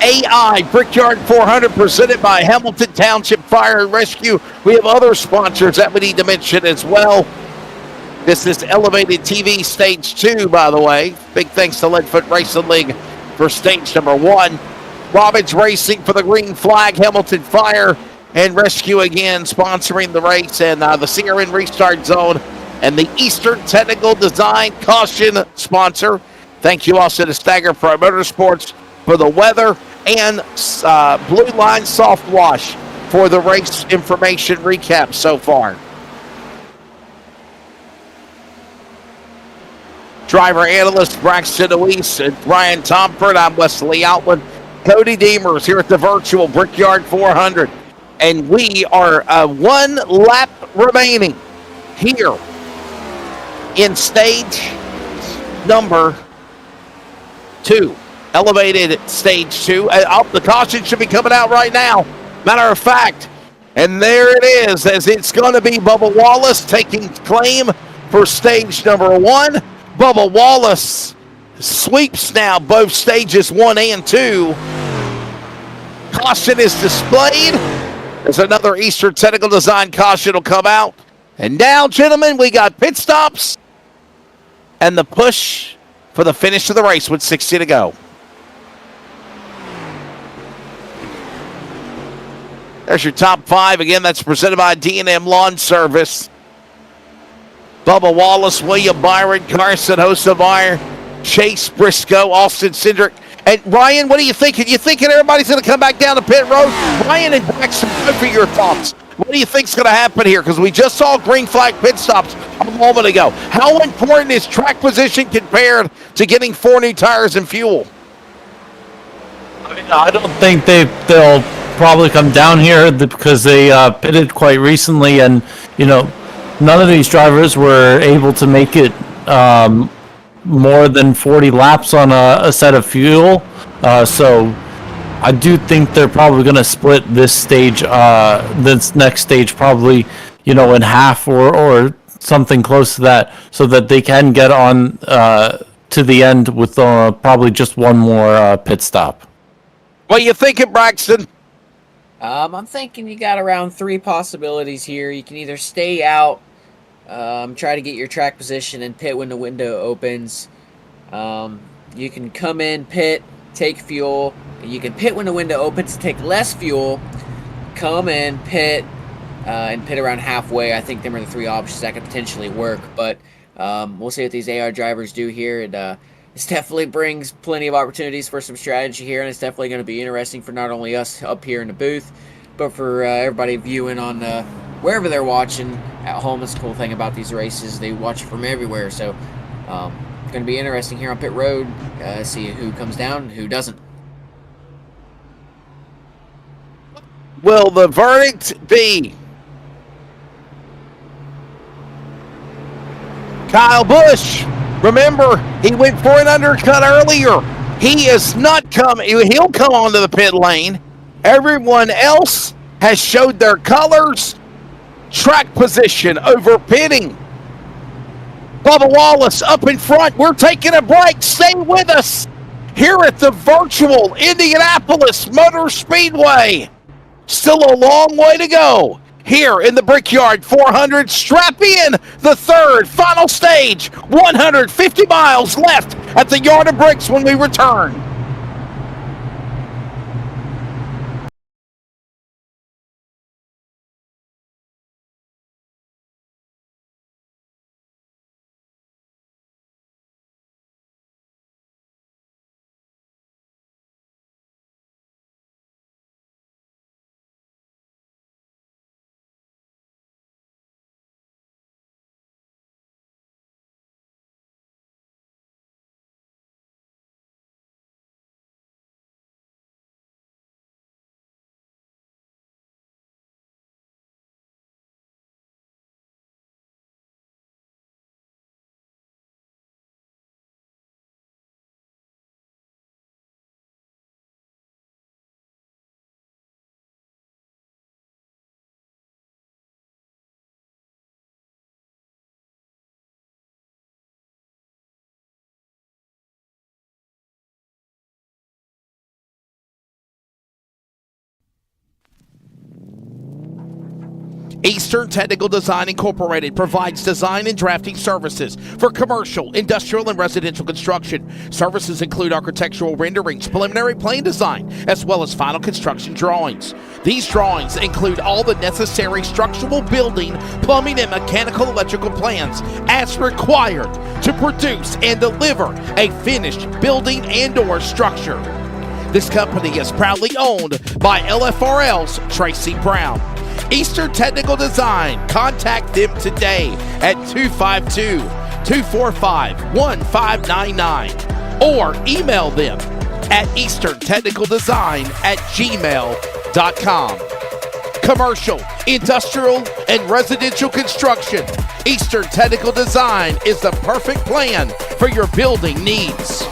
AI Brickyard 400 presented by Hamilton Township Fire and Rescue. We have other sponsors that we need to mention as well. This is Elevated TV Stage 2, by the way. Big thanks to Leadfoot Racing League for stage number 1. Robbins Racing for the green flag. Hamilton Fire and Rescue again sponsoring the race. And the CRN Restart Zone and the Eastern Technical Design Caution sponsor. Thank you also to Stagger Pro Motorsports for the weather and Blue Line Soft Wash for the race information recap so far. Driver analyst Braxton Deweese and Brian Tomford. I'm Wesley Outland. Cody Deemers here at the virtual Brickyard 400. And we are 1 lap remaining here in stage number 2. Elevated stage 2. The caution should be coming out right now. Matter of fact. And there it is, as it's going to be Bubba Wallace taking claim for stage number 1. Bubba Wallace sweeps now both stages 1 and 2. Caution is displayed. There's another Eastern Technical Design caution will come out. And now, gentlemen, we got pit stops and the push for the finish of the race with 60 to go. There's your top 5. Again, that's presented by D&M Lawn Service. Bubba Wallace, William Byron, Carson Hosemeyer, Chase Briscoe, Austin Cindric. And Ryan, what are you thinking? You thinking everybody's going to come back down to pit road? Ryan and Braxton, good for your thoughts. What do you think's going to happen here? Because we just saw green flag pit stops a moment ago. How important is track position compared to getting 4 new tires and fuel? I don't think they'll probably come down here because they pitted quite recently, and none of these drivers were able to make it more than 40 laps on a set of fuel. So I do think they're probably going to split this stage, this next stage probably, in half or something close to that, so that they can get on to the end with probably just one more pit stop. What are you thinking, Braxton? I'm thinking you got around 3 possibilities here. You can either stay out, try to get your track position and pit when the window opens. You can come in, pit, take fuel. You can pit when the window opens, take less fuel, come in, pit, and pit around halfway. I think them are the 3 options that could potentially work, but we'll see what these AR drivers do here. And this definitely brings plenty of opportunities for some strategy here, and it's definitely going to be interesting for not only us up here in the booth, but for everybody viewing on wherever they're watching at home. That's the cool thing about these races. They watch it from everywhere, so it's going to be interesting here on pit road, see who comes down and who doesn't. Will the verdict be Kyle Busch? Remember, he went for an undercut earlier. He is not coming. He'll come onto the pit lane. Everyone else has showed their colors. Track position over pitting. Bubba Wallace up in front. We're taking a break. Stay with us here at the virtual Indianapolis Motor Speedway. Still a long way to go here in the Brickyard 400. Strap in the third final stage. 150 miles left at the Yard of Bricks when we return. Eastern Technical Design Incorporated provides design and drafting services for commercial, industrial, and residential construction. Services include architectural renderings, preliminary plan design, as well as final construction drawings. These drawings include all the necessary structural, building, plumbing, and mechanical electrical plans as required to produce and deliver a finished building and/or structure. This company is proudly owned by LFRL's Tracy Brown. Eastern Technical Design. Contact them today at 252-245-1599 or email them at easterntechnicaldesign@gmail.com. Commercial, industrial, and residential construction. Eastern Technical Design is the perfect plan for your building needs.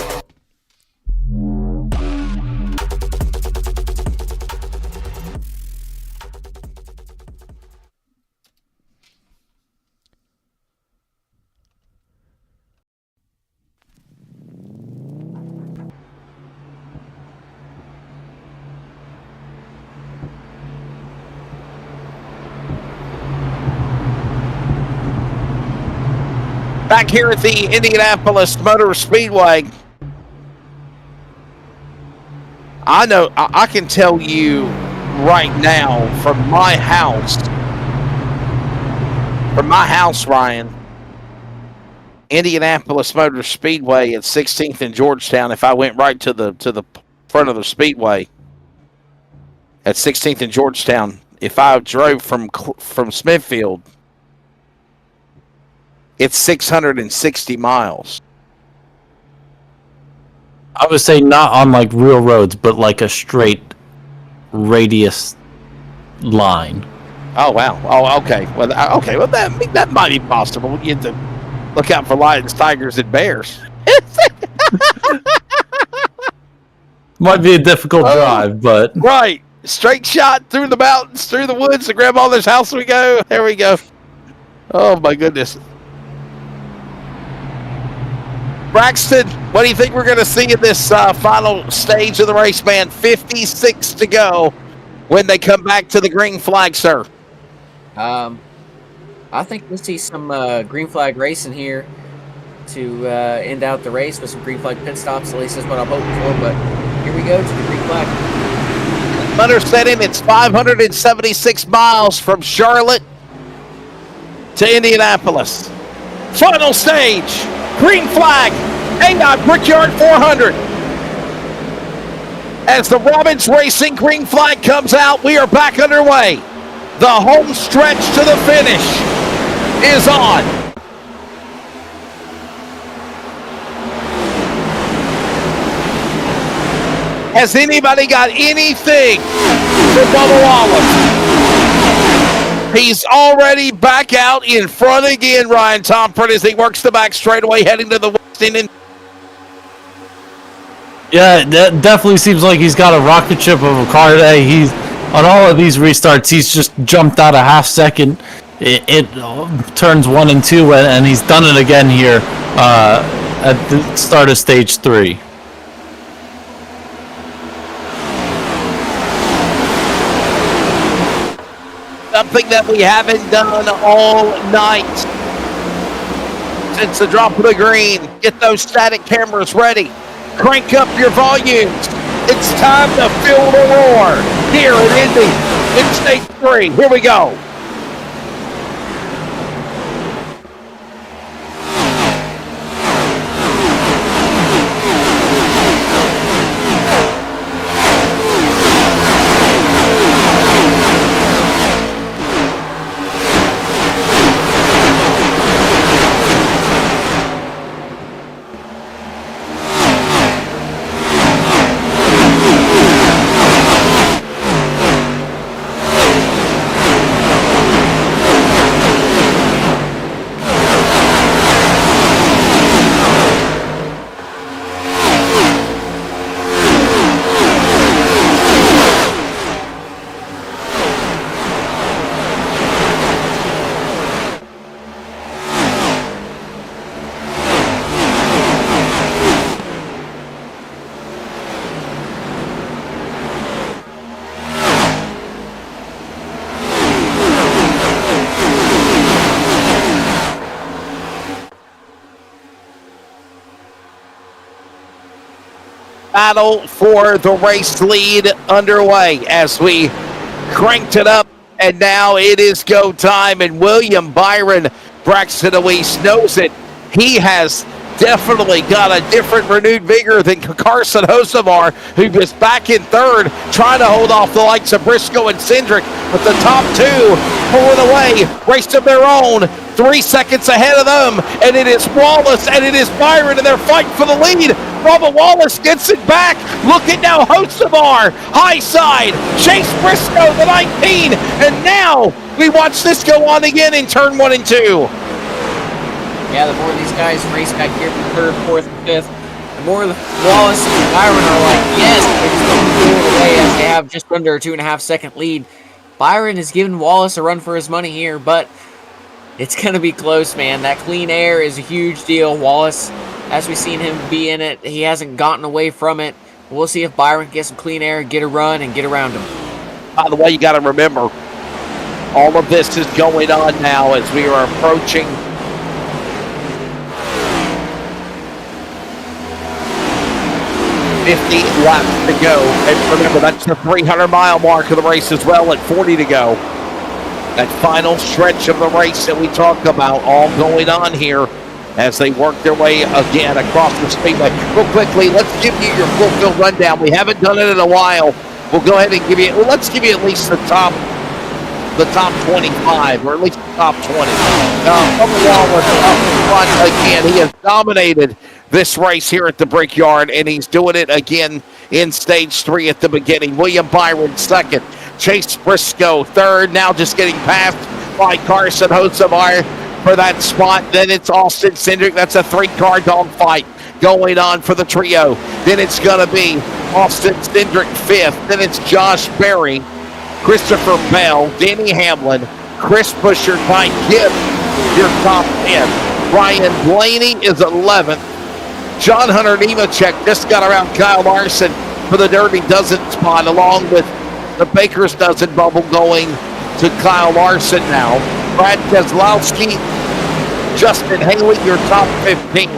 Back here at the Indianapolis Motor Speedway, I know I can tell you right now from my house, Ryan, Indianapolis Motor Speedway at 16th and Georgetown. If I went right to the front of the speedway at 16th and Georgetown, if I drove from Smithfield, it's 660 miles. I would say not on like real roads, but like a straight radius line. Oh wow! Oh okay. Well, that might be possible. You have to look out for lions, tigers, and bears. Might be a difficult drive, but right. Straight shot through the mountains, through the woods, to grandmother's house we go. There we go. Oh my goodness. Braxton, what do you think we're going to see in this final stage of the race, man? 56 to go when they come back to the green flag, sir. I think we'll see some green flag racing here to end out the race with some green flag pit stops. At least that's what I'm hoping for. But here we go to the green flag. Letter setting, it's 576 miles from Charlotte to Indianapolis. Final stage. Green flag, AI Brickyard 400. As the Robbins Racing green flag comes out, we are back underway. The home stretch to the finish is on. Has anybody got anything for Bubba Wallace? He's already back out in front again, Ryan Tomford, as he works the back straightaway, heading to the west end. Yeah, that definitely seems like he's got a rocket ship of a car today. He's on all of these restarts, he's just jumped out a half second. It turns 1 and 2, and he's done it again here at the start of stage 3. Something that we haven't done all night since the drop of the green. Get those static cameras ready. Crank up your volumes. It's time to feel the roar here at Indy in stage 3. Here we go. Battle for the race lead underway as we cranked it up, and now it is go time. And William Byron, Braxton Awese knows it. He has definitely got a different renewed vigor than Carson Hocevar, who is back in third, trying to hold off the likes of Briscoe and Cindric. But the top two pulling away, race of their own, 3 seconds ahead of them, and it is Wallace and it is Byron, and they're fighting for the lead. Bubba Wallace gets it back. Look at now Hocevar, high side, Chase Briscoe, the 19, and now we watch this go on again in turn 1 and 2. Yeah, the more these guys race back here from third, fourth, and fifth, the more Wallace and Byron are like, yes, they're just going to pull it away as they have just under a 2.5 second lead. Byron has given Wallace a run for his money here, but it's going to be close, man. That clean air is a huge deal. Wallace, as we've seen him be in it, he hasn't gotten away from it. We'll see if Byron can get some clean air, get a run, and get around him. By the way, you got to remember, all of this is going on now as we are approaching 50 laps to go. And remember, that's the 300-mile mark of the race as well at 40 to go. That final stretch of the race that we talk about all going on here as they work their way again across the speedway. Real quickly, let's give you your full rundown. We haven't done it in a while. We'll go ahead and give you, well, let's give you at least the top 25, or at least the top 20. Bubba Wallace up front again. He has dominated this race here at the Brickyard, and he's doing it again in stage 3 at the beginning. William Byron second, Chase Briscoe third, now just getting passed by Carson Hocevar for that spot. Then it's Austin Cindric. That's a 3-car dogfight going on for the trio. Then it's going to be Austin Cindric fifth. Then it's Josh Berry, Christopher Bell, Denny Hamlin, Chris Buescher, Ty Gibbs, your top 10. Ryan Blaney is 11th. John Hunter Nemechek just got around Kyle Larson for the Dirty Dozen spot, along with the Baker's Dozen bubble going to Kyle Larson now. Brad Keselowski, Justin Haley, your top 15.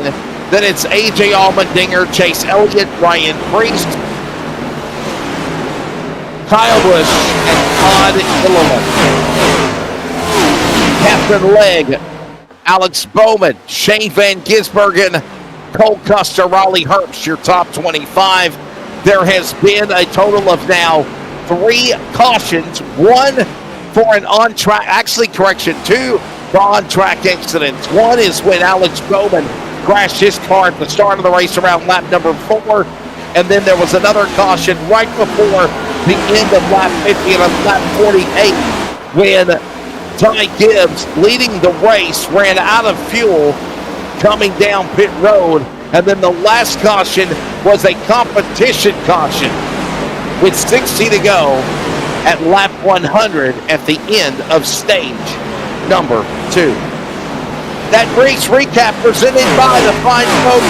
Then it's AJ Allmendinger, Chase Elliott, Ryan Priest, Kyle Busch, and Todd Gilliland. Captain Legg, Alex Bowman, Shane Van Gisbergen, Cole Custer, Raleigh Herbst, your top 25. There has been a total of now 3 cautions, 1 for an on-track, actually correction, 2 for on-track accidents. 1 is when Alex Bowman crashed his car at the start of the race around lap number 4. And then there was another caution right before the end of lap 50 and lap 48 when Ty Gibbs, leading the race, ran out of fuel coming down pit road. And then the last caution was a competition caution with 60 to go. at lap 100 at the end of stage number 2. That race recap presented by the fine folks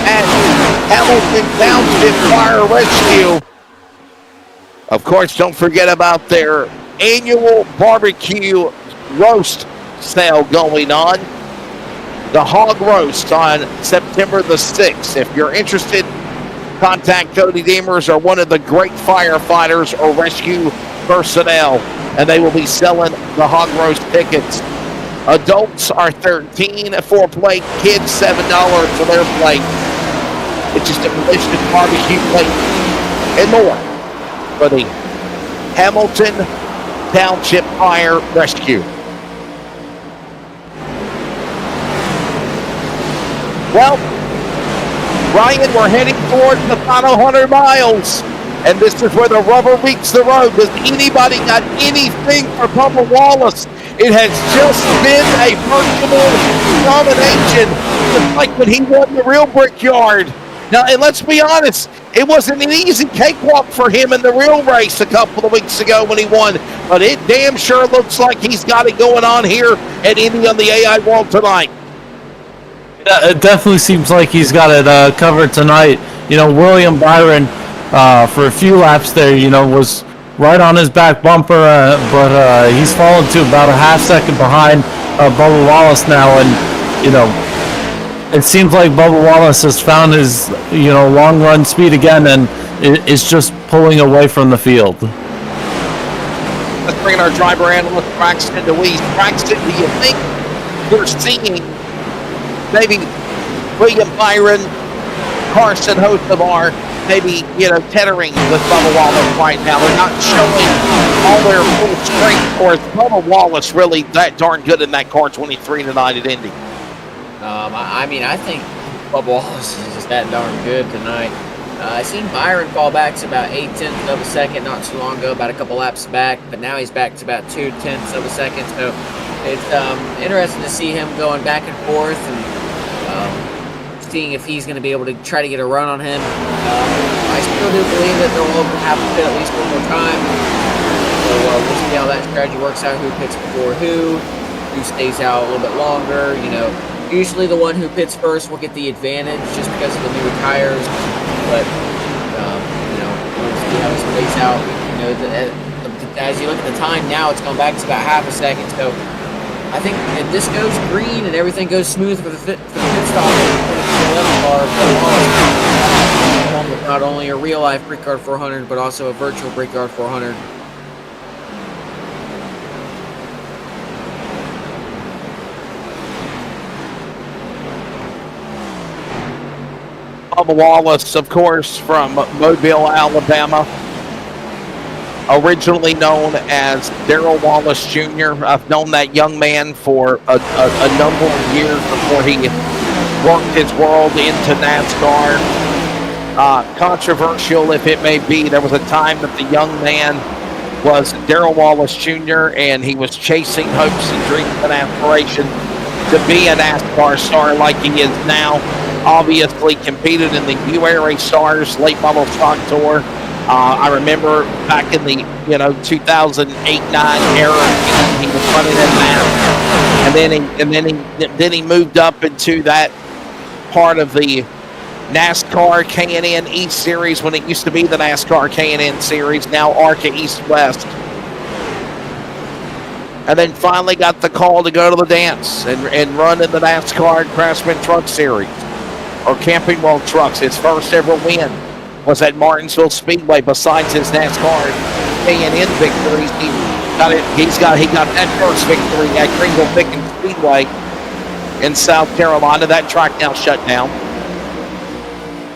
at Hamilton Township Fire Rescue. Of course, don't forget about their annual barbecue roast sale going on. The hog roast on September the 6th. If you're interested, contact Cody Demers or one of the great firefighters or rescue personnel, and they will be selling the hog roast tickets. Adults are $13 for a plate, kids $7 for their plate. It's just a delicious barbecue plate and more for the Hamilton Township Fire Rescue. Well, Ryan, we're heading towards the final 100 miles, and this is where the rubber meets the road. Does anybody got anything for Bubba Wallace? It has just been a virtual domination, just like when he won the real Brickyard. Now, and let's be honest, it wasn't an easy cakewalk for him in the real race a couple of weeks ago when he won, but it damn sure looks like he's got it going on here at Indy on the AI World tonight. Yeah, it definitely seems like he's got it covered tonight. You know, William Byron, for a few laps there, you know, was right on his back bumper, but he's fallen to about a half second behind Bubba Wallace now, and, you know, it seems like Bubba Wallace has found his, you know, long run speed again, and is just pulling away from the field. Let's bring in our driver analyst, Braxton DeWeese. Braxton, do you think we're seeing maybe William Byron, Carson Hocevar, maybe, you know, tethering with Bubba Wallace right now? They're not showing all their full strength, or is Bubba Wallace really that darn good in that car 23 tonight at Indy? I mean, I think Bubba Wallace is just that darn good tonight. I seen Byron fall back to about 0.8 of a second not too long ago, about a couple laps back, but now he's back to about 0.2 of a second. So it's interesting to see him going back and forth and seeing if he's going to be able to try to get a run on him. I still do believe that they'll have to pit at least one more time. So we'll see how that strategy works out. Who pits before who stays out a little bit longer. You know, usually the one who pits first will get the advantage just because of the newer tires. But you know, we'll see how this plays out. You know, as you look at the time now, it's gone back to about half a second. So I think if this goes green and everything goes smooth for the pit stop, with not only a real life Brickyard 400, but also a virtual Brickyard 400. Bubba Wallace, of course, from Mobile, Alabama. Originally known as Darrell Wallace Jr. I've known that young man for a number of years before he worked his world into NASCAR. Controversial, if it may be, there was a time that the young man was Darrell Wallace Jr. and he was chasing hopes and dreams and aspirations to be a NASCAR star like he is now. Obviously competed in the UARA Stars late model stock tour. I remember back in the 2008-9 era, he was running in that, and then he moved up into that part of the NASCAR K&N East Series when it used to be the NASCAR K&N Series, now ARCA East West. And then finally got the call to go to the dance and run in the NASCAR Craftsman Truck Series, or Camping World Trucks. His first ever win was at Martinsville Speedway. Besides his NASCAR K&N victories, he got that first victory at Greenville Pickens Speedway in South Carolina. That track now shut down.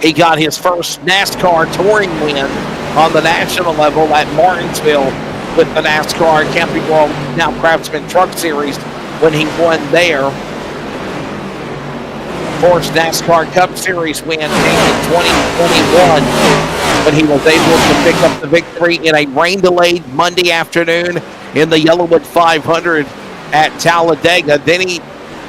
He got his first NASCAR touring win on the national level at Martinsville with the NASCAR Camping World, now Craftsman Truck Series, when he won there. First NASCAR Cup Series win came in 2021 when he was able to pick up the victory in a rain-delayed Monday afternoon in the Yellowwood 500 at Talladega. Then he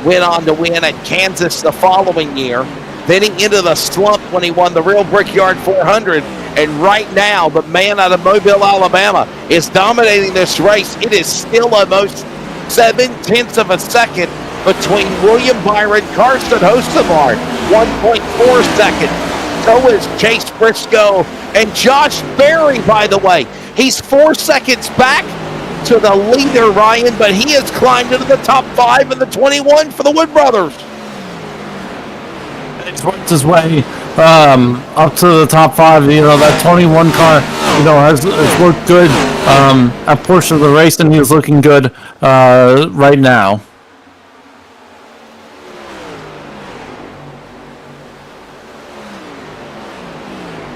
went on to win at Kansas the following year. Then he into the slump when he won the real Brickyard 400. And right now, the man out of Mobile, Alabama, is dominating this race. It is still almost 0.7 of a second between William Byron, Carson Hocevar, 1.4 seconds. So is Chase Briscoe and Josh Berry, by the way. He's 4 seconds back to the leader, Ryan, but he has climbed into the top 5 in the 21 for the Wood Brothers. He's worked his way up to the top 5. You know, that 21 car, you know, has worked good at portion of the race, and he's looking good right now.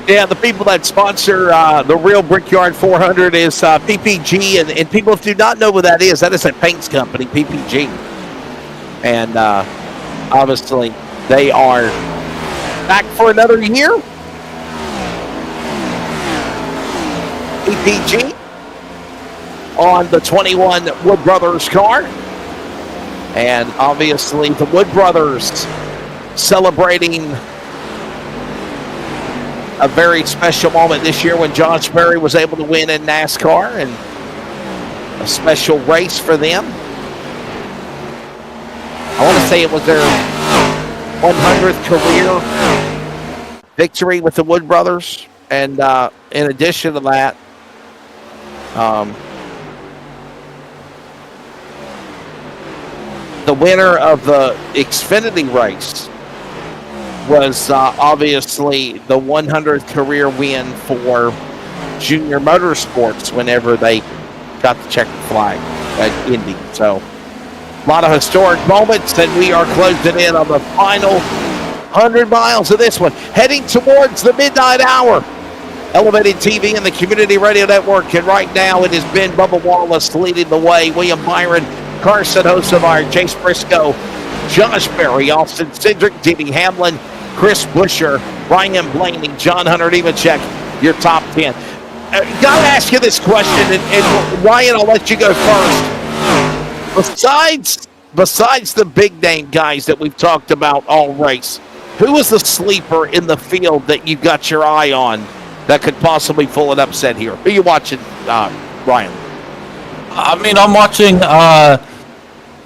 Yeah, the people that sponsor the real Brickyard 400 is PPG, and people do not know what that is a paints company, PPG. And obviously, they are back for another year. PPG on the 21 Wood Brothers car. And obviously, the Wood Brothers celebrating a very special moment this year when Josh Berry was able to win in NASCAR, and a special race for them. I want to say it was their 100th career victory with the Wood Brothers. And in addition to that, the winner of the Xfinity race was obviously the 100th career win for Junior Motorsports whenever they got the checkered flag at Indy. So a lot of historic moments, and we are closing in on the final 100 miles of this one, heading towards the midnight hour. Elevated TV and the Community Radio Network, and right now it has been Bubba Wallace leading the way. William Byron, Carson Hocevar, Chase Briscoe, Josh Berry, Austin Cindric, Denny Hamlin, Chris Buescher, Ryan Blaney, John Hunter Nemechek, your top 10. Gotta ask you this question, and Ryan, I'll let you go first. Besides the big name guys that we've talked about all race, who is the sleeper in the field that you've got your eye on that could possibly pull an upset here? Who are you watching, Ryan? I mean, I'm watching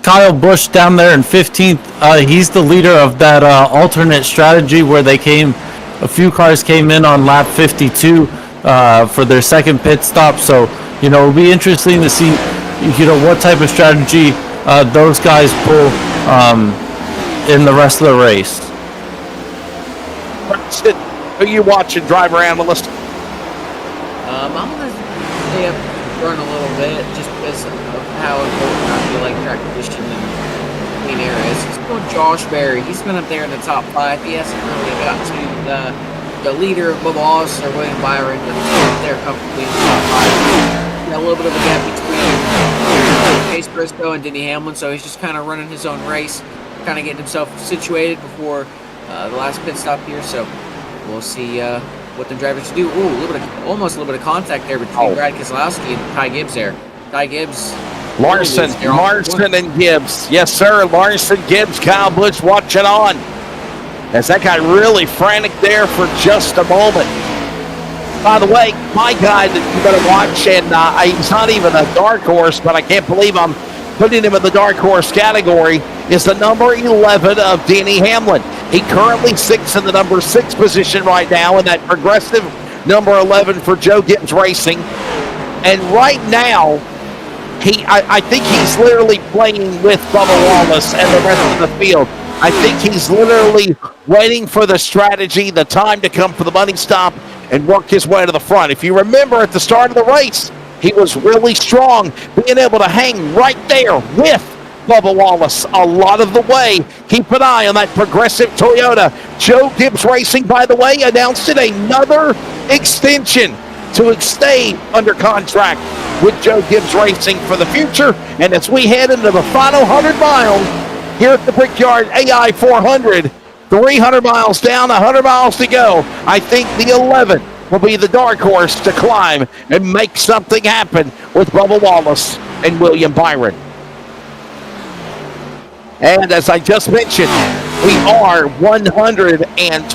Kyle Busch down there in 15th. He's the leader of that alternate strategy where a few cars came in on lap 52 for their second pit stop. So, you know, it'll be interesting to see, you know, what type of strategy those guys pull in the rest of the race. Who are you watching, driver analyst? I'm going to stay up front a little bit just because of how important I feel like track condition and clean air is. It's going Josh Berry. He's been up there in the top 5. He hasn't really got to the leader of Bubba Wallace or William Byron, but they're comfortably in the top 5. Got a little bit of a gap between Chase Briscoe and Denny Hamlin, so he's just kind of running his own race, kind of getting himself situated before the last pit stop here. So we'll see what the drivers do. Ooh, almost a little bit of contact there between Brad Keselowski and Ty Gibbs there. Ty Gibbs. Larson and Gibbs. Yes, sir. Larson, Gibbs, Kyle Busch watching on. As that got really frantic there for just a moment. By the way, my guy that you better watch, and he's not even a dark horse, but I can't believe I'm putting him in the dark horse category, is the number 11 of Denny Hamlin. He currently sits in the number 6 position right now in that progressive number 11 for Joe Gibbs Racing. And right now, I think he's literally playing with Bubba Wallace and the rest of the field. I think he's literally waiting for the strategy, the time to come for the money stop, and work his way to the front. If you remember at the start of the race, he was really strong, being able to hang right there with Bubba Wallace a lot of the way. Keep an eye on that progressive Toyota. Joe Gibbs Racing, by the way, announced another extension to stay under contract with Joe Gibbs Racing for the future. And as we head into the final 100 miles here at the Brickyard AI 400, 300 miles down, 100 miles to go, I think the 11 will be the dark horse to climb and make something happen with Bubba Wallace and William Byron. And as I just mentioned, We are 120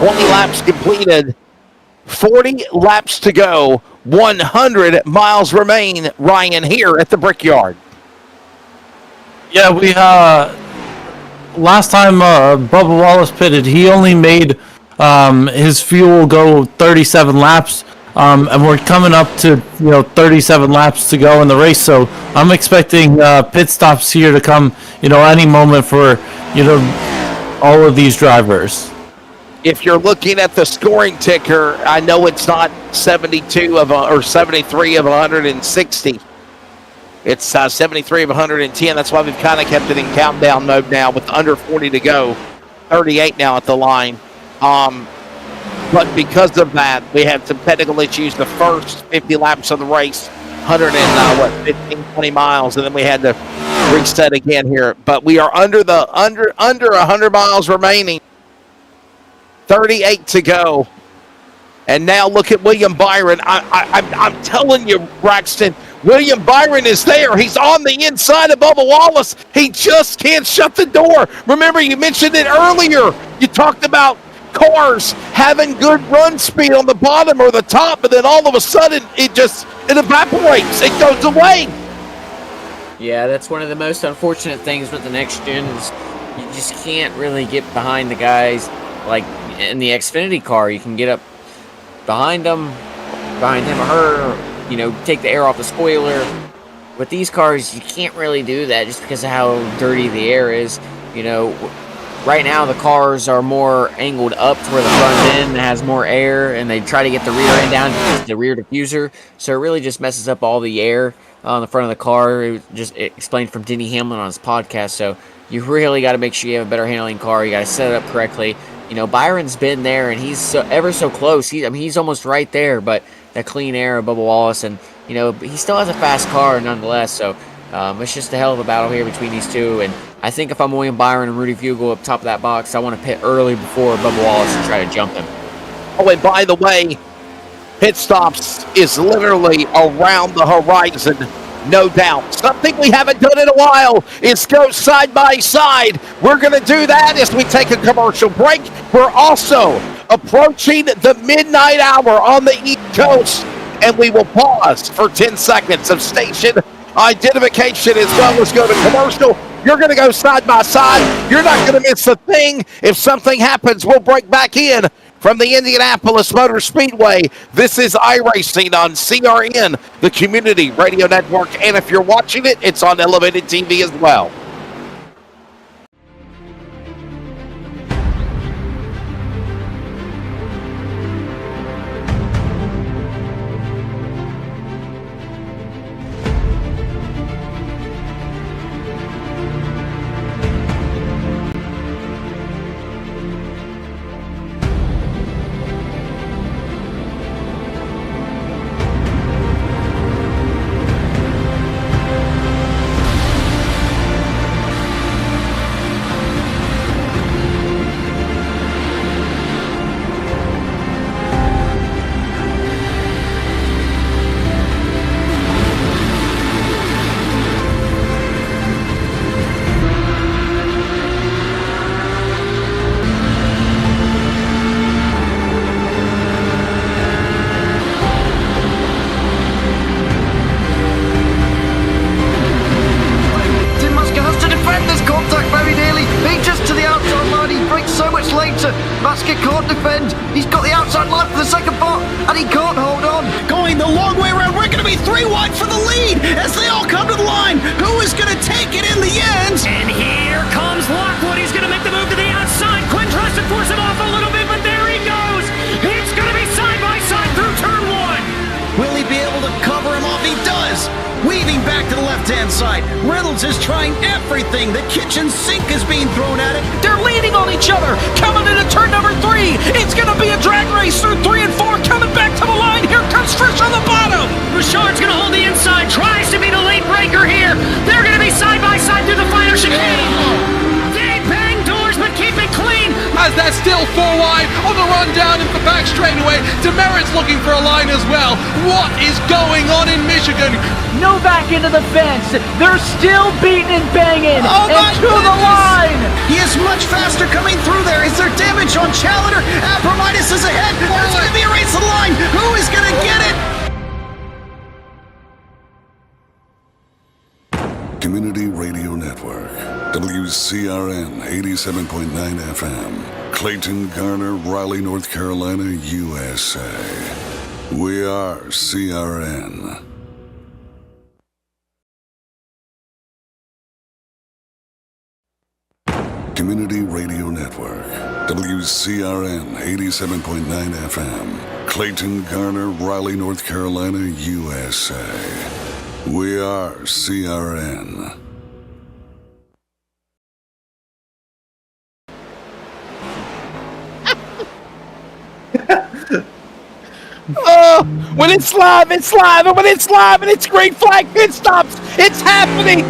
laps completed, 40 laps to go, 100 miles remain, Ryan, here at the Brickyard. Yeah, we last time Bubba Wallace pitted, he only made his fuel go 37 laps, and we're coming up to 37 laps to go in the race. So I'm expecting pit stops here to come any moment for all of these drivers. If you're looking at the scoring ticker, I know it's not 72 or 73 of 160. It's 73 of 110. That's why we've kind of kept it in countdown mode now with under 40 to go. 38 now at the line. But because of that, we had some technical issues the first 50 laps of the race, 20 miles, and then we had to reset again here. But we are under 100 miles remaining. 38 to go. And now look at William Byron. I'm telling you, Braxton, William Byron is there. He's on the inside of Bubba Wallace. He just can't shut the door. Remember, you mentioned it earlier. You talked about cars having good run speed on the bottom or the top, and then all of a sudden it evaporates. It goes away. Yeah, that's one of the most unfortunate things with the next gen is you just can't really get behind the guys. Like in the Xfinity car, you can get up behind him or her, take the air off the spoiler. With these cars, you can't really do that just because of how dirty the air is. Right now the cars are more angled up to where the front end has more air, and they try to get the rear end down to the rear diffuser, so it really just messes up all the air on the front of the car. It was just explained from Denny Hamlin on his podcast. So you really got to make sure you have a better handling car. You got to set it up correctly. Byron's been there, and he's ever so close. He's almost right there, but that clean air of Bubba Wallace, and he still has a fast car nonetheless. So it's just a hell of a battle here between these two. And I think if I'm William Byron and Rudy Fugle up top of that box, I want to pit early before Bubba Wallace and try to jump him. Oh, and by the way, pit stops is literally around the horizon, no doubt. Something we haven't done in a while is go side by side. We're going to do that as we take a commercial break. We're also approaching the midnight hour on the East Coast, and we will pause for 10 seconds of station identification as well as go to commercial. You're going to go side by side. You're not going to miss a thing. If something happens, we'll break back in from the Indianapolis Motor Speedway. This is Iracing on CRN, the Community Radio Network. And if you're watching it, it's on Elevated TV as well. That still still 4 wide on the run down into the back straightaway. Demerit's looking for a line as well. What is going on in Michigan? No back into the fence. They're still beating and banging. Oh and my to the line. He is much faster coming through there. Is there damage on Challenger? Abramitis is ahead. There's going to be a race to the line. Who is going to get it? Community Radio Network, WCRN 87.9 FM, Clayton, Garner, Raleigh, North Carolina, USA. We are CRN. Community Radio Network, WCRN 87.9 FM, Clayton, Garner, Raleigh, North Carolina, USA. We are CRN. When it's live, it's live, and when it's live, and it's green flag pit stops, it's happening.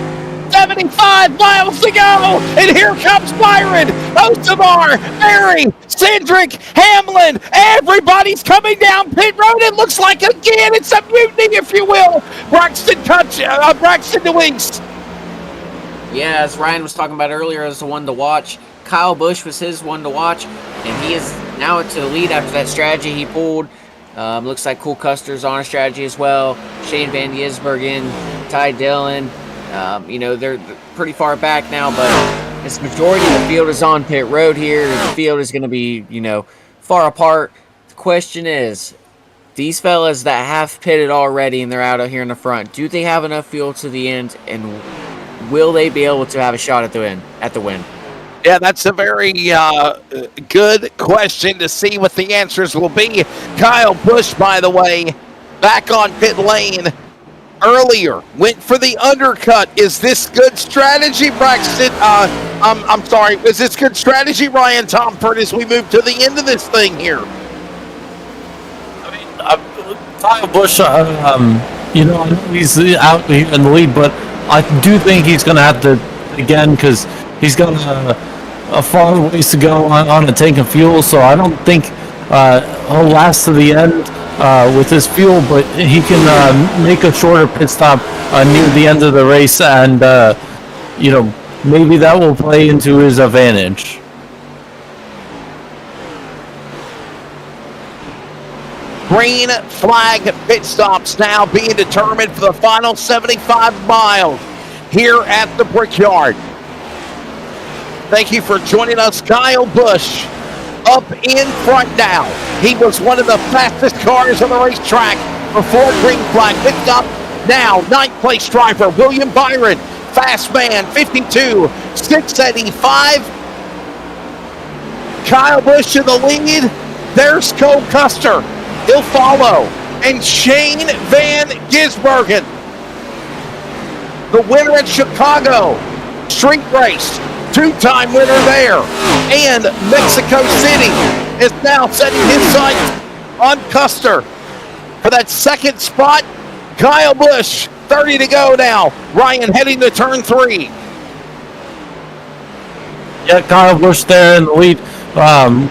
75 miles to go, and here comes Byron, Osamar, Barry, Cindric, Hamlin. Everybody's coming down pit road. It looks like, again, it's a mutiny, if you will. Braxton DeWeese. Yeah, as Ryan was talking about earlier, as the one to watch. Kyle Busch was his one to watch, and he is now to the lead after that strategy he pulled. Looks like Cole Custer's on a strategy as well. Shane Van Gisbergen, Ty Dillon. They're pretty far back now, but this majority of the field is on pit road here. The field is going to be, far apart. The question is, these fellas that have pitted already and they're out here in the front, do they have enough fuel to the end, and will they be able to have a shot at the win? Yeah, that's a very good question to see what the answers will be. Kyle Busch, by the way, back on pit lane earlier, went for the undercut. Is this good strategy, Braxton? I'm sorry. Is this good strategy, Ryan Tomford, as we move to the end of this thing here? Kyle Busch, I know he's out in the lead, but I do think he's going to have to again because he's got a far ways to go on a tank of fuel. So I don't think he'll last to the end with his fuel, but he can make a shorter pit stop near the end of the race, and maybe that will play into his advantage. Green flag pit stops now being determined for the final 75 miles here at the Brickyard. Thank you for joining us. Kyle Busch up in front now. He was one of the fastest cars on the racetrack before green flag pit stop. Now, ninth place driver William Byron, fast man, 52.685. Kyle Busch in the lead. There's Cole Custer. He'll follow. And Shane Van Gisbergen, the winner at Chicago Street Race, two-time winner there. And Mexico City is now setting his sights on Custer for that second spot. Kyle Busch, 30 to go now. Ryan heading to turn 3. Yeah, Kyle Busch there in the lead.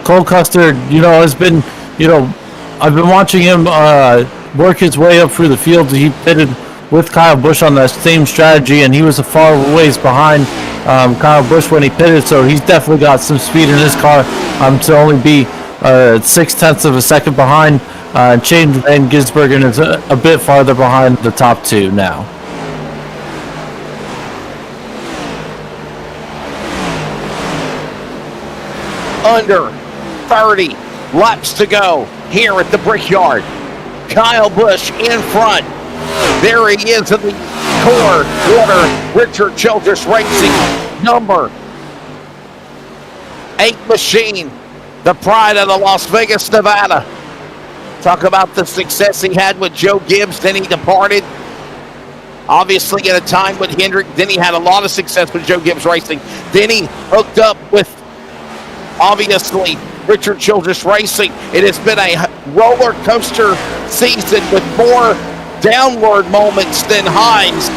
Cole Custer, has been, I've been watching him work his way up through the field. He pitted with Kyle Busch on that same strategy, and he was a far ways behind Kyle Busch when he pitted, so he's definitely got some speed in his car to only be 0.6 of a second behind. Shane Van Gisbergen is a bit farther behind the top two now. Under 30 laps to go here at the Brickyard. Kyle Busch in front. There he is in the core quarter. Richard Childress Racing, number 8 machine. The pride of the Las Vegas, Nevada. Talk about the success he had with Joe Gibbs. Then he departed. Obviously at a time with Hendrick. Then he had a lot of success with Joe Gibbs Racing. Then he hooked up with, obviously, Richard Childress Racing. It has been a roller coaster season with more downward moments than highs.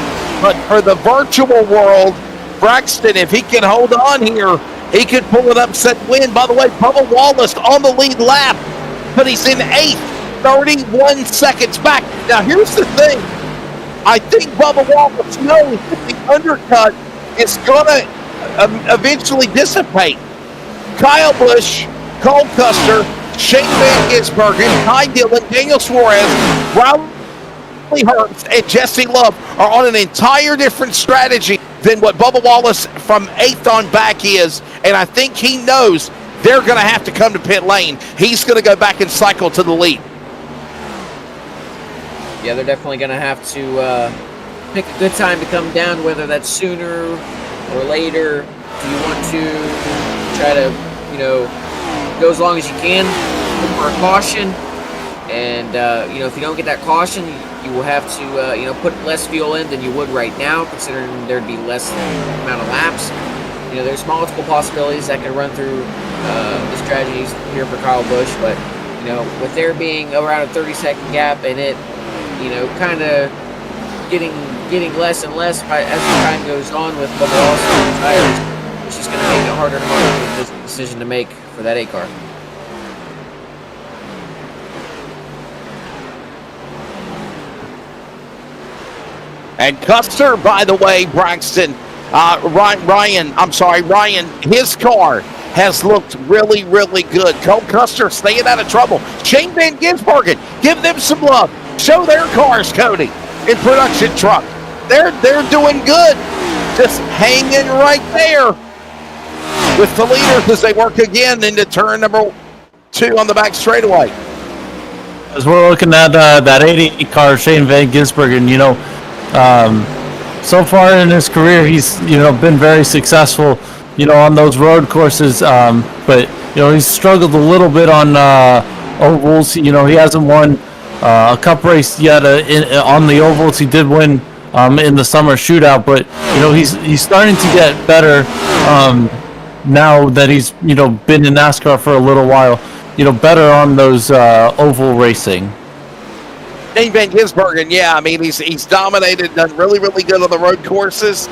But for the virtual world, Braxton, if he can hold on here He could pull an upset win. By the way, Bubba Wallace on the lead lap, but he's in 8th, 31 seconds back. Now, here's the thing. I think Bubba Wallace knows that the undercut is going to eventually dissipate. Kyle Busch, Cole Custer, Shane Van Gisbergen, Ty Dillon, Daniel Suarez, Riley Herbst, and Jesse Love are on an entire different strategy than what Bubba Wallace from 8th on back is, and I think he knows they're going to have to come to pit lane. He's going to go back and cycle to the lead. Yeah, they're definitely going to have to pick a good time to come down, whether that's sooner or later. Do you want to try to, go as long as you can, look for a caution, and, if you don't get that caution, you will have to, put less fuel in than you would right now, considering there'd be less amount of laps. There's multiple possibilities that can run through the strategies here for Kyle Busch, but, with there being around a 30-second gap and it, kind of getting less and less as the time goes on with Bubba Wallace on the tires, it's just going to make it harder and harder for this decision to make for that 8 car. And Custer, by the way, Braxton, Ryan, his car has looked really, really good. Cole Custer staying out of trouble. Shane Van Gisbergen, give them some love. Show their cars, Cody, in production truck. They're doing good. Just hanging right there with the leaders as they work again into turn number 2 on the back straightaway. As we're looking at that 80 car, Shane Van Gisbergen, so far in his career, he's been very successful, on those road courses. But he's struggled a little bit on ovals. He hasn't won a cup race yet on the ovals. He did win in the summer shootout, but he's starting to get better now that he's been in NASCAR for a little while. Better on those oval racing. Shane Van Gisbergen, he's dominated, done really, really good on the road courses,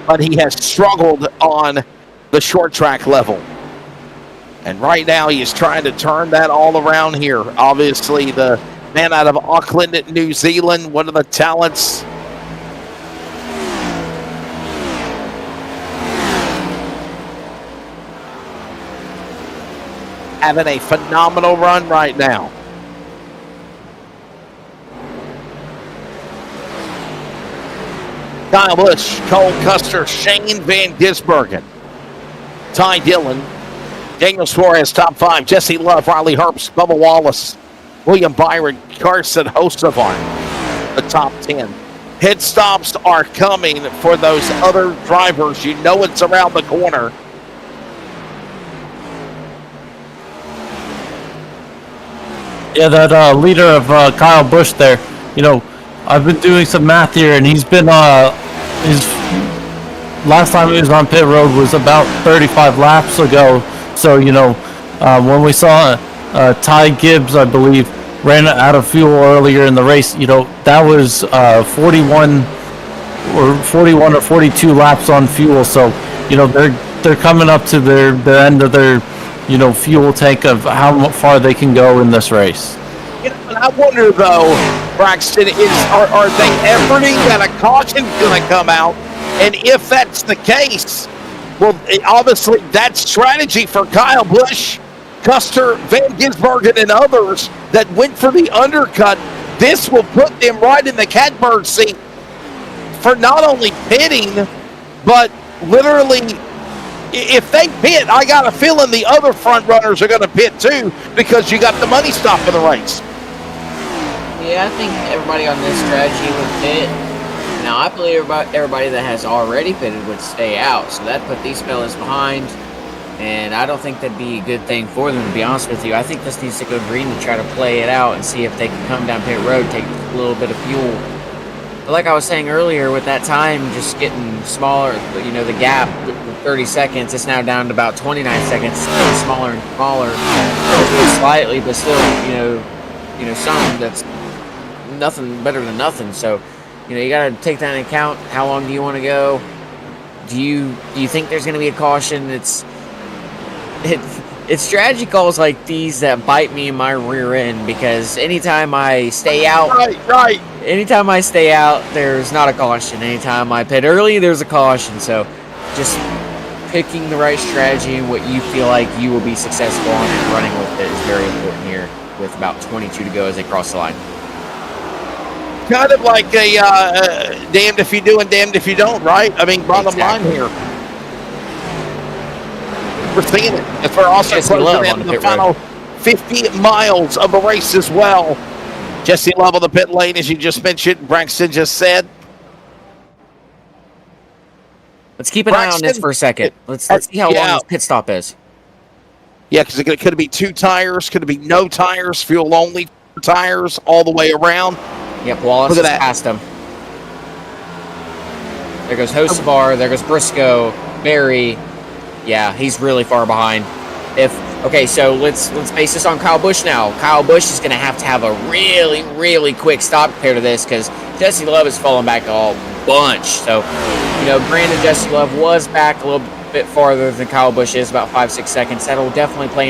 but he has struggled on the short track level. And right now he is trying to turn that all around here. Obviously, the man out of Auckland, New Zealand, one of the talents. Having a phenomenal run right now. Kyle Busch, Cole Custer, Shane Van Gisbergen, Ty Dillon, Daniel Suarez, top 5, Jesse Love, Riley Herbst, Bubba Wallace, William Byron, Carson Hocevar, the top 10. Pit stops are coming for those other drivers. It's around the corner. Yeah, that leader of Kyle Busch there, I've been doing some math here, and he's been, his last time he was on pit road was about 35 laps ago. So, when we saw Ty Gibbs, I believe, ran out of fuel earlier in the race, that was 41 or 42 laps on fuel. So, they're coming up to the end of their, fuel tank of how far they can go in this race. And I wonder, though, Braxton, are they efforting that a caution's going to come out? And if that's the case, well, obviously that strategy for Kyle Busch, Custer, Van Gisbergen, and others that went for the undercut, this will put them right in the catbird seat for not only pitting, but literally, if they pit, I got a feeling the other front runners are going to pit too, because you got the money stop for the race. Yeah, I think everybody on this strategy would pit. Now, I believe everybody that has already pitted would stay out, so that put these fellas behind, and I don't think that'd be a good thing for them, to be honest with you. I think this needs to go green to try to play it out and see if they can come down pit road, take a little bit of fuel. But like I was saying earlier, with that time just getting smaller, the gap, 30 seconds, it's now down to about 29 seconds, smaller and smaller, slightly, but still, some that's nothing better than nothing. So, you got to take that into account. How long do you want to go? Do you think there's going to be a caution? It's it's strategy calls like these that bite me in my rear end, because anytime I stay out, right. Anytime I stay out, there's not a caution. Anytime I pit early, there's a caution. So, just picking the right strategy, what you feel like you will be successful on, and running with it is very important here. With about 22 to go as they cross the line. Kind of like a damned if you do and damned if you don't, right? I mean, bottom line here. We're seeing it. As we're also closing in the final 50 miles of the race as well. Jesse Love on the pit lane, as you just mentioned. Braxton just said. Let's keep an eye on this for a second. Let's see how long this pit stop is. Yeah, because could it be 2 tires? Could it be no tires? Fuel only tires all the way around? Yep, Wallace is past him. There goes Hocevar. There goes Briscoe. Barry. Yeah, he's really far behind. Okay, so let's base this on Kyle Busch now. Kyle Busch is going to have a really, really quick stop compared to this, because Jesse Love is falling back a bunch. So, granted, Jesse Love was back a little bit farther than Kyle Busch is, about 5-6 seconds. That'll definitely play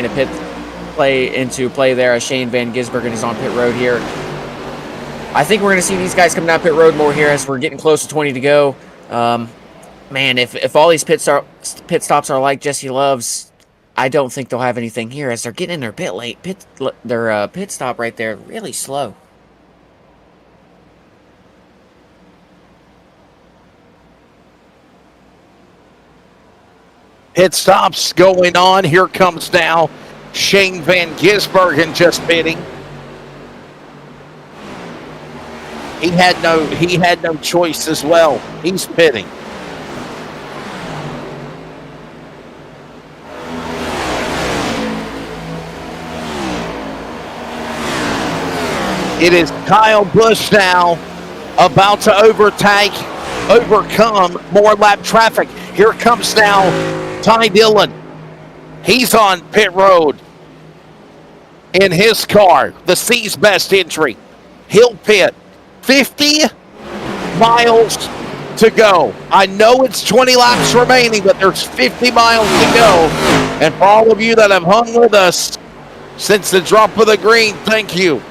into play there as Shane Van Gisbergen is on pit road here. I think we're going to see these guys come down pit road more here as we're getting close to 20 to go. Man, if all these pit stops are like Jesse Love's, I don't think they'll have anything here as they're getting in their pit stop right there really slow. Pit stops going on. Here comes now Shane Van Gisbergen just pitting. He had no choice as well. He's pitting. It is Kyle Busch now about to overcome more lap traffic. Here comes now Ty Dillon. He's on pit road in his car, the C's best entry. He'll pit. 50 miles to go. I know it's 20 laps remaining, but there's 50 miles to go. And for all of you that have hung with us since the drop of the green, thank you.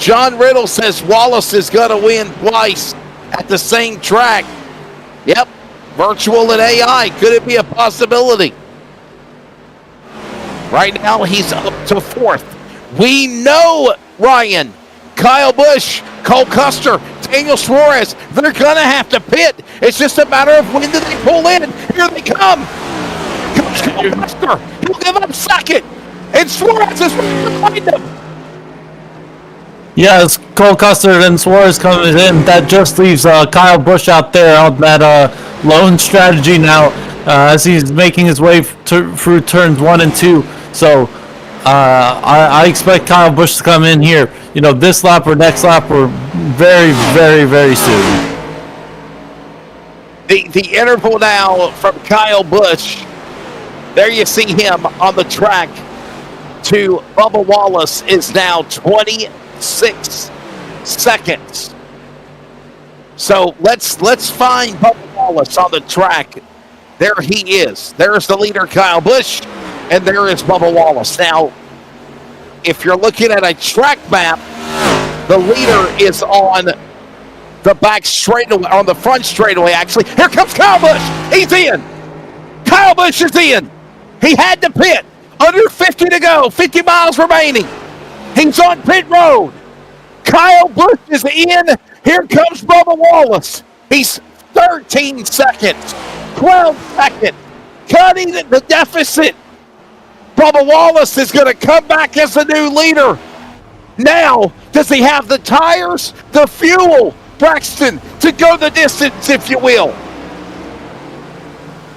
John Riddle says Wallace is going to win twice at the same track. Yep, virtual and AI. Could it be a possibility? Right now, he's up to 4th. We know, Ryan, Kyle Busch, Cole Custer, Daniel Suarez, they're going to have to pit. It's just a matter of when do they pull in. Here they come. Cole Custer, he'll give up second. And Suarez is right behind him. Yeah, it's Cole Custer and Suarez coming in. That just leaves Kyle Busch out there on that lone strategy now as he's making his way through turns 1 and 2. So I expect Kyle Busch to come in here, this lap or next lap or very, very, very soon. The interval now from Kyle Busch, there you see him on the track, to Bubba Wallace is now 26 seconds. So let's find Bubba Wallace on the track. There he is. There's the leader, Kyle Busch, and there is Bubba Wallace. Now, if you're looking at a track map, the leader is on the back straightaway, on the front straightaway, actually. Here comes Kyle Busch. He's in. Kyle Busch is in. He had to pit. Under 50 to go. 50 miles remaining. He's on pit road. Kyle Busch is in. Here comes Bubba Wallace. He's 13 seconds. 12 seconds. Cutting the deficit. Bubba Wallace is going to come back as the new leader. Now, does he have the tires, the fuel, Braxton, to go the distance, if you will?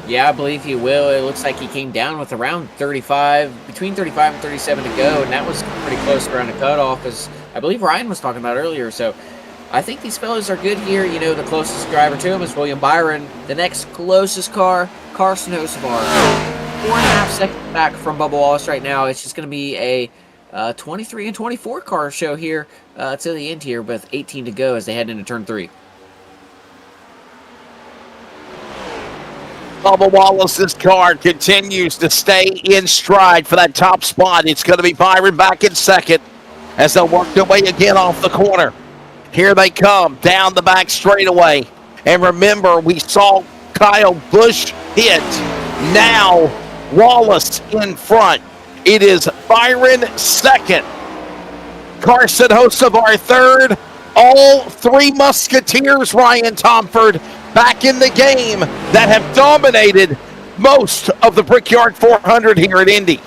Yeah, I believe he will. It looks like he came down with around 35, between 35 and 37 to go, and that was pretty close around the cutoff, as I believe Ryan was talking about earlier. So I think these fellas are good here. The closest driver to him is William Byron. The next closest car, Carson Hocevar. 4.5 seconds back from Bubba Wallace right now. It's just going to be a 23 and 24 car show here to the end here with 18 to go as they head into turn 3. Bubba Wallace's car continues to stay in stride for that top spot. It's going to be Byron back in second as they'll work their way again off the corner. Here they come down the back straightaway. And remember, we saw Kyle Busch hit. Now Wallace in front. It is Byron second. Carson Hocevar third. All three Musketeers, Ryan Tomford, back in the game that have dominated most of the Brickyard 400 here at Indy.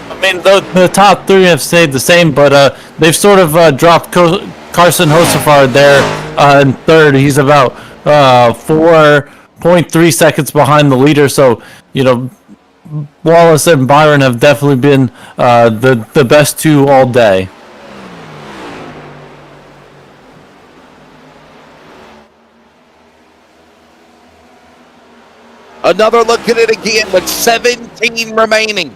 I mean, the top three have stayed the same, but they've sort of dropped Carson Hocevar there in third. He's about 4.3 seconds behind the leader. So, you know, Wallace and Byron have definitely been the best two all day. Another look at it again with 17 remaining.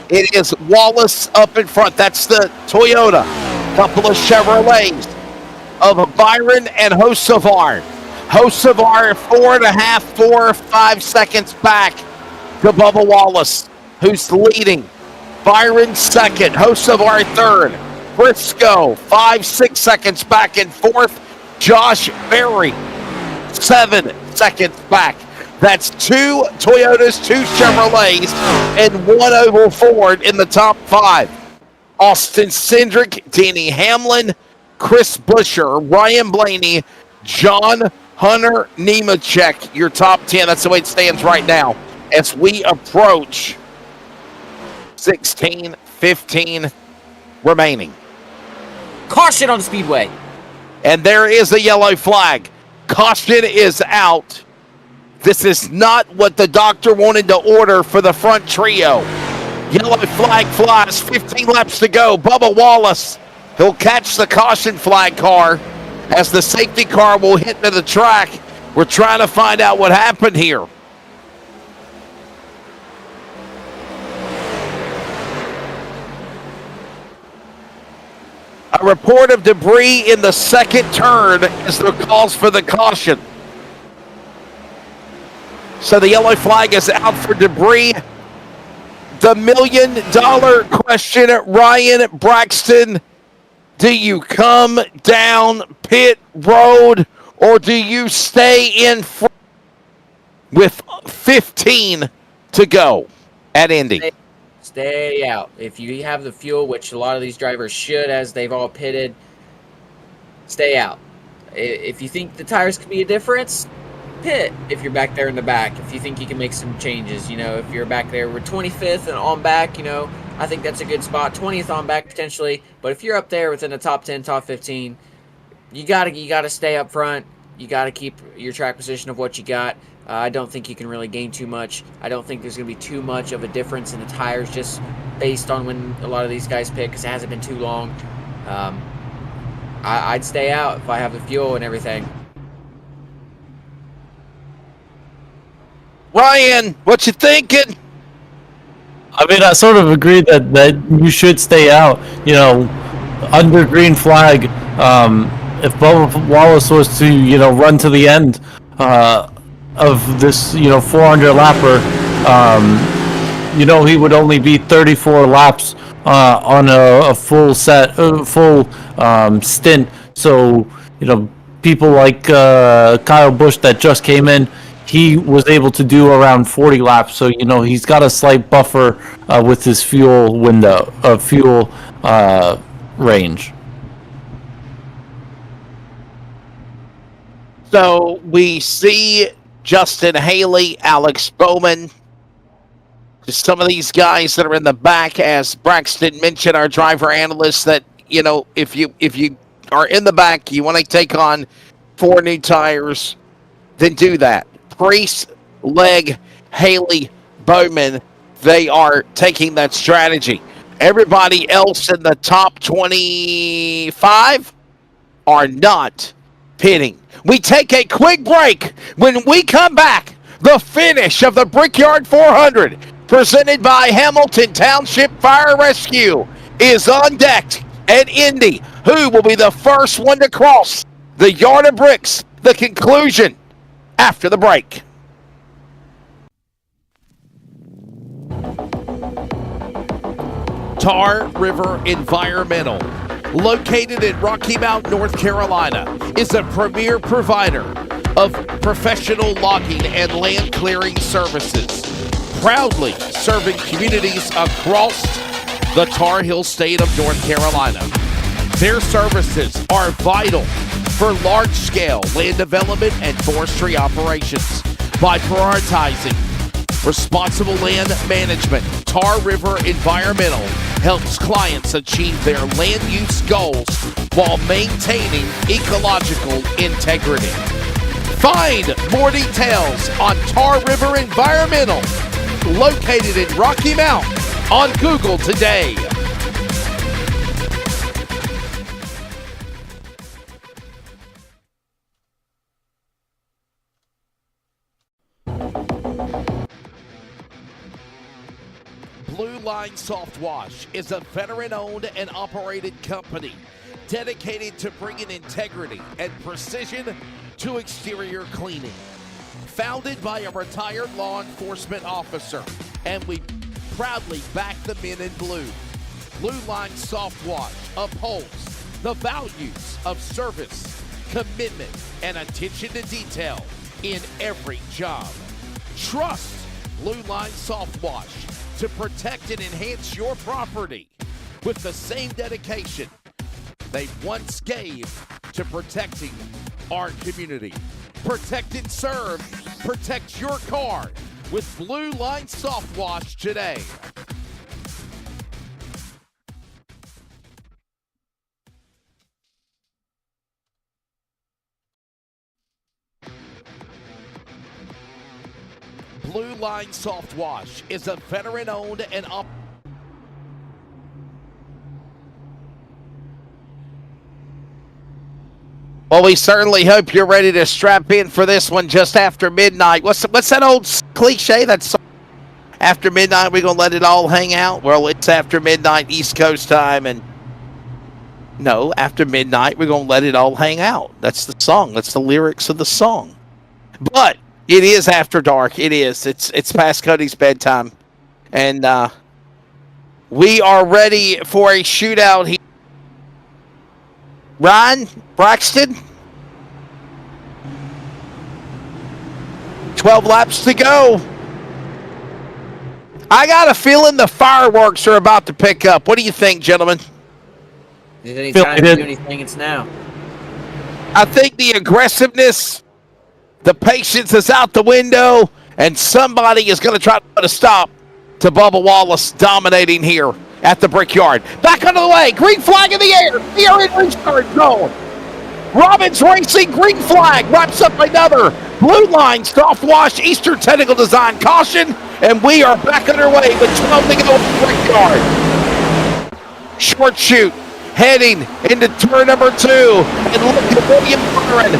It is Wallace up in front. That's the Toyota. Couple of Chevrolets of Byron and Hocevar. Hocevar 4.5 seconds back to Bubba Wallace, who's leading. Byron second. Hocevar third. Briscoe 5-6 seconds back in fourth. Josh Berry 7 seconds back. That's 2 Toyotas, 2 Chevrolets, and 1 Oval Ford in the top 5. Austin Cindric, Danny Hamlin, Chris Buescher, Ryan Blaney, John Hunter Nemechek, your top 10. That's the way it stands right now as we approach 16, 15 remaining. Caution on the Speedway. And there is a yellow flag. Caution is out. This is not what the doctor wanted to order for the front trio. Yellow flag flies, 15 laps to go. Bubba Wallace, he'll catch the caution flag car as the safety car will hit to the track. We're trying to find out what happened here. A report of debris in the second turn is the cause for the caution. So the yellow flag is out for debris. The $1 million question, Ryan Braxton, do you come down pit road or do you stay in front with 15 to go at Indy? Stay out. If you have the fuel, which a lot of these drivers should, as they've all pitted, stay out. If you think the tires could be a difference, pit if you're back there in the back. If you think you can make some changes, you know, if you're back there, we're 25th and on back, you know, I think that's a good spot. 20th on back potentially, but if you're up there within the top 10, top 15, you gotta stay up front. You gotta keep your track position of what you got. I don't think you can really gain too much. I don't think there's going to be too much of a difference in the tires just based on when a lot of these guys pick because it hasn't been too long. I'd stay out if I have the fuel and everything. Ryan, what you thinking? I mean, I sort of agree that you should stay out. You know, under green flag, if Bubba Wallace was to, you know, run to the end of this, you know, 400 lapper, you know, he would only be 34 laps on a full stint. So, you know, people like Kyle Busch that just came in, he was able to do around 40 laps. So, you know, he's got a slight buffer with his fuel window, fuel range. So we see Justin Haley, Alex Bowman, just some of these guys that are in the back, as Braxton mentioned, our driver analyst, that, you know, if you are in the back, you want to take on 4 new tires, then do that. Priest, Legg, Haley, Bowman, they are taking that strategy. Everybody else in the top 25 are not pitting. We take a quick break. When we come back, the finish of the Brickyard 400, presented by Hamilton Township Fire Rescue, is on deck at Indy. Who will be the first one to cross the yard of bricks? The conclusion after the break. Tar River Environmental, located in Rocky Mount, North Carolina, is a premier provider of professional logging and land clearing services, proudly serving communities across the Tar Heel state of North Carolina. Their services are vital for large-scale land development and forestry operations. By prioritizing responsible land management, Tar River Environmental helps clients achieve their land use goals while maintaining ecological integrity. Find more details on Tar River Environmental, located in Rocky Mount, on Google today. Blue Line Soft Wash is a veteran-owned and operated company dedicated to bringing integrity and precision to exterior cleaning. Founded by a retired law enforcement officer, and we proudly back the men in blue. Blue Line Soft Wash upholds the values of service, commitment, and attention to detail in every job. Trust Blue Line Soft Wash to protect and enhance your property with the same dedication they once gave to protecting our community. Protect and serve. Protect your car with Blue Line Soft Wash today. Blue Line Soft Wash is a veteran-owned and Well, we certainly hope you're ready to strap in for this one just after midnight. What's that old cliche? That's after midnight, we're going to let it all hang out? Well, it's after midnight East Coast time, and no, after midnight, we're going to let it all hang out. That's the song. That's the lyrics of the song. But it is after dark. It is. It's past Cody's bedtime. And we are ready for a shootout here. Ryan, Braxton, 12 laps to go. I got a feeling the fireworks are about to pick up. What do you think, gentlemen? If any time to do anything, it's now. I think the aggressiveness, the patience is out the window, and somebody is going to try to put a stop to Bubba Wallace dominating here at the Brickyard. Back under the way. Green flag in the air. We are in restart zone. Robbins Racing, green flag. Wraps up another Blue Line Soft Wash Eastern Technical Design caution. And we are back underway with 12 to go at the Brickyard. Short shoot. Heading into turn number 2. And look at William Byron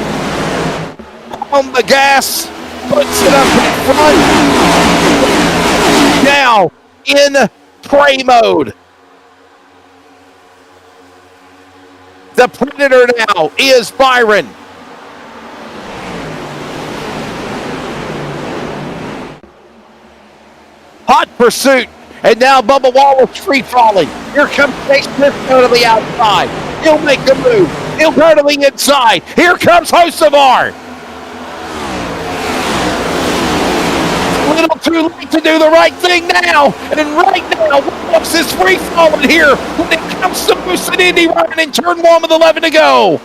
on the gas. Puts it up in front. Now in pray mode. The Predator now is Byron. Hot pursuit. And now Bubba Wallace free falling. Here comes Chase Briscoe to the outside. He'll make the move. He'll go to the inside. Here comes Hocevar. A little too late to do the right thing now. And right now, Wallace is free falling here when it comes to boosting Indy Ryan in turn 1 with 11 to go.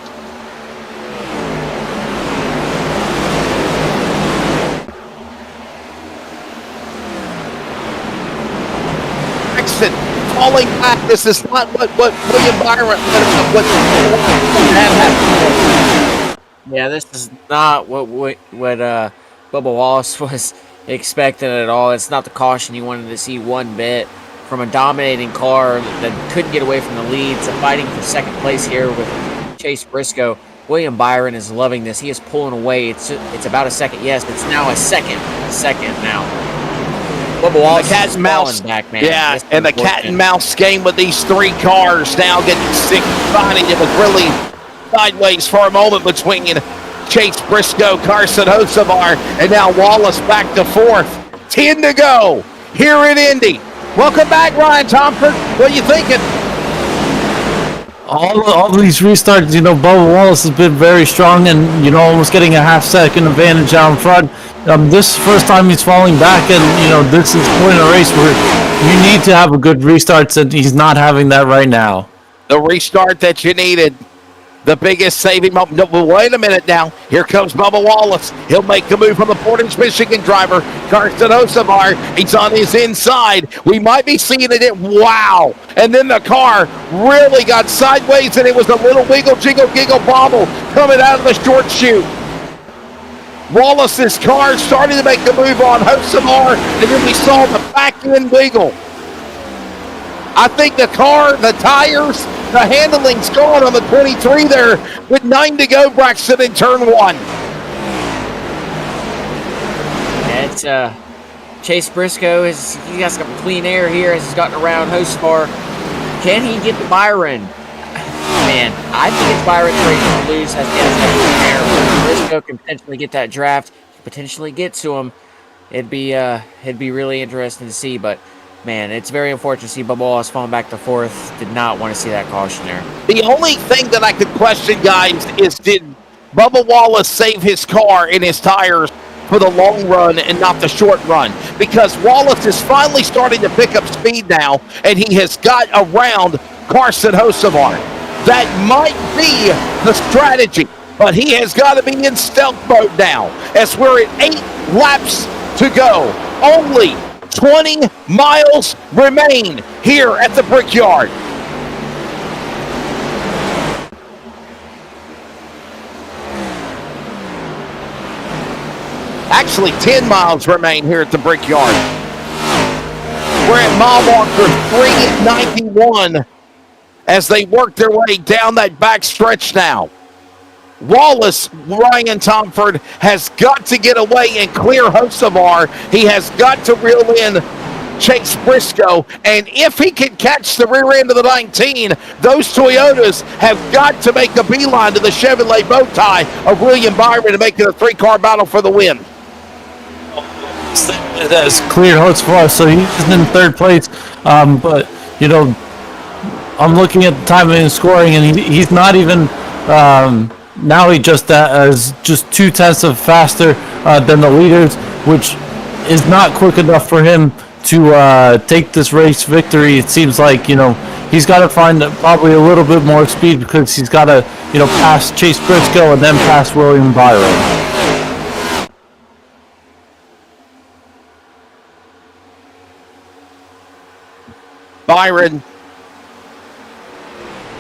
Falling back. This is not what William Byron. Yeah, this is not what Bubba Wallace was expecting at all. It's not the caution you wanted to see one bit from a dominating car that couldn't get away from the lead to fighting for second place here with Chase Briscoe. William Byron is loving this. He is pulling away. It's about a second. Yes, it's now a second now. Bubba Wallace the cat and mouse back, man. Yeah, and the cat and mouse game with these 3 cars now getting sick and finding. It was really sideways for a moment between Chase Briscoe, Carson Hocevar, and now Wallace back to fourth. 10 to go here at Indy. Welcome back, Ryan Tomford. What are you thinking? All these restarts, Bubba Wallace has been very strong and, almost getting a half-second advantage out in front. This is the first time he's falling back, and, this is point in a race where you need to have a good restart, and he's not having that right now. The restart that you needed. The biggest saving moment. No, but wait a minute now. Here comes Bubba Wallace. He'll make the move from the Portage, Michigan driver, Carson Hocevar. He's on his inside. We might be seeing it. Wow. And then the car really got sideways, and it was a little wiggle, jiggle, giggle, bobble coming out of the short chute. Wallace's car starting to make the move on Hocevar, and then we saw the back end wiggle. I think the car, the tires, the handling's gone on the 23 there with 9 to go, Braxton, in turn 1. Yeah, it's Chase Briscoe. He got some clean air here as he's gotten around Hocevar. Can he get to Byron? Man, I think it's Byron's race to lose. Has clean air. Briscoe can potentially get that draft, potentially get to him. It'd be really interesting to see, but man, it's very unfortunate to see Bubba Wallace falling back to fourth. Did not want to see that caution there. The only thing that I could question, guys, is did Bubba Wallace save his car and his tires for the long run and not the short run? Because Wallace is finally starting to pick up speed now, and he has got around Carson Hocevar. That might be the strategy, but he has got to be in stealth mode now, as we're at 8 laps to go. Only 20 miles remain here at the Brickyard. Actually, 10 miles remain here at the Brickyard. We're at mile marker 391 as they work their way down that back stretch now. Wallace, Ryan Tomford, has got to get away and clear Hocevar. He has got to reel in Chase Briscoe. And if he can catch the rear end of the 19, those Toyotas have got to make a beeline to the Chevrolet bow tie of William Byron to make it a 3-car battle for the win. That's clear Hocevar, so he's in third place. But, I'm looking at the time in scoring, and he's not even... now he just has just 0.2 of faster than the leaders, which is not quick enough for him to take this race victory. It seems like, he's got to find probably a little bit more speed because he's got to, pass Chase Briscoe and then pass William Byron. Byron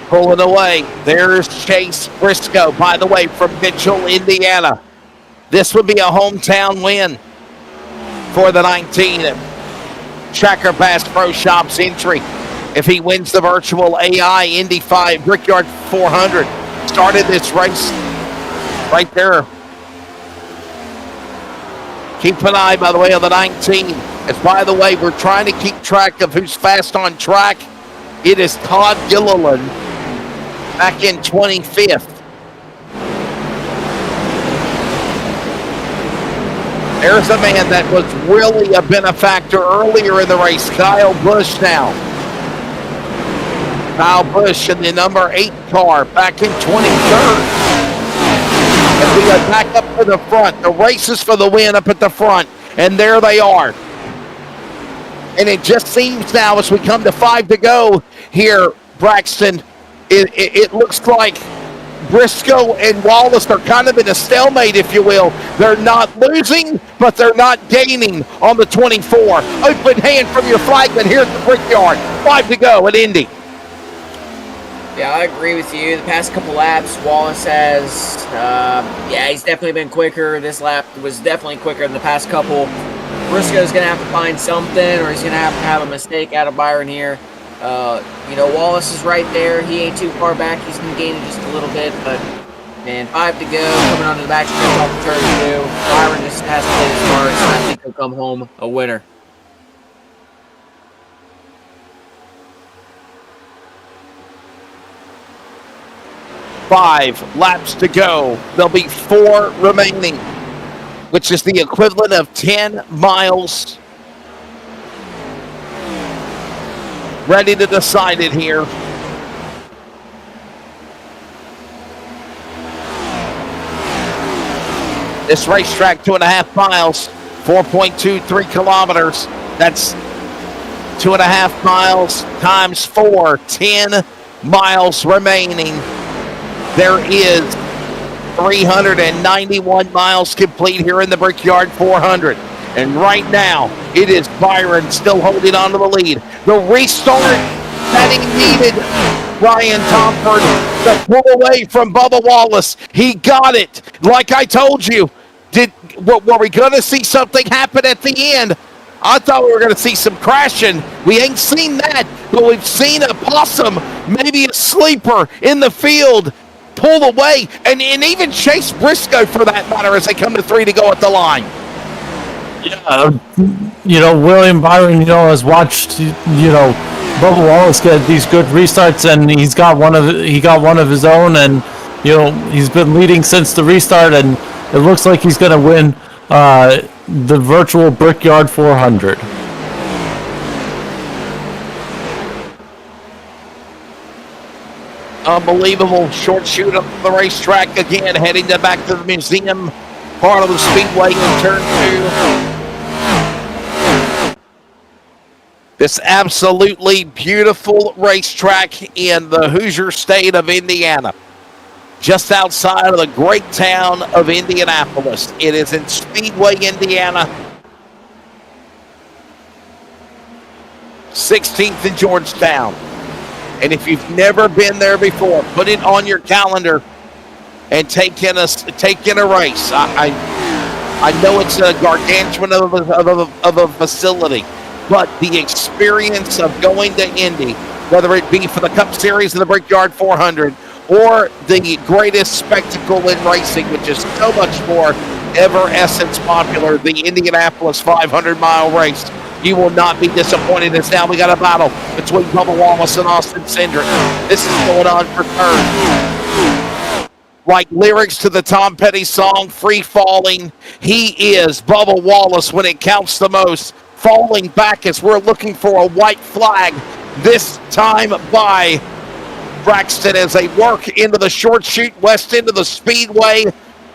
pulling away. There's Chase Briscoe, by the way, from Mitchell, Indiana. This would be a hometown win for the 19 Tracker Pass Pro Shops entry. If he wins the virtual AI Indy 5 Brickyard 400, started this race right there. Keep an eye, by the way, on the 19. As, by the way, we're trying to keep track of who's fast on track. It is Todd Gilliland back in 25th. There's a man that was really a benefactor earlier in the race, Kyle Busch now. Kyle Busch in the number 8 car back in 23rd. As we go back up to the front, the race is for the win up at the front, and there they are. And it just seems now as we come to 5 to go here, Braxton, it looks like Briscoe and Wallace are kind of in a stalemate, if you will. They're not losing, but they're not gaining on the 24. Open hand from your flagman here at the Brickyard. 5 to go at Indy. Yeah, I agree with you. The past couple laps, Wallace has, he's definitely been quicker. This lap was definitely quicker than the past couple. Briscoe's going to have to find something, or he's going to have a mistake out of Byron here. Wallace is right there. He ain't too far back. He's been gaining just a little bit, but, man, 5 to go. Coming onto the back stretch off the turn 2. Byron just has to play his cards, and I think he'll come home a winner. 5 laps to go. There'll be 4 remaining, which is the equivalent of 10 miles. Ready to decide it here. This racetrack, 2.5 miles, 4.23 kilometers. That's 2.5 miles times 4, 10 miles remaining. There is 391 miles complete here in the Brickyard 400. And right now, it is Byron still holding on to the lead. The restart that he needed, Ryan Tomford, to pull away from Bubba Wallace. He got it. Like I told you, were we going to see something happen at the end? I thought we were going to see some crashing. We ain't seen that, but we've seen a possum, maybe a sleeper in the field, pull away, and even Chase Briscoe, for that matter, as they come to 3 to go at the line. Yeah, William Byron, has watched, Bubba Wallace get these good restarts, and he got one of his own, and he's been leading since the restart, and it looks like he's going to win the virtual Brickyard 400. Unbelievable short shoot up the racetrack again, heading back to the museum, part of the Speedway in turn 2. This absolutely beautiful racetrack in the Hoosier state of Indiana, just outside of the great town of Indianapolis. It is in Speedway, Indiana, 16th in Georgetown. And if you've never been there before, put it on your calendar and take in a race. I know it's a gargantuan of a facility, but the experience of going to Indy, whether it be for the Cup Series of the Brickyard 400 or the greatest spectacle in racing, which is so much more ever essence popular, the Indianapolis 500-mile race, you will not be disappointed. As now we got a battle between Bubba Wallace and Austin Cindric. This is going on for third. Like lyrics to the Tom Petty song, Free Falling, he is Bubba Wallace when it counts the most. Falling back as we're looking for a white flag, this time by Braxton as they work into the short chute west into the Speedway.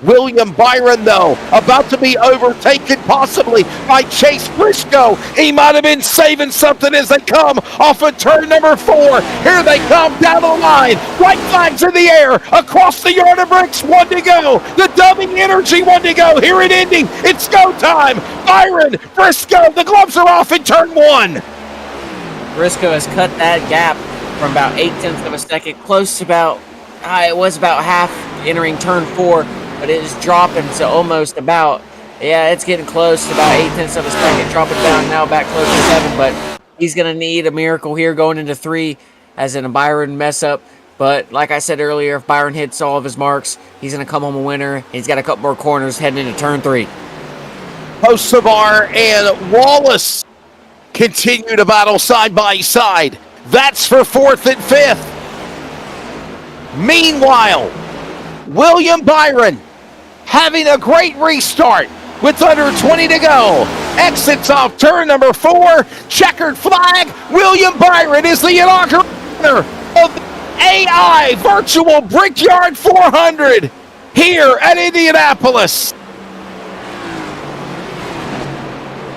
William Byron, though, about to be overtaken possibly by Chase Briscoe. He might have been saving something as they come off of turn number 4. Here they come down the line. White flags in the air across the yard of bricks. 1 to go. The dubbing energy 1 to go here at Indy. It's go time. Byron, Briscoe, the gloves are off in turn 1. Briscoe has cut that gap from about 0.8 of a second, close to about, it was about half entering turn 4. But it is dropping to almost about, it's getting close to about 0.8 of a second, dropping down now back close to 7, but he's going to need a miracle here going into 3, as in a Byron mess up. But like I said earlier, if Byron hits all of his marks, he's going to come home a winner. He's got a couple more corners heading into turn 3. Hocevar and Wallace continue to battle side by side. That's for 4th and 5th. Meanwhile, William Byron having a great restart with under 20 to go. Exits off turn number 4. Checkered flag. William Byron is the inaugural winner of the AI Virtual Brickyard 400 here at Indianapolis.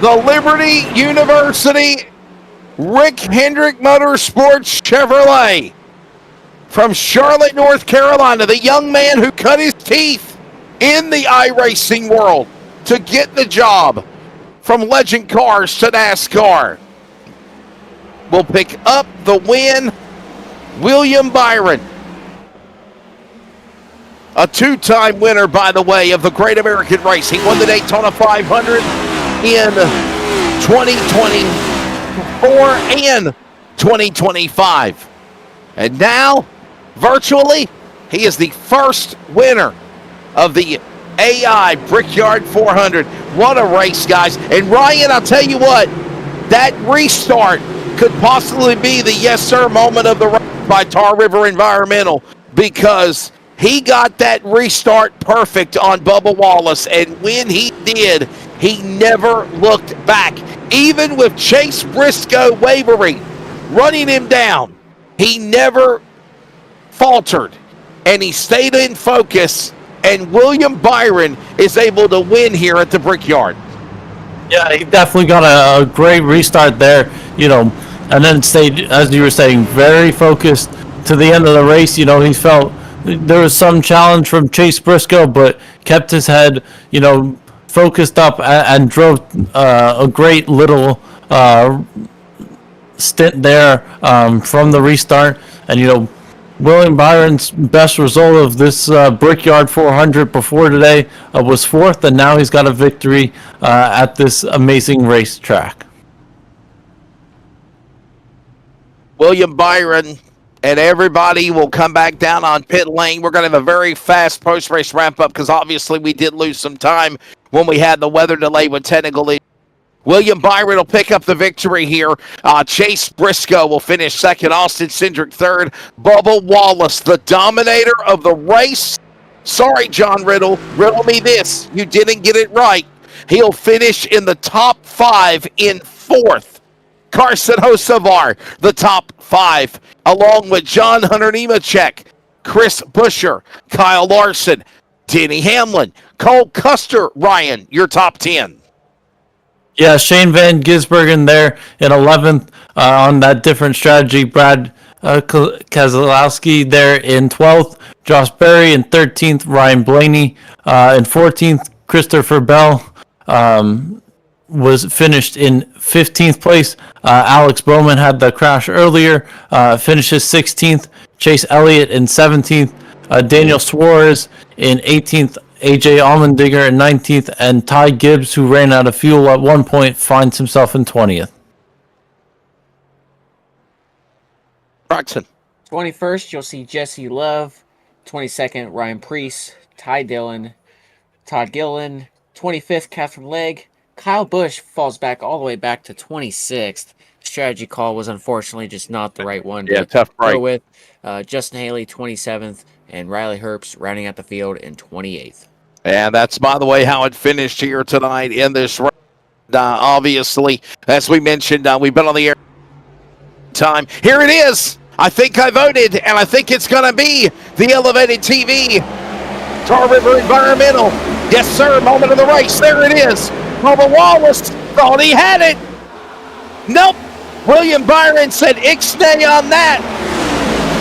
The Liberty University Rick Hendrick Motorsports Chevrolet from Charlotte, North Carolina, the young man who cut his teeth in the iRacing world to get the job from Legend Cars to NASCAR, will pick up the win. William Byron, a 2-time winner, by the way, of the Great American Race. He won the Daytona 500 in 2024 and 2025. And now, virtually, he is the first winner of the AI Brickyard 400. What a race, guys. And Ryan, I'll tell you what, that restart could possibly be the yes sir moment of the race by Tar River Environmental, because He got that restart perfect on Bubba Wallace, and when he did, he never looked back. Even with Chase Briscoe wavering, running him down, he never faltered, and he stayed in focus, and William Byron is able to win here at the Brickyard. Yeah, he definitely got a great restart there, and then stayed, as you were saying, very focused to the end of the race. He felt there was some challenge from Chase Briscoe, but kept his head, focused up and drove a great little stint there from the restart. And, William Byron's best result of this Brickyard 400 before today was fourth, and now he's got a victory at this amazing racetrack. William Byron and everybody will come back down on pit lane. We're going to have a very fast post-race wrap-up because obviously we did lose some time when we had the weather delay with technical issues. William Byron will pick up the victory here. Chase Briscoe will finish second. Austin Cindric third. Bubba Wallace, the dominator of the race. Sorry, John Riddle. Riddle me this. You didn't get it right. He'll finish in the top 5 in fourth. Carson Hocevar, the top 5, along with John Hunter Nemechek, Chris Buescher, Kyle Larson, Denny Hamlin, Cole Custer, Ryan, your top 10. Yeah, Shane Van Gisbergen there in 11th on that different strategy. Brad Keselowski there in 12th. Josh Berry in 13th. Ryan Blaney in 14th. Christopher Bell was finished in 15th place. Alex Bowman had the crash earlier. Finishes 16th. Chase Elliott in 17th. Daniel Suarez in 18th. AJ Allmendinger in 19th, and Ty Gibbs, who ran out of fuel at one point, finds himself in 20th. Braxton. 21st, you'll see Jesse Love. 22nd, Ryan Preece. Ty Dillon. Todd Gillen. 25th, Catherine Legg. Kyle Busch falls back all the way back to 26th. Strategy call was unfortunately just not the right one to tough break. go with. Justin Haley, 27th, and Riley Herbst rounding out the field in 28th. And that's, by the way, how it finished here tonight in this race. Obviously, as we mentioned, we've been on the air time. Here it is. I think I voted, and I think it's going to be the Elevated TV Tar River Environmental. Yes, sir. Moment of the race. There it is. Bubba Wallace thought he had it. Nope. William Byron said ixnay on that.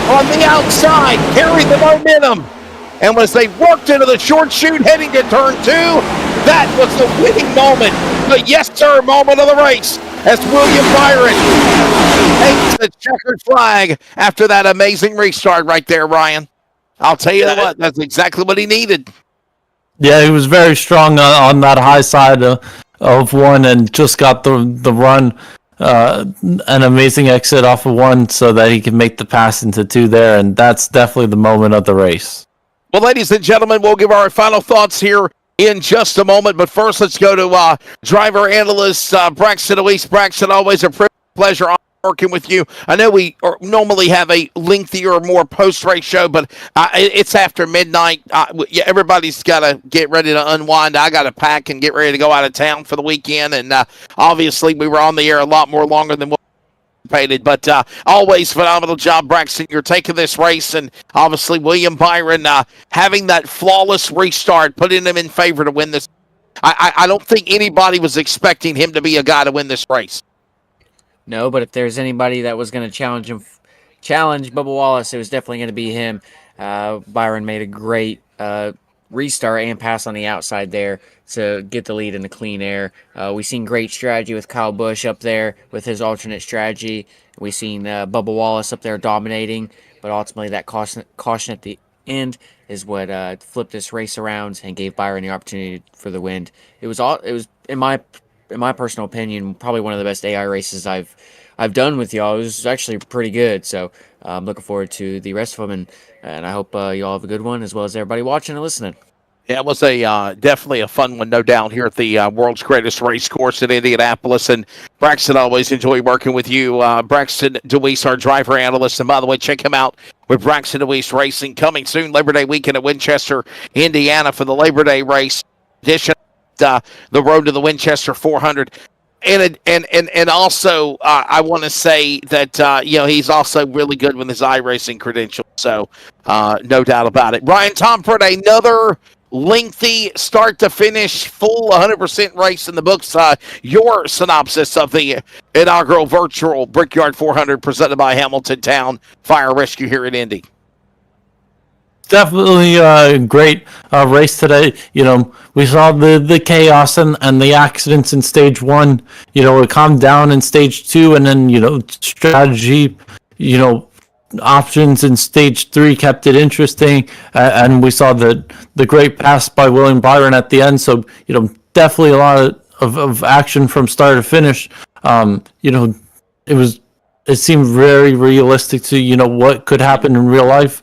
On the outside, carried the momentum. And as they worked into the short chute heading to turn 2, that was the winning moment. The yes, sir moment of the race as William Byron takes the checkered flag after that amazing restart right there, Ryan. I'll tell you what, that's exactly what he needed. Yeah, he was very strong on that high side of one and just got the run. An amazing exit off of 1 so that he can make the pass into 2 there, and that's definitely the moment of the race. Well, ladies and gentlemen, we'll give our final thoughts here in just a moment, but first let's go to driver analyst Braxton Elise. Braxton, always a pleasure working with you. I know we normally have a lengthier, more post-race show, but it's after midnight. Everybody's got to get ready to unwind. I got to pack and get ready to go out of town for the weekend, and obviously we were on the air a lot more longer than what we anticipated, but always phenomenal job, Braxton. You're taking this race, and obviously William Byron having that flawless restart, putting him in favor to win this. I don't think anybody was expecting him to be a guy to win this race. No, but if there's anybody that was going to challenge Bubba Wallace, it was definitely going to be him. Byron made a great restart and pass on the outside there to get the lead in the clean air. We've seen great strategy with Kyle Busch up there with his alternate strategy. We've seen Bubba Wallace up there dominating, but ultimately that caution at the end is what flipped this race around and gave Byron the opportunity for the win. It was in my personal opinion, probably one of the best AI races I've done with y'all. It was actually pretty good, so I'm looking forward to the rest of them, and I hope y'all have a good one, as well as everybody watching and listening. Yeah, it was definitely a fun one, no doubt, here at the world's greatest race course in Indianapolis. And Braxton, always enjoy working with you. Braxton DeWeese, our driver analyst. And by the way, check him out with Braxton Deweese Racing. Coming soon, Labor Day weekend at Winchester, Indiana for the Labor Day race edition. The road to the Winchester 400. And also, I want to say that, he's also really good with his iRacing credentials. So, no doubt about it. Ryan Tomford, another lengthy start to finish, full 100% race in the books. Your synopsis of the inaugural virtual Brickyard 400 presented by Hamilton Town Fire Rescue here in Indy. Definitely a great race today. We saw the chaos and the accidents in stage 1. It calmed down in stage 2, and then strategy, options in stage 3 kept it interesting. And we saw the great pass by William Byron at the end. So definitely a lot of action from start to finish. It seemed very realistic to what could happen in real life.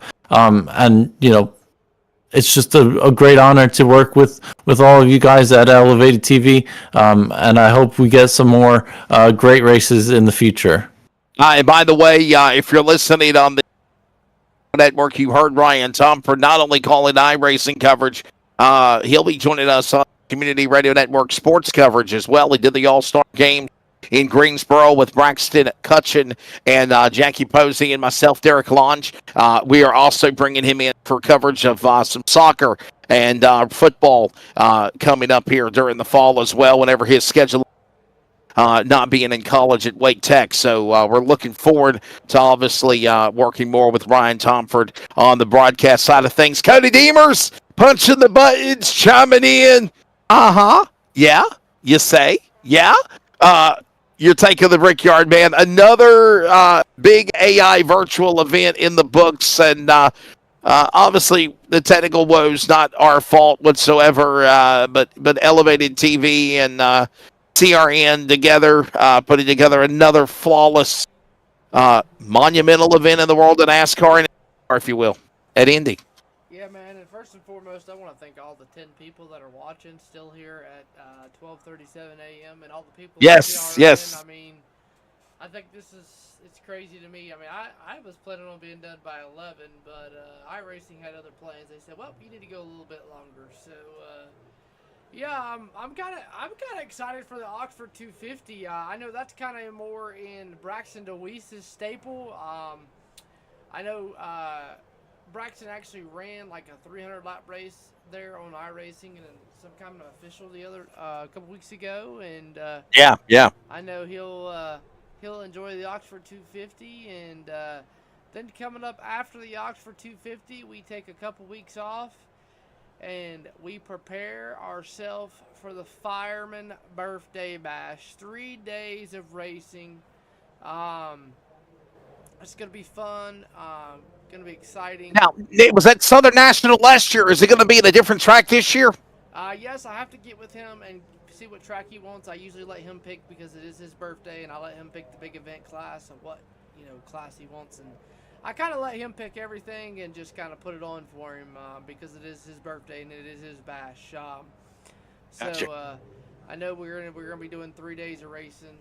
It's just a great honor to work with all of you guys at Elevated TV, and I hope we get some more great races in the future. And by the way, if you're listening on the network, you heard Ryan Tomford not only calling iRacing coverage, he'll be joining us on Community Radio Network sports coverage as well. He did the All-Star game in Greensboro with Braxton Cutchin and Jackie Posey and myself, Derek Lange. We are also bringing him in for coverage of some soccer and football coming up here during the fall as well, whenever his schedule not being in college at Wake Tech. So we're looking forward to obviously working more with Ryan Tomford on the broadcast side of things. Cody Deemers punching the buttons, chiming in. Yeah, you say. Yeah. Your take of the Brickyard, man. Another big AI virtual event in the books, and obviously the technical woes not our fault whatsoever. But Elevated TV and CRN together, putting together another flawless, monumental event in the world of NASCAR, if you will, at Indy. Yeah, man, and first and foremost, I want to thank all the 10 people that are watching still here at 12:37 a.m. and all the people. Yes. I mean, I think it's crazy to me. I mean, I was planning on being done by 11, but iRacing had other plans. They said, well, you need to go a little bit longer. So, yeah, I'm kind of excited for the Oxford 250. I know that's kind of more in Braxton Deweese's staple. I know Braxton actually ran like a 300-lap race there on iRacing and some kind of official the other couple weeks ago, and yeah. I know he'll enjoy the Oxford 250, and then coming up after the Oxford 250, we take a couple weeks off, and we prepare ourselves for the Fireman Birthday Bash. 3 days of racing. It's gonna be fun. Gonna be exciting. Now, was that Southern National last year? Is it going to be at a different track this year? Yes, I have to get with him and see what track he wants. I usually let him pick because it is his birthday, and I let him pick the big event class of what class he wants. And I kind of let him pick everything and just kind of put it on for him because it is his birthday and it is his bash. Gotcha. So I know we're gonna be doing 3 days of racing,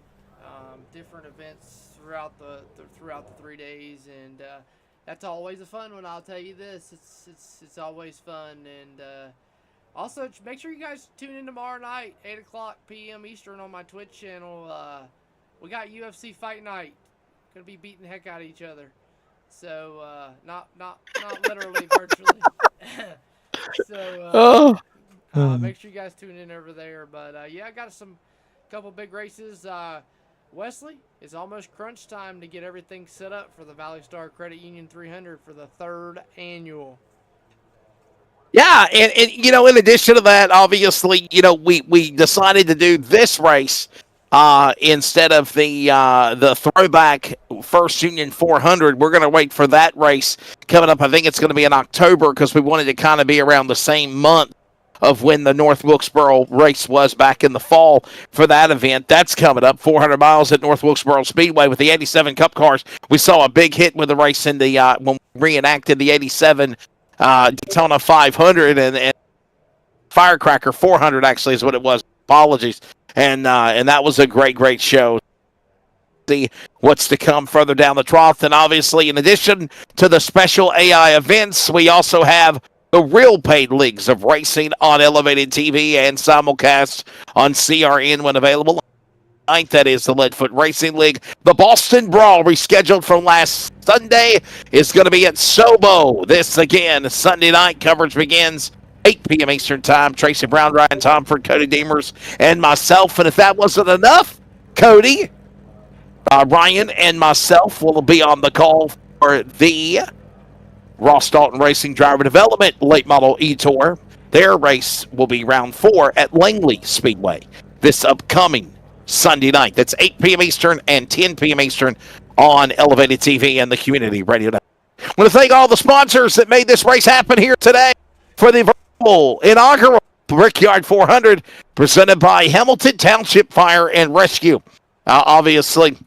different events throughout the 3 days, and that's always a fun one. I'll tell you this, it's always fun. And also make sure you guys tune in tomorrow night, 8:00 p.m. Eastern on my Twitch channel. We got UFC Fight Night. Gonna be beating the heck out of each other. So not literally, virtually. So make sure you guys tune in over there. But yeah, I got couple big races. Wesley, it's almost crunch time to get everything set up for the Valley Star Credit Union 300 for the 3rd annual. Yeah, and in addition to that, obviously, we decided to do this race instead of the throwback First Union 400. We're going to wait for that race coming up. I think it's going to be in October because we wanted to kind of be around the same month of when the North Wilkesboro race was back in the fall for that event. That's coming up, 400 miles at North Wilkesboro Speedway with the 87 Cup cars. We saw a big hit with the race in the when we reenacted the 87 Daytona 500 and Firecracker 400 actually is what it was. Apologies. And that was a great show. see what's to come further down the trough. And obviously, in addition to the special AI events, we also have the real paid leagues of racing on Elevated TV and simulcast on CRN when available. That is the Leadfoot Racing League. The Boston Brawl, rescheduled from last Sunday, is going to be at Sobo. This, again, Sunday night. Coverage begins 8 p.m. Eastern Time. Tracy Brown, Ryan Tomford, Cody Deemers, and myself. And if that wasn't enough, Cody, Ryan, and myself will be on the call for the Ross Dalton Racing Driver Development Late Model E-Tour. Their race will be round 4 at Langley Speedway this upcoming Sunday night. That's 8 p.m. Eastern and 10 p.m. Eastern on Elevated TV and the Community Radio Network. I want to thank all the sponsors that made this race happen here today for the inaugural Brickyard 400 presented by Hamilton Township Fire and Rescue. Obviously,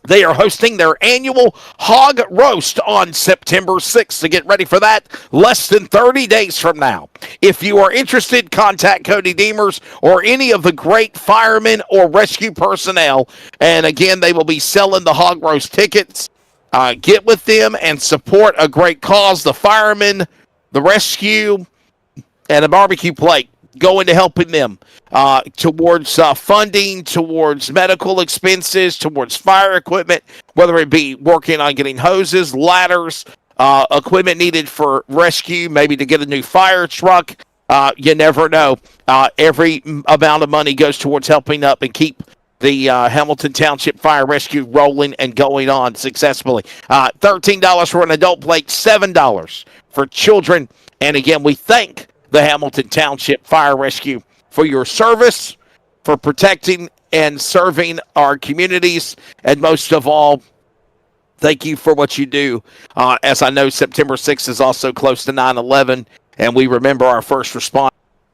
they are hosting their annual hog roast on September 6th. To get ready for that, less than 30 days from now. If you are interested, contact Cody Deemers or any of the great firemen or rescue personnel. And again, they will be selling the hog roast tickets. Get with them and support a great cause. The firemen, the rescue, and a barbecue plate go into helping them towards funding, towards medical expenses, towards fire equipment, whether it be working on getting hoses, ladders, equipment needed for rescue, maybe to get a new fire truck. You never know. Every amount of money goes towards helping up and keep the Hamilton Township Fire Rescue rolling and going on successfully. $13 for an adult plate, $7 for children. And again, we thank the Hamilton Township Fire Rescue for your service, for protecting and serving our communities, and most of all, thank you for what you do. As I know, September 6th is also close to 9/11, and we remember our first responders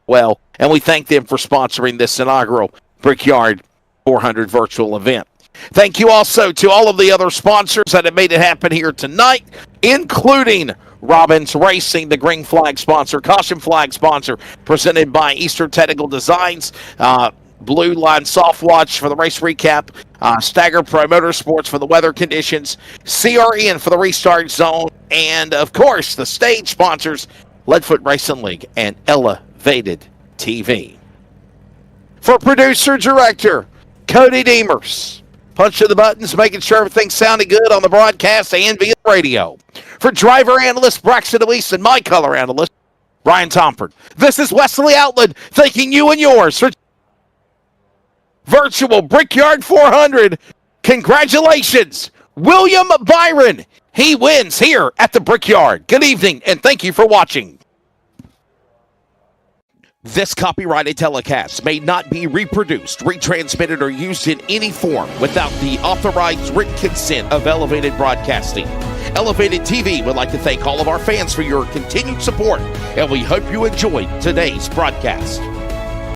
well, and we thank them for sponsoring this inaugural Brickyard 400 virtual event. Thank you also to all of the other sponsors that have made it happen here tonight, including Robbins Racing, the green flag sponsor, caution flag sponsor, presented by Eastern Technical Designs, Blue Line Soft Watch for the race recap, Stagger Pro Motorsports for the weather conditions, CRN for the restart zone, and of course the stage sponsors, Leadfoot Racing League and Elevated TV. For producer director Cody Deemers, punching the buttons, making sure everything sounded good on the broadcast and via the radio. For driver analyst Braxton Elise and my color analyst, Ryan Tomford. This is Wesley Outland thanking you and yours for virtual Brickyard 400. Congratulations, William Byron. He wins here at the Brickyard. Good evening, and thank you for watching. This copyrighted telecast may not be reproduced, retransmitted, or used in any form without the authorized written consent of Elevated Broadcasting. Elevated TV would like to thank all of our fans for your continued support, and we hope you enjoyed today's broadcast.